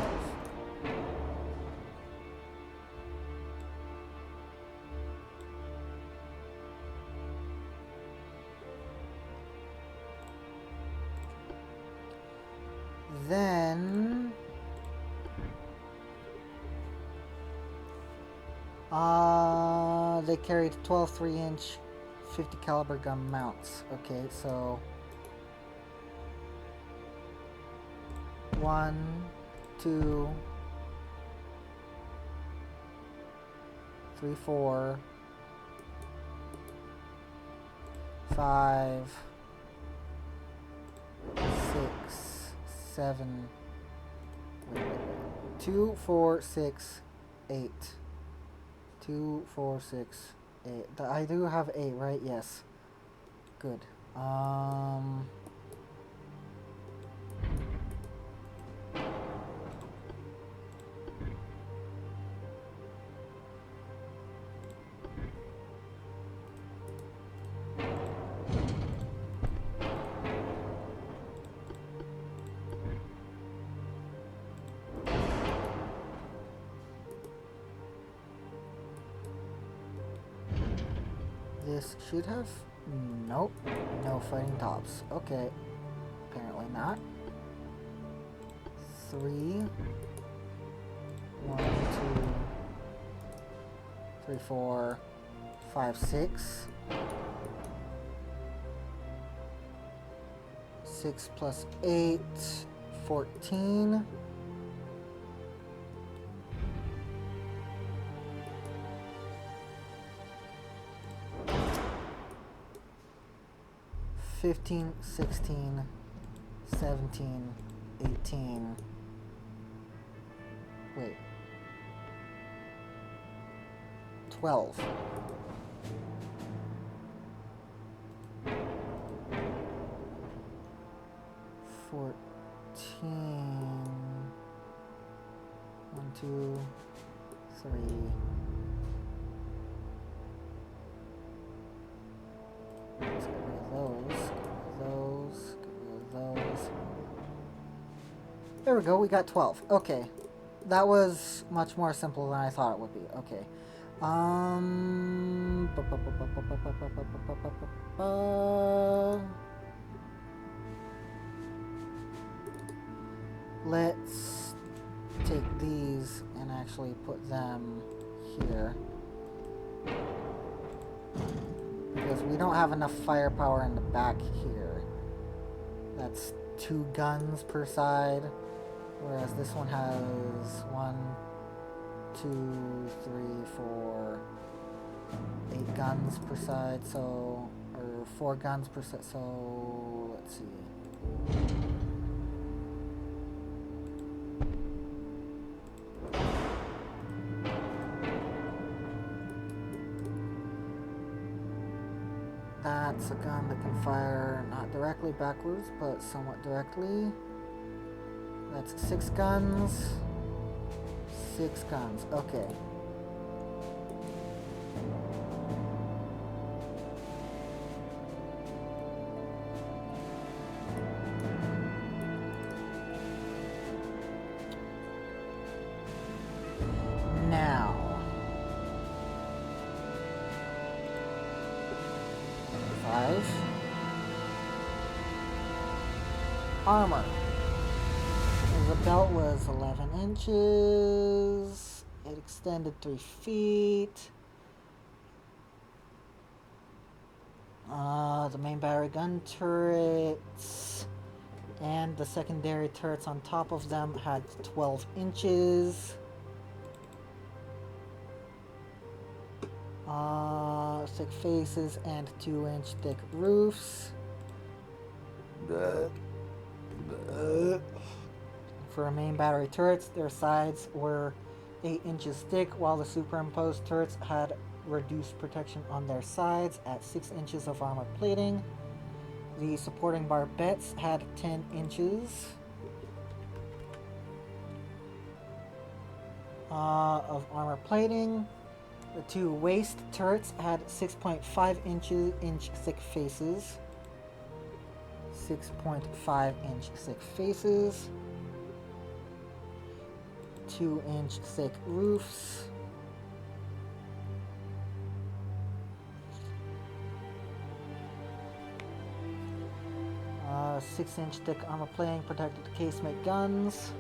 Then they carried 12 3-inch 50 caliber gun mounts. Okay, so 1, 2, 3, 4, 5, 6, 7, 2, 4, 6, 8. 2, 4, 6, 8. I do have 8, right? Yes. Good. This should have... Nope. No fighting tops. Okay. Apparently not. 3. 1, 2, 3, 4, 5, 6. 6 plus 8, 14. 15, 16, 17, 18. Wait. 12. 14. 1, 2, 3. Let's get rid of those. Get rid of those. There we go, we got 12. Okay. That was much more simple than I thought it would be. Okay. Let's take these and actually put them here. because we don't have enough firepower in the back here. That's 2 guns per side, whereas this one has 1, 2, 3, 4, 8 guns per side, so, or 4 guns per side, so, let's see. That's a gun that can fire not directly backwards, but somewhat directly. That's 6 guns. 6 guns, okay. Now. Armor. The belt was 11 inches. It extended 3 feet. The main battery gun turrets and the secondary turrets on top of them had 12 inches. Thick faces and 2-inch thick roofs. For main battery turrets, their sides were 8 inches thick, while the superimposed turrets had reduced protection on their sides at 6 inches of armor plating. The supporting barbettes had 10 inches of armor plating. The 2 waist turrets had 6.5 inch thick faces. 6.5 inch thick faces. 2-inch thick roofs. Uh, 6-inch thick armor plating protected casemate guns.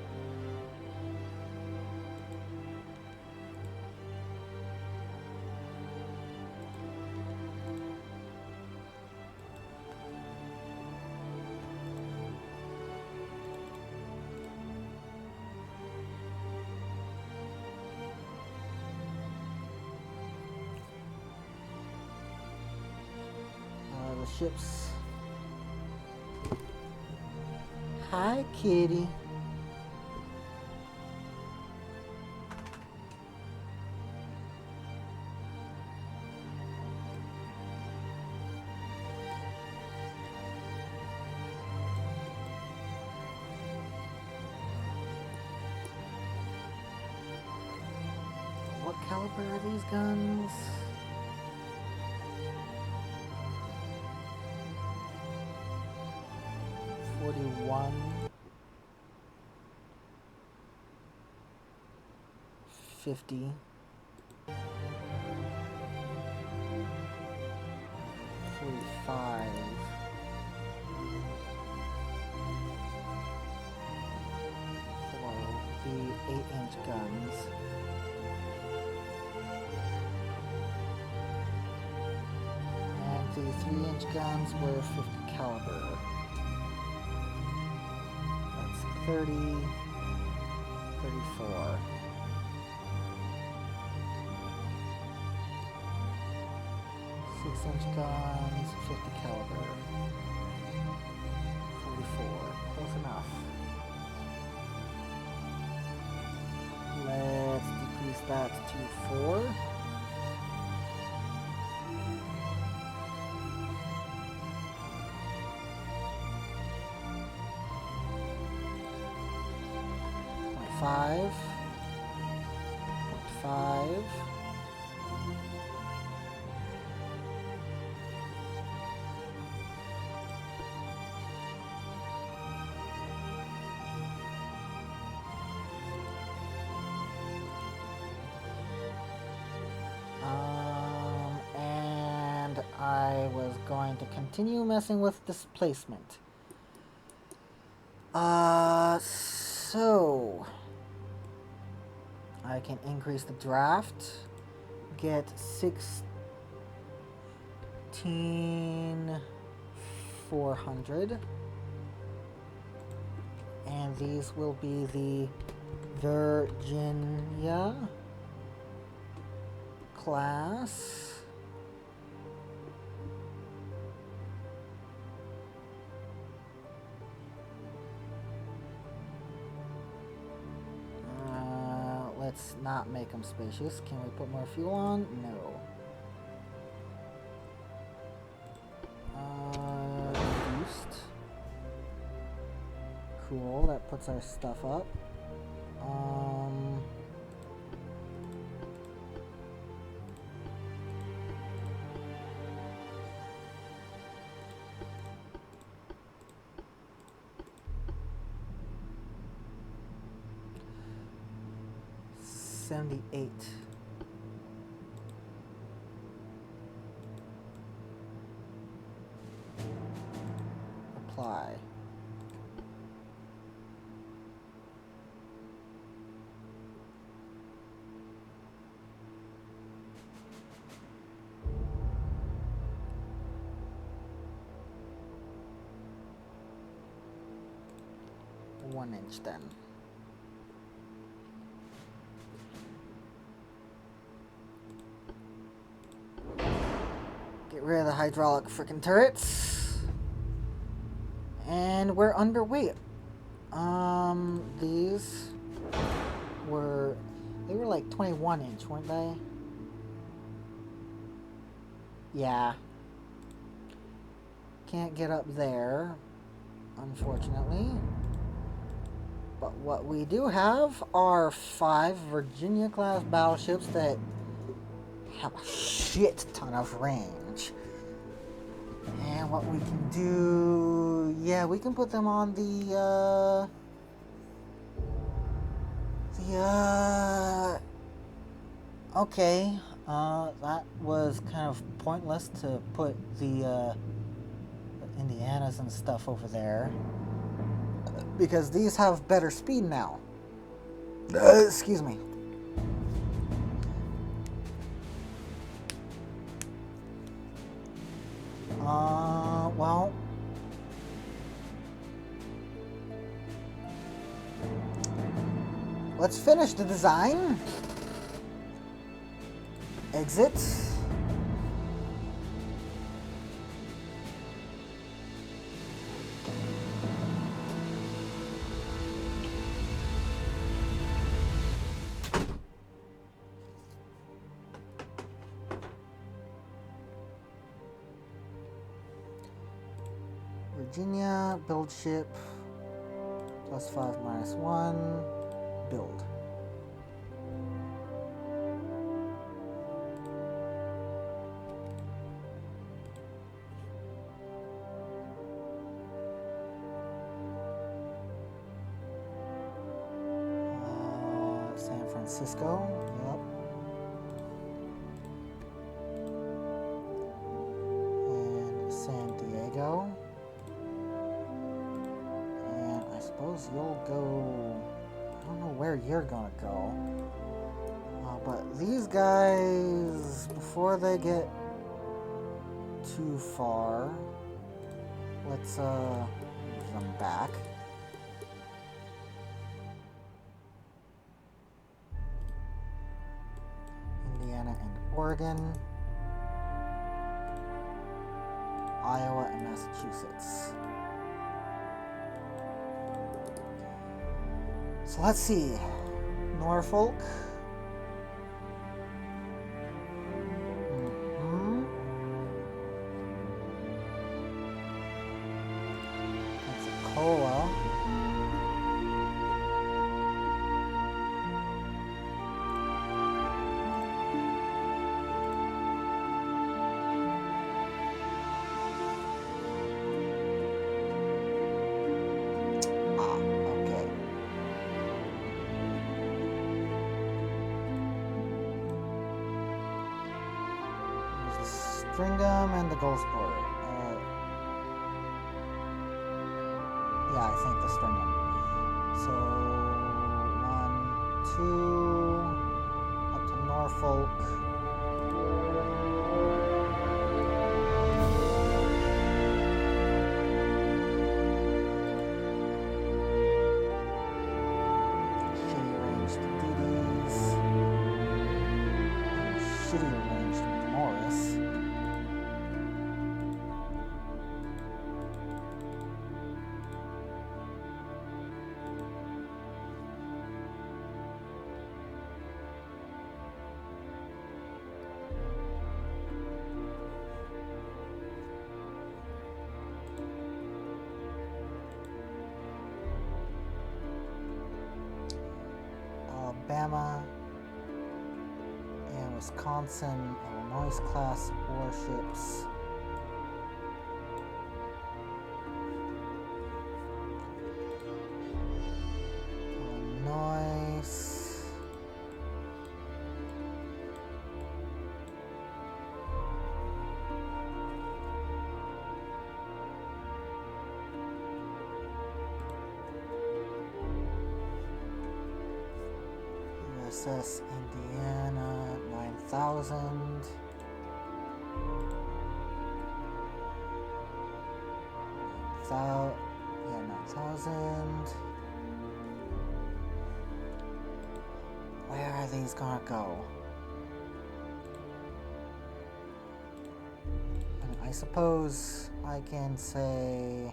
The ships. Hi, kitty. What caliber are these guns? .41, 50, 45, for the 8-inch guns. And the 3-inch guns were 50 caliber. 30, 34. 6-inch guns, 50 caliber. 44. Close enough. Let's decrease that to 4. Five. And I was going to continue messing with displacement. So I can increase the draft, get 16 14,400. And these will be the Virginia class. Let's not make them spacious. Can we put more fuel on? No. Boost. Cool, that puts our stuff up. $78. Apply. One inch then. Get rid of the hydraulic freaking turrets. And we're underweight. These were, they were like 21 inch, weren't they? Yeah. Can't get up there, unfortunately. But what we do have are 5 Virginia-class battleships that have a shit ton of range. And what we can do... yeah, we can put them on okay. That was kind of pointless to put the Indianas and stuff over there. Because these have better speed now. Excuse me. Well. Let's finish the design. Exit. Virginia, build ship, +5, -1, build. San Francisco, yep. And San Diego. Suppose you'll go... I don't know where you're gonna go. But these guys, before they get too far, let's move them back. Indiana and Oregon. Iowa and Massachusetts. So let's see, Norfolk. Pensacola. Stringham and the Goldsboro. Yeah, I think the Stringham. So 1, 2, up to Norfolk. shittier range than the Morris. Alabama and Wisconsin, Illinois class warships. Illinois. USS Indiana 9000. Yeah, 9000. Where are these gonna go? And I suppose I can say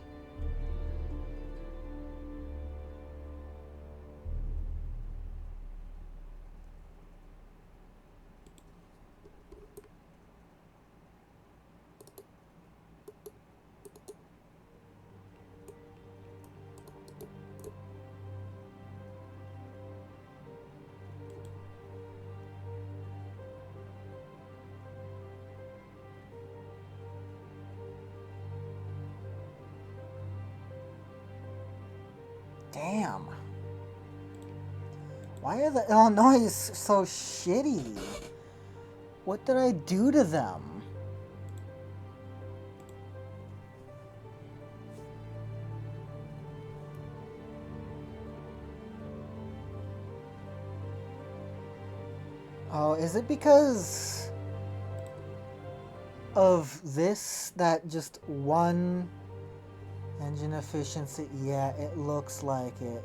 damn. Why are the Illinois so shitty? What did I do to them? Oh, is it because of this that just one engine efficiency? Yeah, it looks like it.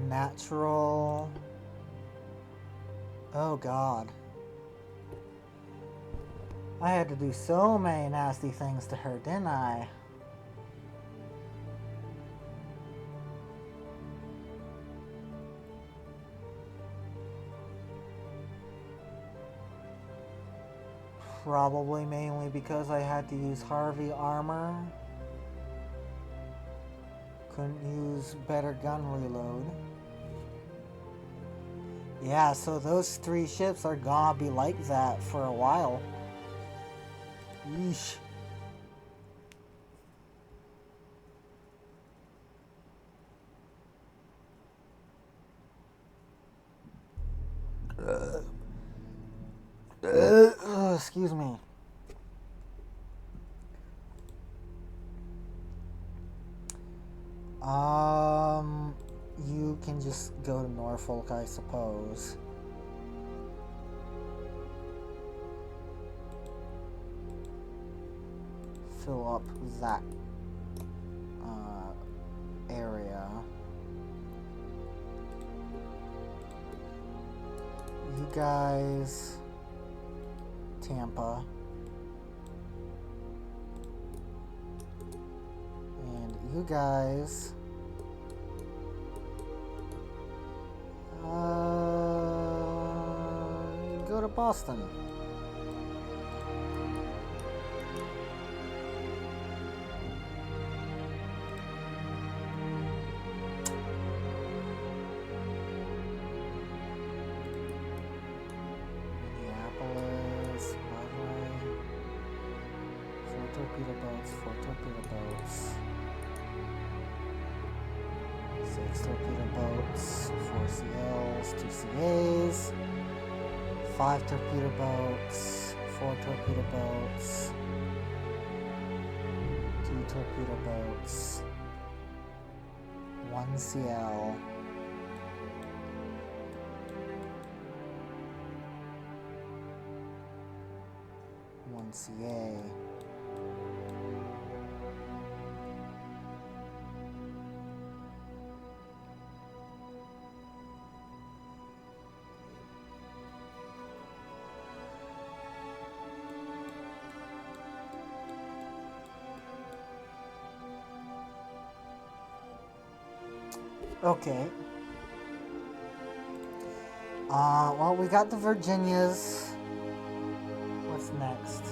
Natural. Oh god. I had to do so many nasty things to her, didn't I? Probably mainly because I had to use Harvey armor. Couldn't use better gun reload. Yeah, so those three ships are gonna be like that for a while. Yeesh. Excuse me. You can just go to Norfolk, I suppose. Fill up that area. You guys, Tampa, and you guys, go to Boston. Four torpedo boats, 6 torpedo boats, 4 CLs, 2 CAs, 5 torpedo boats, 4 torpedo boats, 2 torpedo boats, 1 CL, 1 CA. Okay. Well, we got the Virginias. What's next?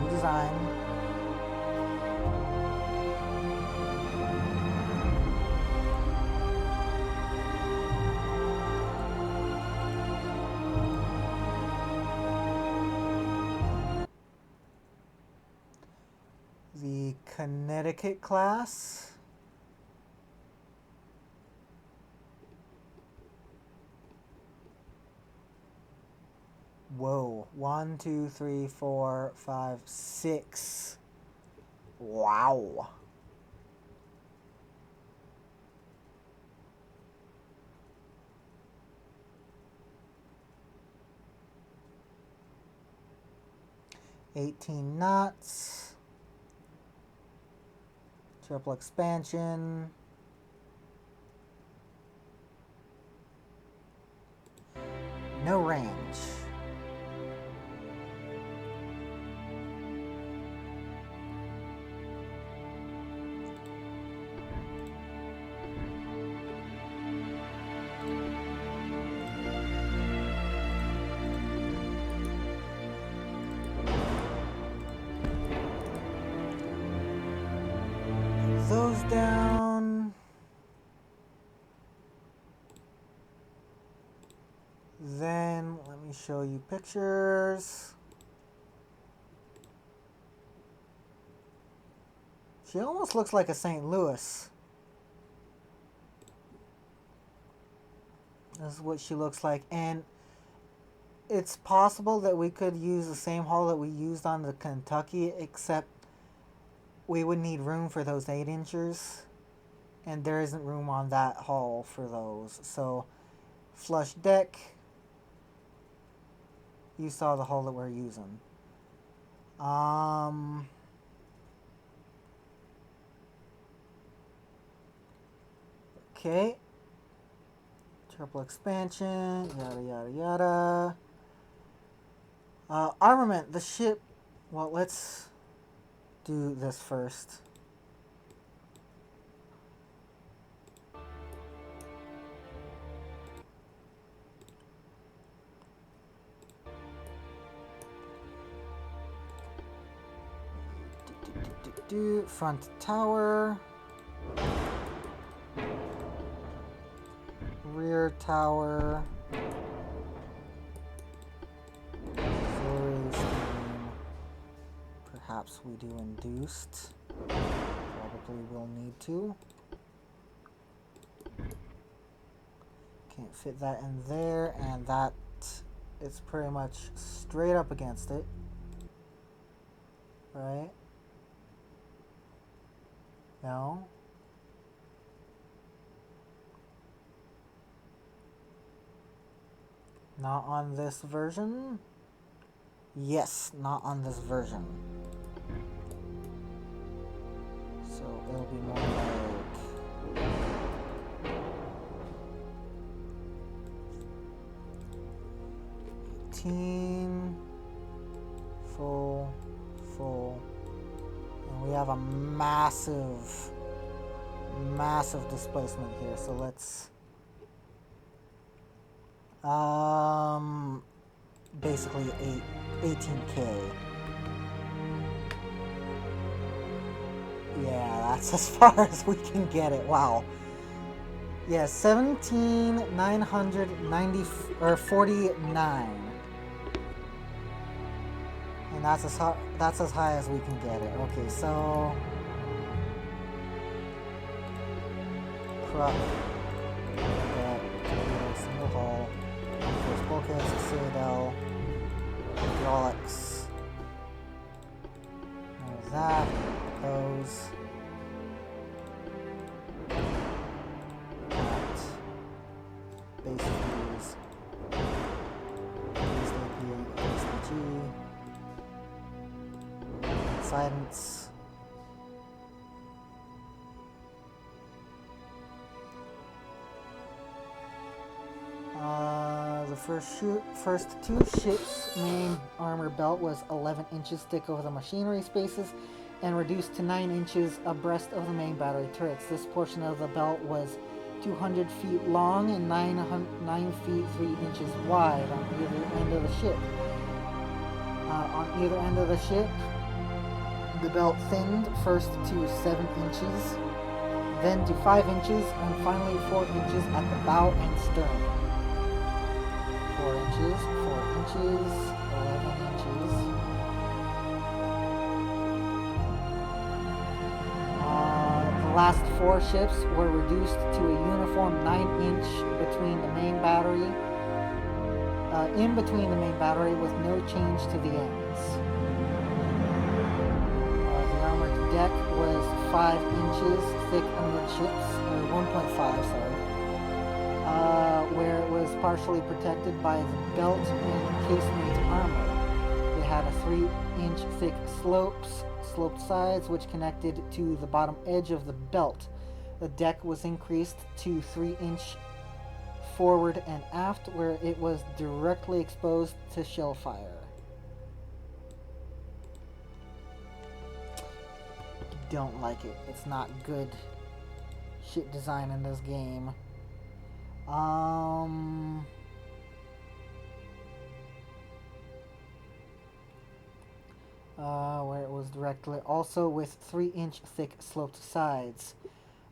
New design. The Connecticut class. Whoa. 1, 2, 3, 4, 5, 6. Wow. $18 knots. Triple expansion. No range. Those down. Then let me show you pictures. She almost looks like a St. Louis. This is what she looks like. And it's possible that we could use the same hull that we used on the Kentucky, except we would need room for those 8-inchers. And there isn't room on that hull for those. So, flush deck. You saw the hull that we're using. Okay. Triple expansion, yada yada yada. Armament, the ship. Well, let's do this first. Front tower. Rear tower. Auxiliary steam. Perhaps we do induced. Probably will need to. Can't fit that in there, and that is pretty much straight up against it. Right? No. Not on this version. Yes, not on this version. So it'll be more like 18 full, and we have a massive displacement here. So let's basically 18K. Yeah, that's as far as we can get it. Wow. Yeah, 17,990 or 49. And that's as high as we can get it. Okay, so crop. Single hull. First bulkheads, Citadel, hydraulics. There's that. Those. That. Base fuse. ASDG. Guidance. The first two ships' main armor belt was 11 inches thick over the machinery spaces and reduced to 9 inches abreast of the main battery turrets. This portion of the belt was 200 feet long and 9 feet 3 inches wide on either end of the ship. On either end of the ship, the belt thinned first to 7 inches, then to 5 inches, and finally 4 inches at the bow and stern. 4 inches, 4 inches, 11 inches. The last 4 ships were reduced to a uniform 9 inch between the main battery, in between the main battery with no change to the ends. The armored deck was 5 inches thick amidships, or 1.5, sorry, where it was partially protected by the belt and casemate armor. It had a 3-inch thick sloped sides which connected to the bottom edge of the belt. The deck was increased to 3-inch forward and aft where it was directly exposed to shell fire. Don't like it. It's not good ship design in this game. Where it was directly also with 3-inch thick sloped sides.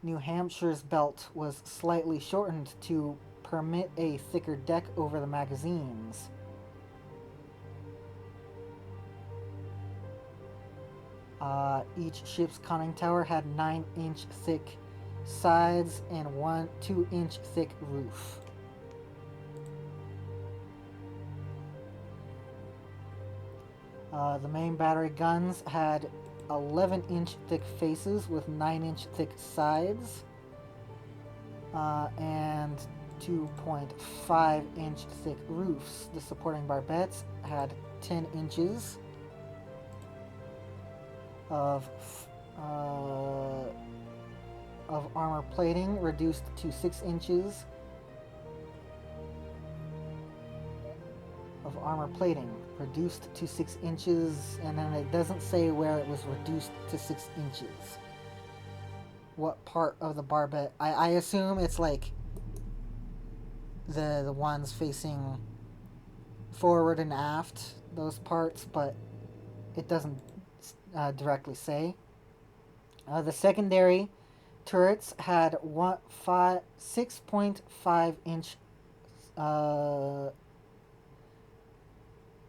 New Hampshire's belt was slightly shortened to permit a thicker deck over the magazines. Each ship's conning tower had 9-inch thick sides and 2-inch thick roof. The main battery guns had 11-inch thick faces with 9-inch thick sides and 2.5-inch thick roofs. The supporting barbettes had 10 inches of armor plating, reduced to 6 inches of armor plating, reduced to 6 inches, and then it doesn't say where it was reduced to 6 inches. What part of the barbette? I assume it's like the ones facing forward and aft, those parts, but it doesn't directly say. The secondary turrets had 6.5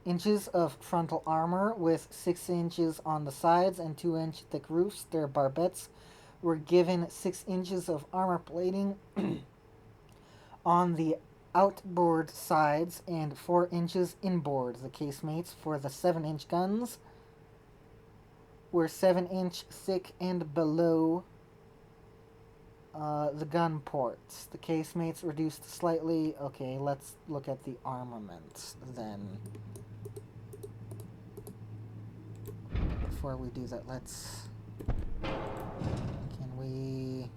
inches of frontal armor with 6 inches on the sides and 2-inch thick roofs. Their barbettes were given 6 inches of armor plating on the outboard sides and 4 inches inboard. The casemates for the 7-inch guns were 7-inch thick and below the gun ports. The casemates reduced slightly. Okay, let's look at the armaments then. Before we do that, can we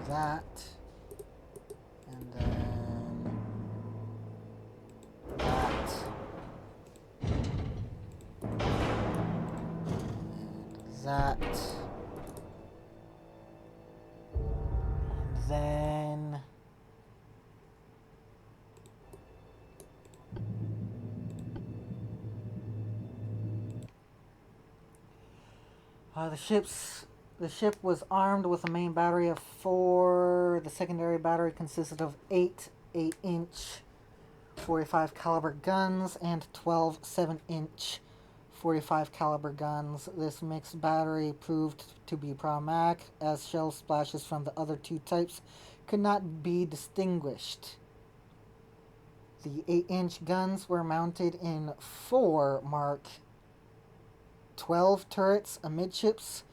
that, and then that, and that, and then the ship was armed with a main battery of 4. The secondary battery consisted of 8 8-inch 45 caliber guns and 12 7-inch 45 caliber guns. This mixed battery proved to be problematic as shell splashes from the other two types could not be distinguished. The 8-inch guns were mounted in 4 Mark 12 turrets amidships,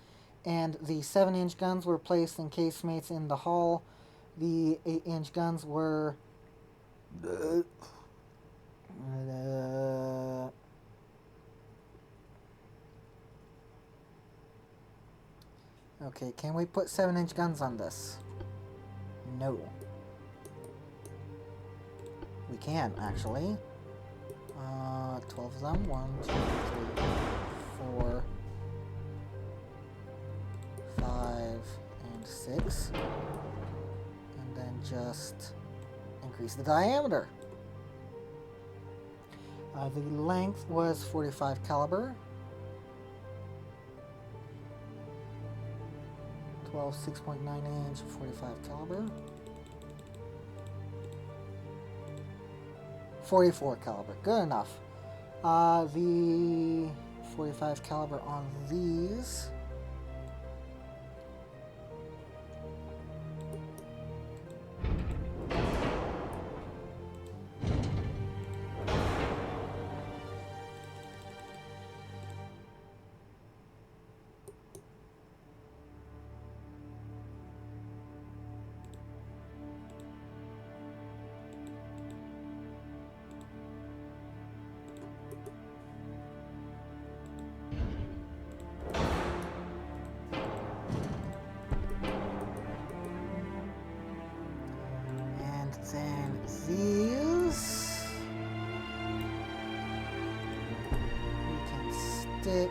and the 7-inch guns were placed in casemates in the hull. The 8-inch guns were okay, can we put 7-inch guns on this? No. We can, actually. 12 of them. 1, 2, 3, 4, 5, and 6. And then just increase the diameter. The length was 45 caliber. 12 6.9 inch 45 caliber. 44 caliber, good enough. The 45 caliber on these. Then these we can stick.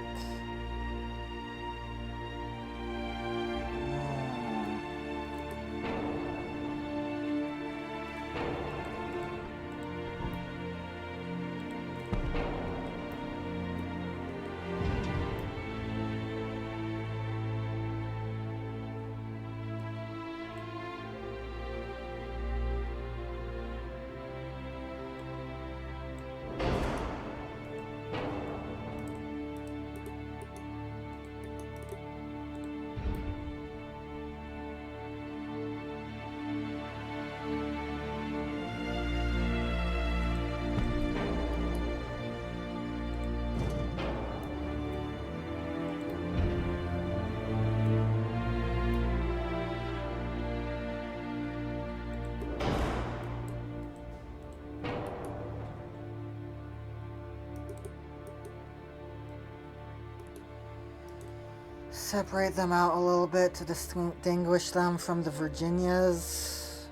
Separate them out a little bit to distinguish them from the Virginias.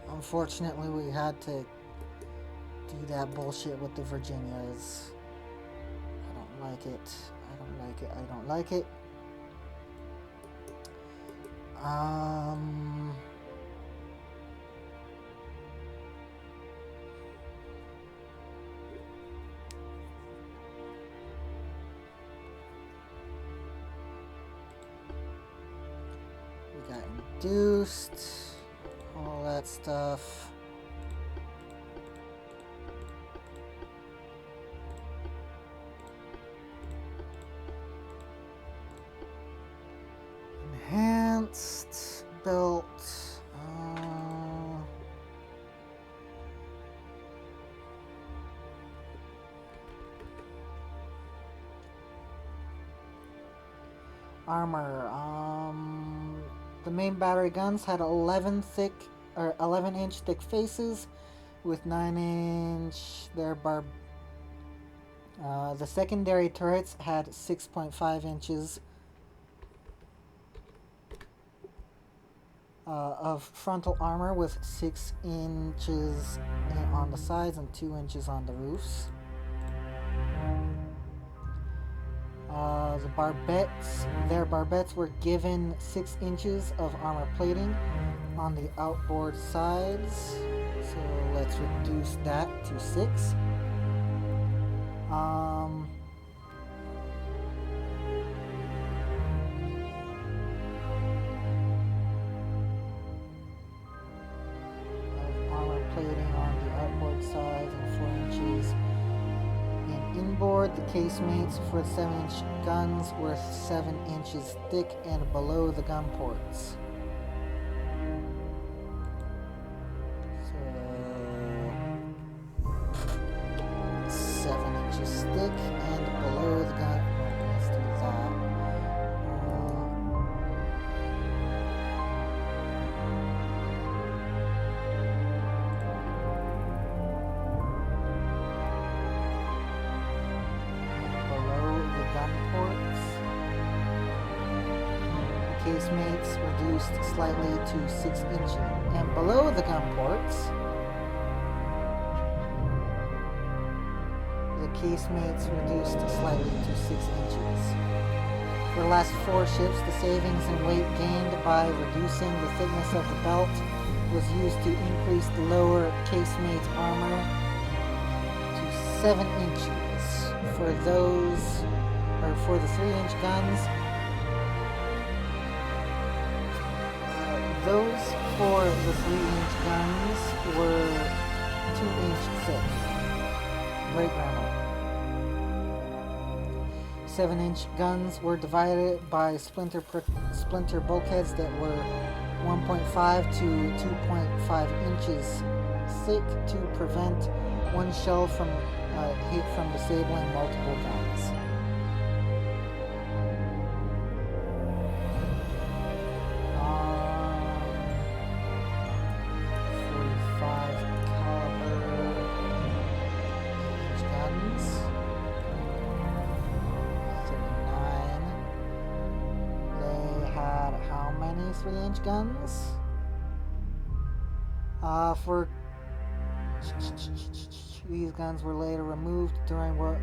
Unfortunately, we had to do that bullshit with the Virginias. I don't like it. I don't like it. I don't like it. Got induced, all that stuff. Enhanced, built. Armor. The main battery guns had 11 inch thick faces with 9 inch the secondary turrets had 6.5 inches of frontal armor with 6 inches on the sides and 2 inches on the roofs. Their barbettes were given 6 inches of armor plating on the outboard sides. So let's reduce that to 6. Armor plating on the outboard sides and 4 inches. Inboard, the casemates for the 7-inch guns were 7 inches thick and below the gun ports. So 7 inches thick and below the gun. Let's do that. Casemates reduced slightly to 6 And below the gun ports, the casemates reduced slightly to 6 inches. For the last 4 ships, the savings in weight gained by reducing the thickness of the belt was used to increase the lower casemate armor to 7 inches. For the 3-inch guns, those for the 3-inch guns were 2-inch thick. Right, Grandma. 7-inch guns were divided by splinter bulkheads that were 1.5 to 2.5 inches thick to prevent one shell from hit from disabling multiple guns. Guns. For these guns were later removed during work.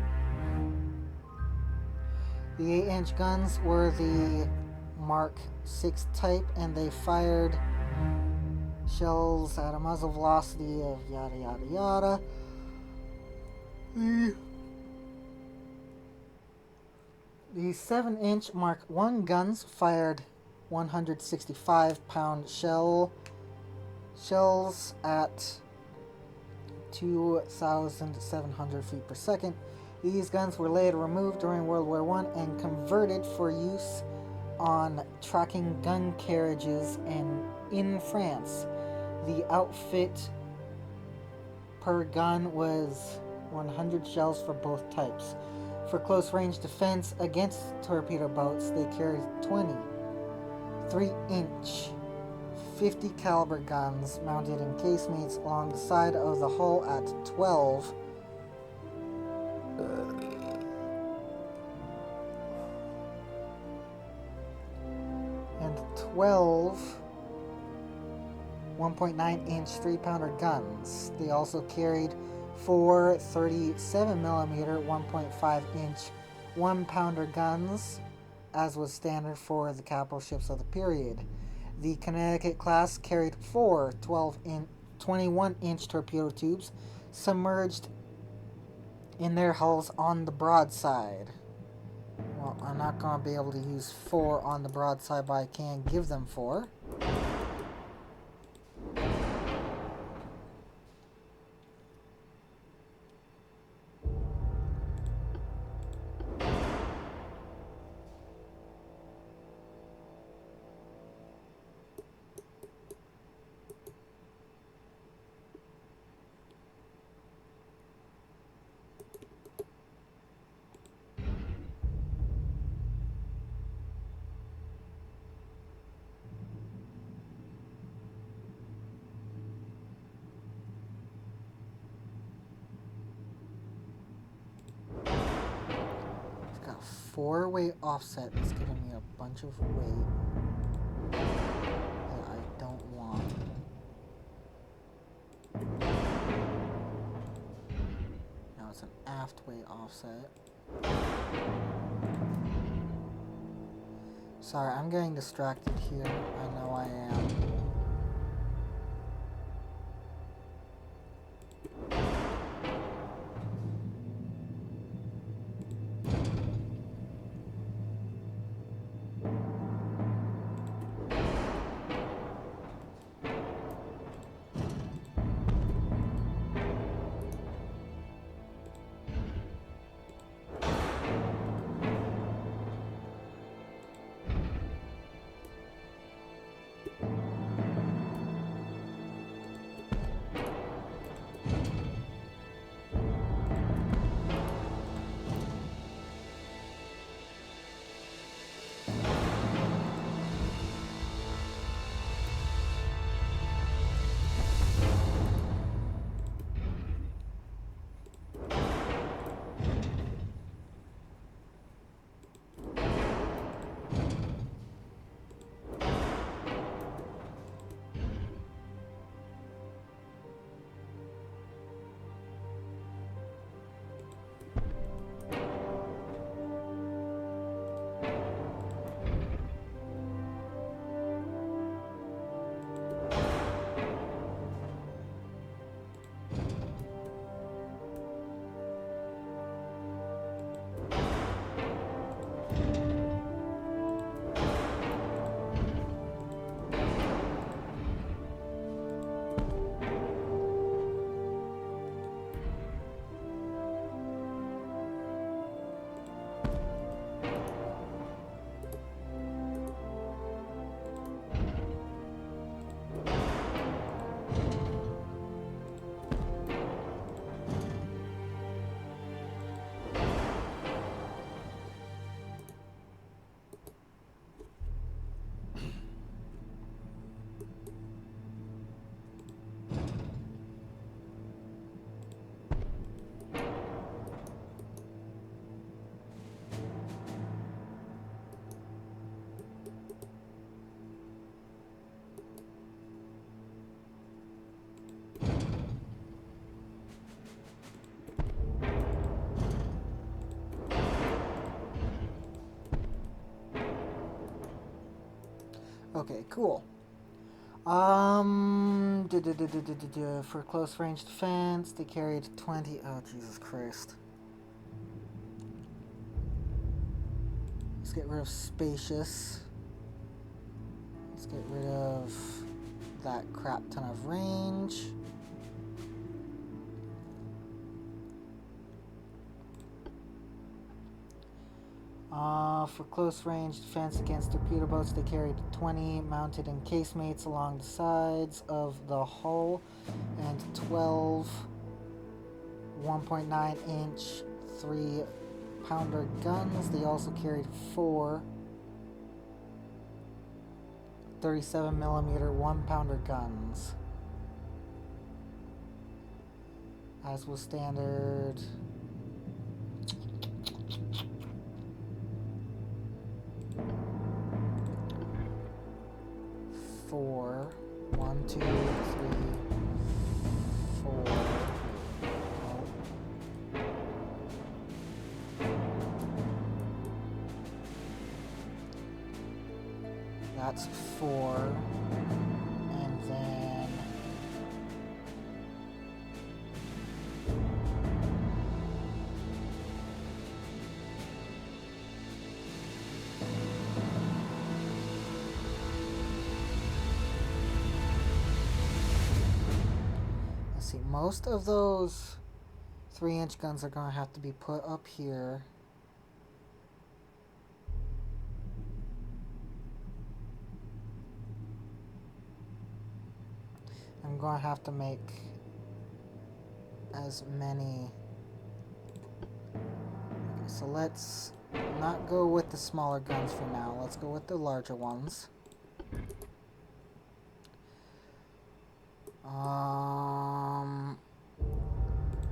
The 8-inch guns were the Mark 6 type, and they fired shells at a muzzle velocity of yada yada yada. The 7-inch Mark 1 guns fired 165-pound shells at 2,700 feet per second. These guns were later removed during World War I and converted for use on tracking gun carriages in France. The outfit per gun was 100 shells for both types. For close-range defense against torpedo boats, they carried 20 3-inch 50 caliber guns mounted in casemates along the side of the hull at 12 and 12 1.9-inch 3-pounder guns. They also carried 4 37mm 1.5-inch 1-pounder guns, as was standard for the capital ships of the period. The Connecticut class carried 4 21-inch torpedo tubes submerged in their hulls on the broadside. Well, I'm not going to be able to use 4 on the broadside, but I can give them 4. Four-way offset is giving me a bunch of weight that I don't want. Now it's an aft-way offset. Sorry, I'm getting distracted here. I know I am. Okay, cool. For close range defense, they carried 20. Oh, Jesus Christ. Let's get rid of spacious. Let's get rid of that crap ton of range. For close range defense against torpedo boats, they carried 20 mounted in casemates along the sides of the hull and 12 1.9 inch 3-pounder guns. They also carried 4 37 millimeter 1-pounder guns, as was standard. Four, 1, 2, 3, 4. That's 4, and then let's see, most of those 3-inch guns are going to have to be put up here. I'm going to have to make as many. Okay, so let's not go with the smaller guns for now. Let's go with the larger ones.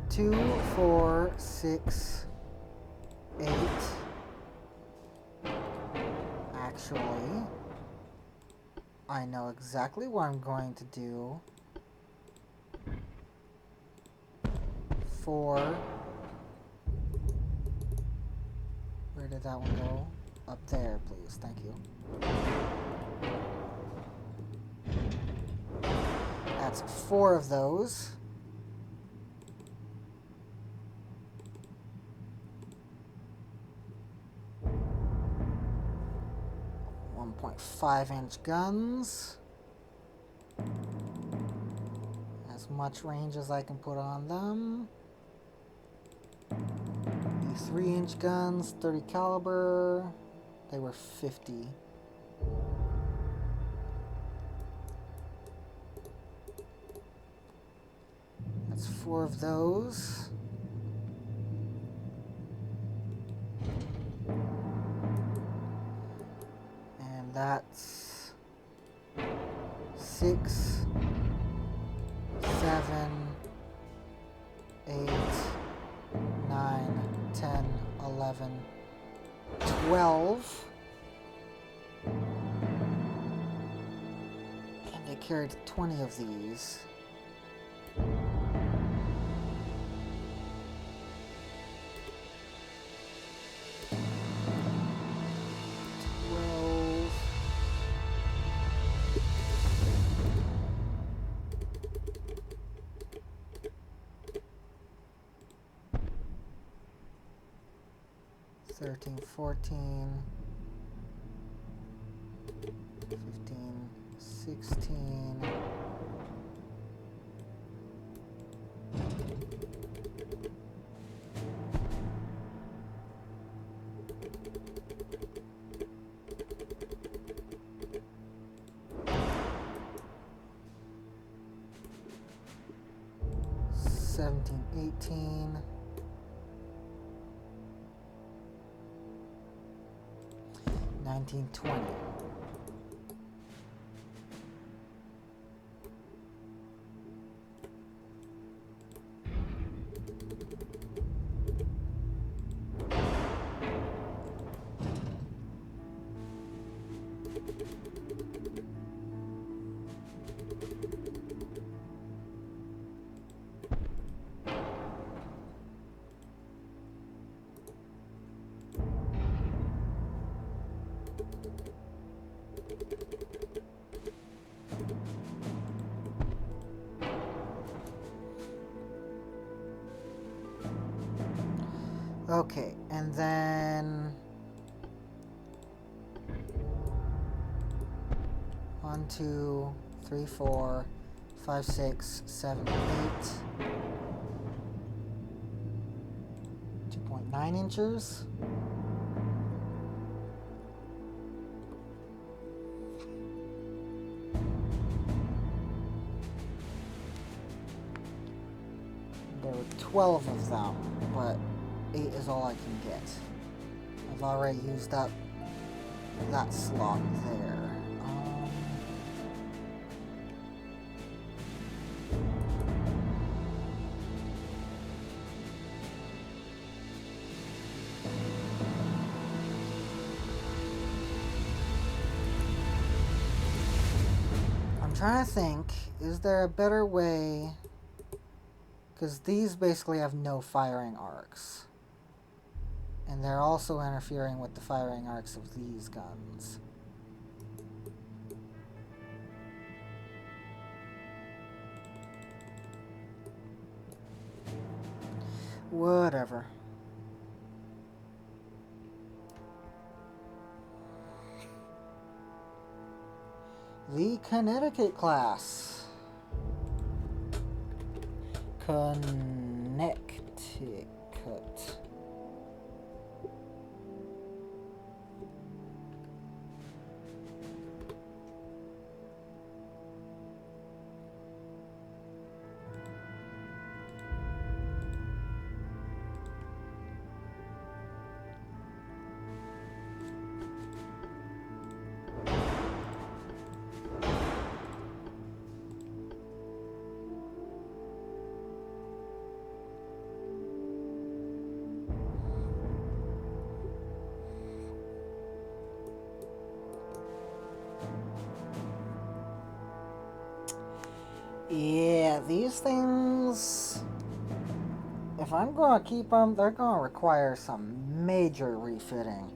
2, 4, 6, 8. Actually, I know exactly what I'm going to do. 4. Where did that one go? Up there, please. Thank you. That's 4 of those. 1.5-inch guns. As much range as I can put on them. These 3-inch guns, 30 caliber. They were 50. That's 4 of those. And that's 6, 7, 8, 9, 10, 11, 12. And they carried 20 of these. 13, 14, 15, 16. Seventeen, 18, 19, 20. Okay, and then 1, 2, 3, 4, 5, 6, 7, 8. 2.9 inches. There were 12 of them, but 8 is all I can get. I've already used up that slot there. I'm trying to think, is there a better way? Because these basically have no firing arcs. And they're also interfering with the firing arcs of these guns. Whatever. The Connecticut class. Connecticut. Yeah, these things, if I'm going to keep them, they're going to require some major refitting.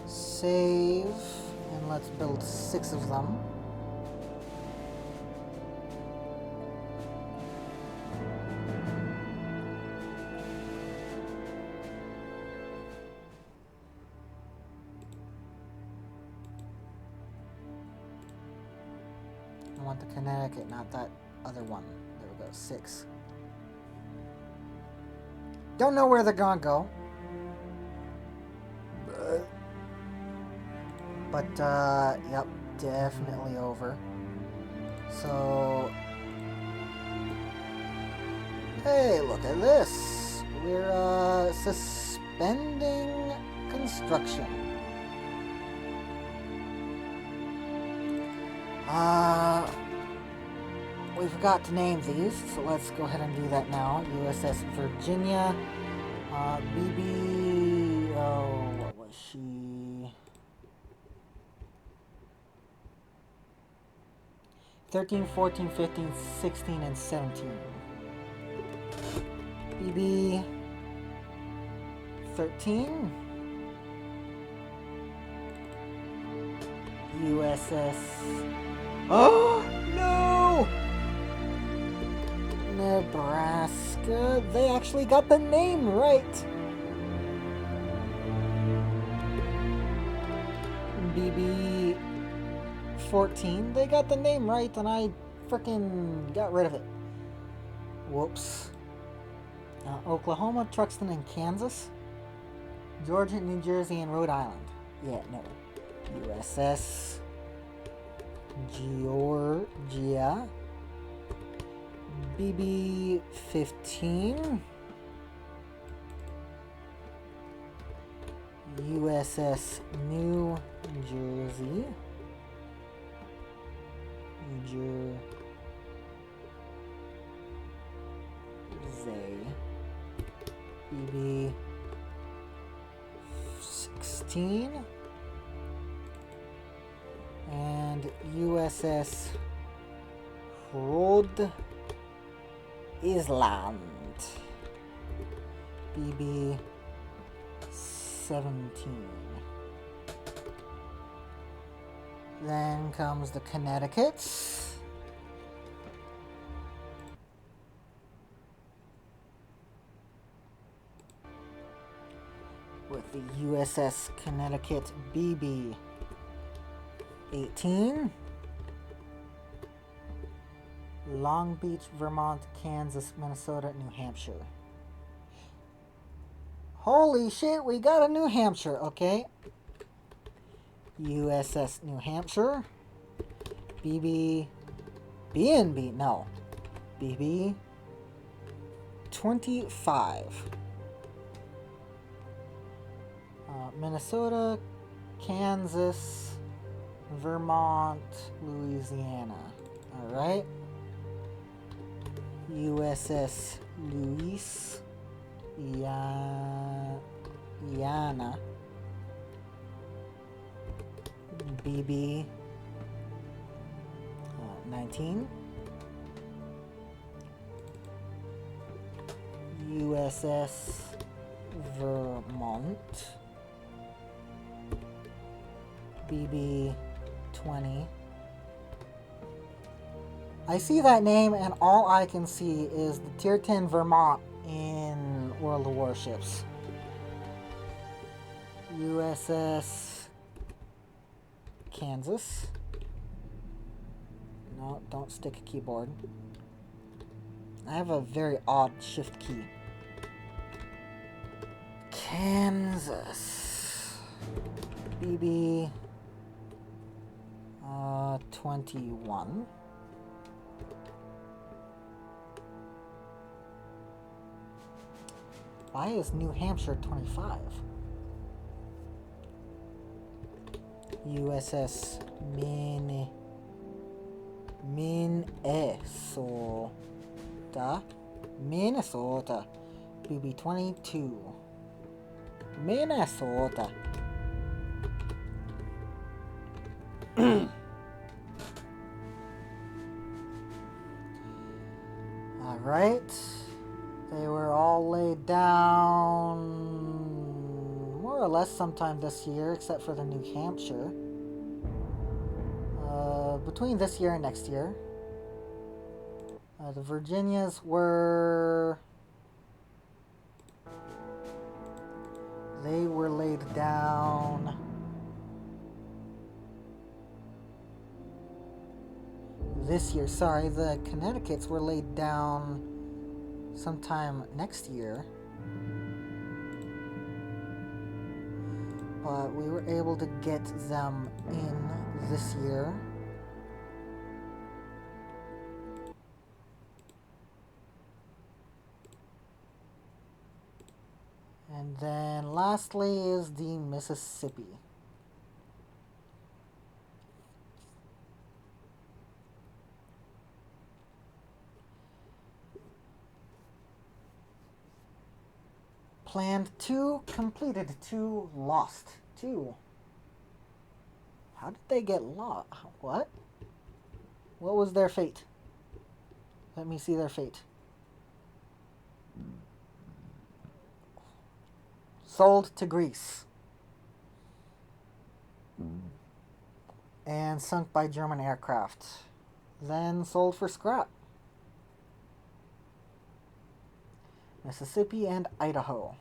Save, and let's build 6 of them. I want the Connecticut, not that other one. There we go, 6. Don't know where they're gonna go. But, yep, definitely over. So, hey, look at this. We're, suspending construction. We forgot to name these, so let's go ahead and do that now. USS Virginia, BB, oh, what was she? 13, 14, 15, 16, and 17. BB 13. USS. Oh, no! Nebraska. They actually got the name right. BB 14. They got the name right, and I frickin' got rid of it. Whoops. Oklahoma, Truxton, and Kansas. Georgia, New Jersey, and Rhode Island. Yeah, no. USS Georgia. BB 15. USS New Jersey. Jersey. BB 16. And USS Rhode Island. BB 17. Then comes the Connecticut's. With the USS Connecticut BB 18. Long Beach, Vermont, Kansas, Minnesota, New Hampshire. Holy shit, we got a New Hampshire, okay. USS New Hampshire. BB... BNB, no. BB 25. Minnesota, Kansas, Vermont, Louisiana. Alright. USS Louisiana. BB 19. USS Vermont. BB 20. I see that name and all I can see is the Tier 10 Vermont in World of Warships. USS Kansas. No, don't stick a keyboard. I have a very odd shift key. Kansas. BB 21. Why is New Hampshire 25? USS Minnesota. BB 22. Minnesota. Alright. They were all laid down more or less sometime this year, except for the New Hampshire. Between this year and next year. The Virginias were... They were laid down... This year, sorry, the Connecticuts were laid down sometime next year. But we were able to get them in this year. And then lastly is the Mississippi. Planned 2, completed 2, lost 2. How did they get lost? What? What was their fate? Let me see their fate. Sold to Greece. And sunk by German aircraft. Then sold for scrap. Mississippi and Idaho.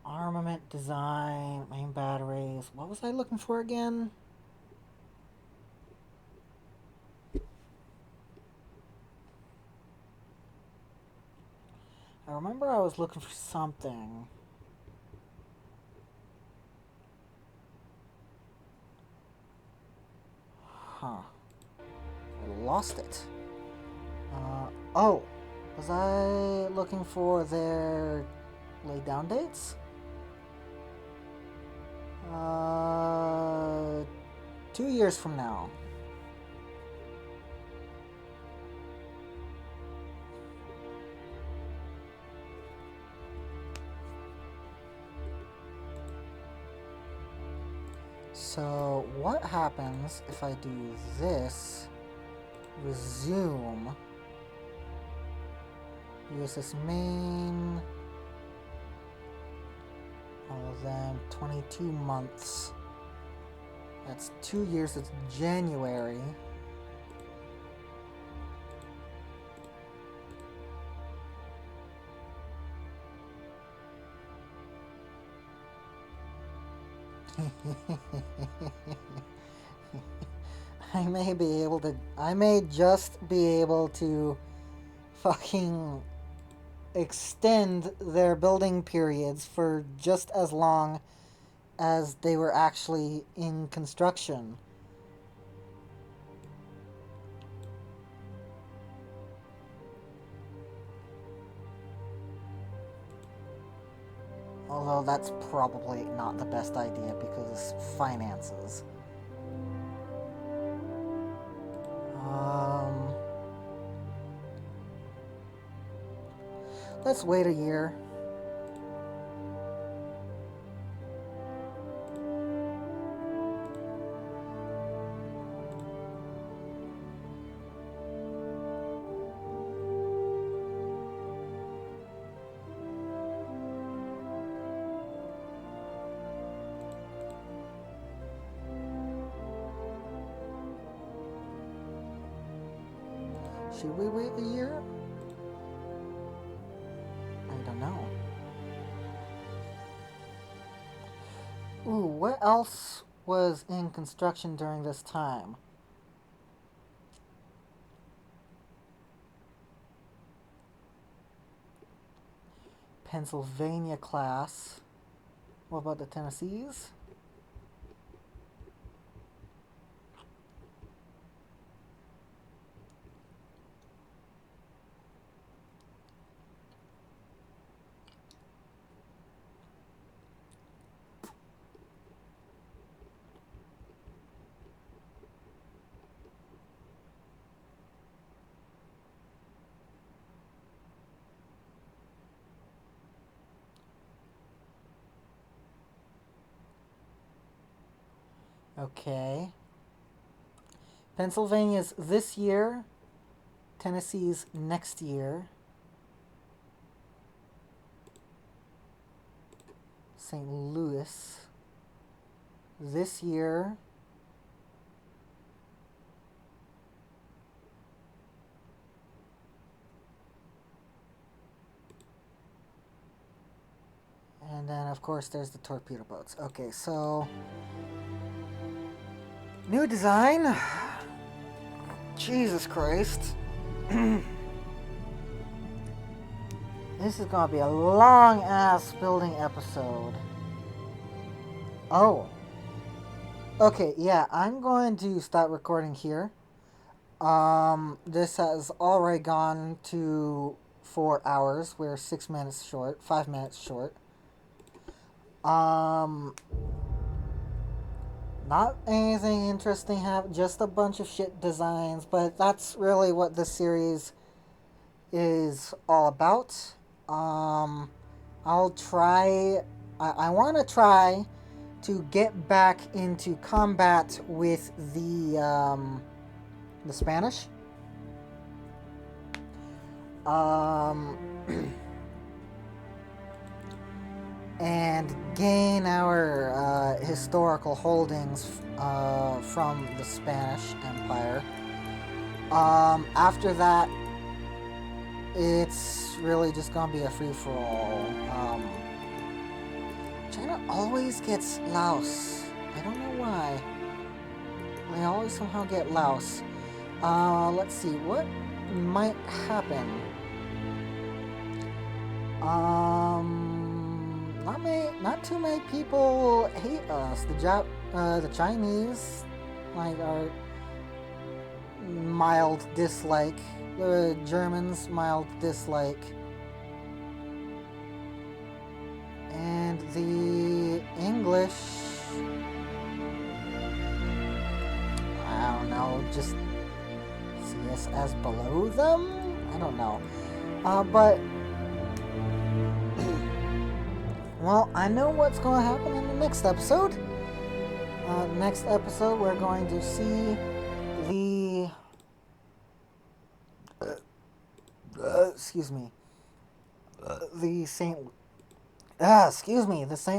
Armament design, main batteries. What was I looking for again? I remember I was looking for something. Huh. I lost it. Oh. Was I looking for their lay-down dates? 2 years from now. So, what happens if I do this? Resume. Use this main. Then 22 months. That's 2 years. It's January. I may just be able to fucking extend their building periods for just as long as they were actually in construction. Although that's probably not the best idea because finances. Let's wait a year. Should we wait a year? I don't know. Ooh, what else was in construction during this time? Pennsylvania class. What about the Tennessees? Okay. Pennsylvania's this year. Tennessee's next year. St. Louis this year. And then, of course, there's the torpedo boats. Okay, so... new design? Jesus Christ. This is gonna be a long-ass building episode. Oh. Okay, yeah, I'm going to start recording here. This has already gone to 4 hours. We're 6 minutes short, 5 minutes short. Not anything interesting just a bunch of shit designs, but that's really what this series is all about. I'll try, I want to try to get back into combat with the Spanish. And gain our historical holdings from the Spanish Empire. After that, it's really just gonna be a free-for-all. China always gets Laos. I don't know why. They always somehow get Laos. Let's see, what might happen? Not too many people hate us. The Chinese, like, are mild dislike. The Germans, mild dislike. And the English, I don't know, just see us as below them? I don't know. But well, I know what's going to happen in the next episode. Next episode, we're going to see the... excuse me. The St.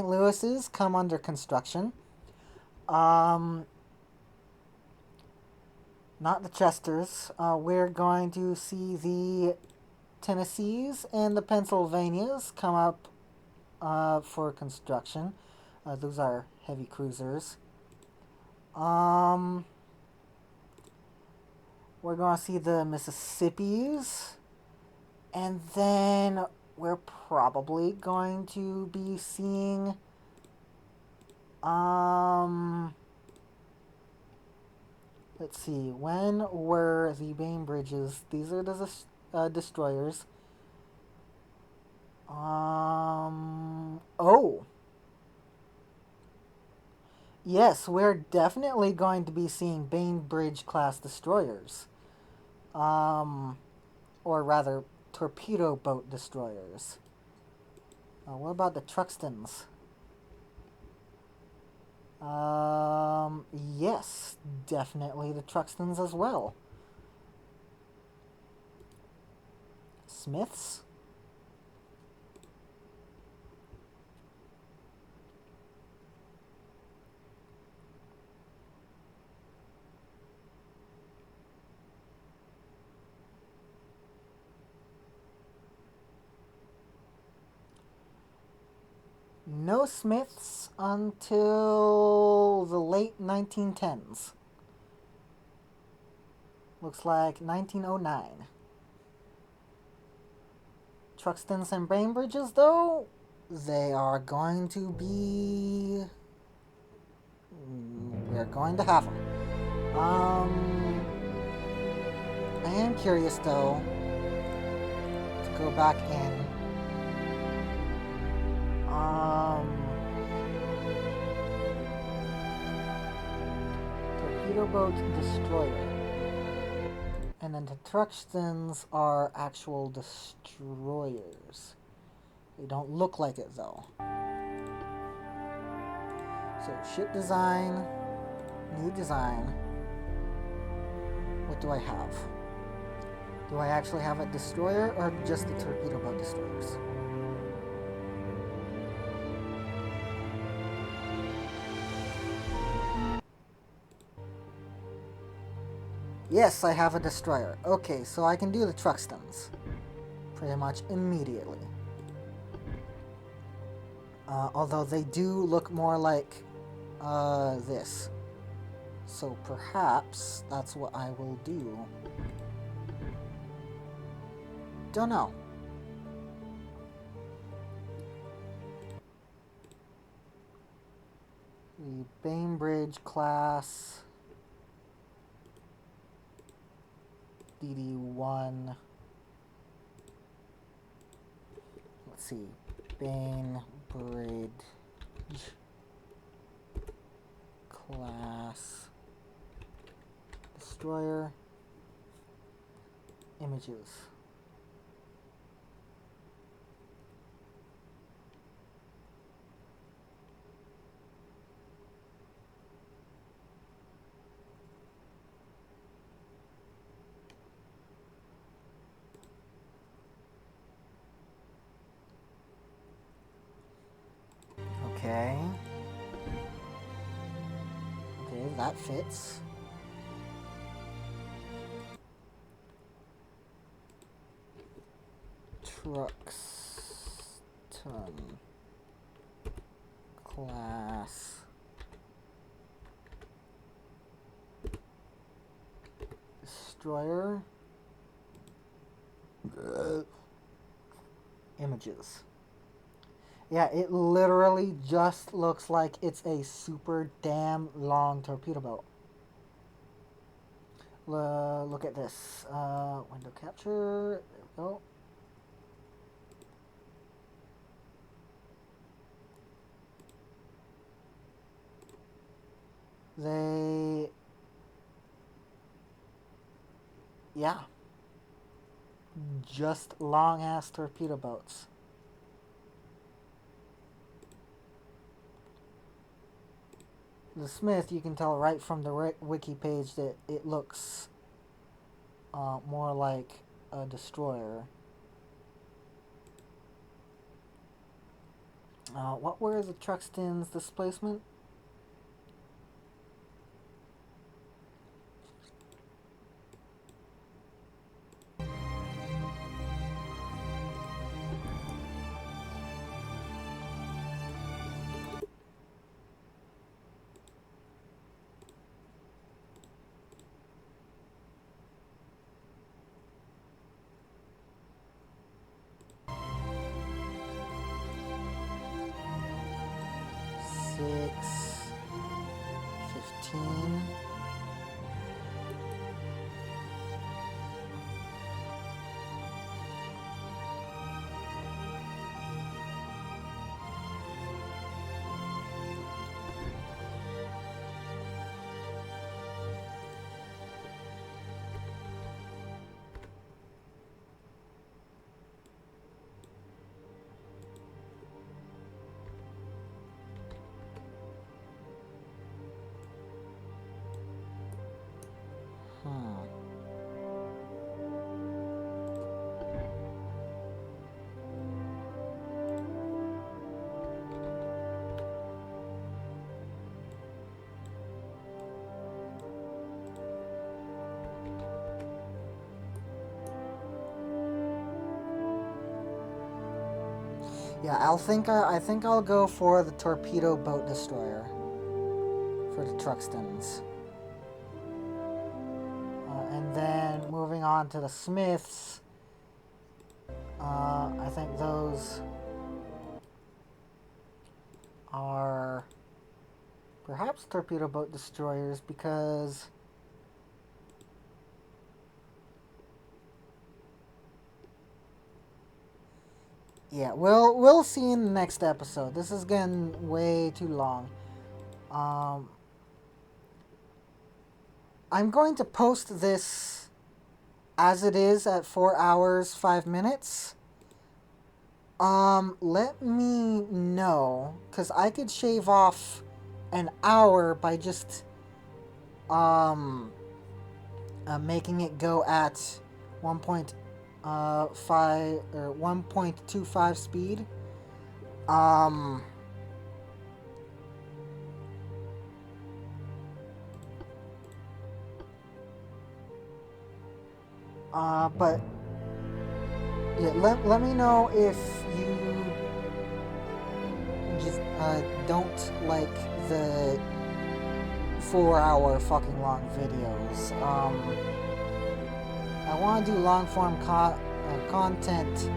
Louis's come under construction. Not the Chesters. We're going to see the Tennessees and the Pennsylvanias come up for construction. Those are heavy cruisers. We're going to see the Mississippis. And then we're probably going to be seeing let's see, when were the Bainbridges? These are the destroyers. Oh. Yes, we're definitely going to be seeing Bainbridge class destroyers. Or rather, torpedo boat destroyers. What about the Truxtons? Yes, definitely the Truxtons as well. Smiths? No Smiths until the late 1910s. Looks like 1909. Truxtons and Bainbridges, though, they are going to be... we're going to have them. I am curious, though, to go back in. Torpedo boat destroyer. And then the Truxtons are actual destroyers. They don't look like it, though. So, ship design, new design. What do I have? Do I actually have a destroyer or just the torpedo boat destroyers? Yes, I have a destroyer. Okay, so I can do the Truxtons pretty much immediately. Although they do look more like this. So perhaps that's what I will do. Don't know. The Bainbridge class. DD1. Let's see. Bainbridge class destroyer images. Okay. Okay, that fits. Truxton class destroyer images. Yeah, it literally just looks like it's a super damn long torpedo boat. Look at this. Window capture. There we go. Yeah. Just long ass torpedo boats. The Smith, you can tell right from the wiki page that it looks more like a destroyer. What were the Truxton's displacement? Six, 15. Yeah, I think I'll go for the torpedo boat destroyer for the Truxtons. And then moving on to the Smiths, I think those are perhaps torpedo boat destroyers because yeah, we'll see in the next episode. This is getting way too long. I'm going to post this as it is at 4 hours 5 minutes. Let me know, cause I could shave off an hour by just making it go at 1.5 or 1.25 speed. But yeah, let me know if you just don't like the 4-hour fucking long videos. I want to do long form content,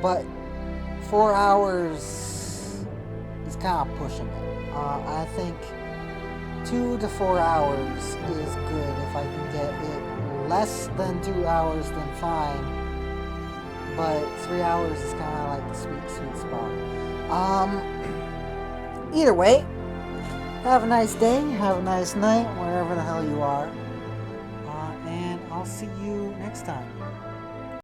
but 4 hours is kind of pushing it. I think 2 to 4 hours is good. If I can get it less than 2 hours, then fine. But 3 hours is kind of like the sweet spot. Either way, have a nice day, have a nice night, wherever the hell you are. And I'll see you next time.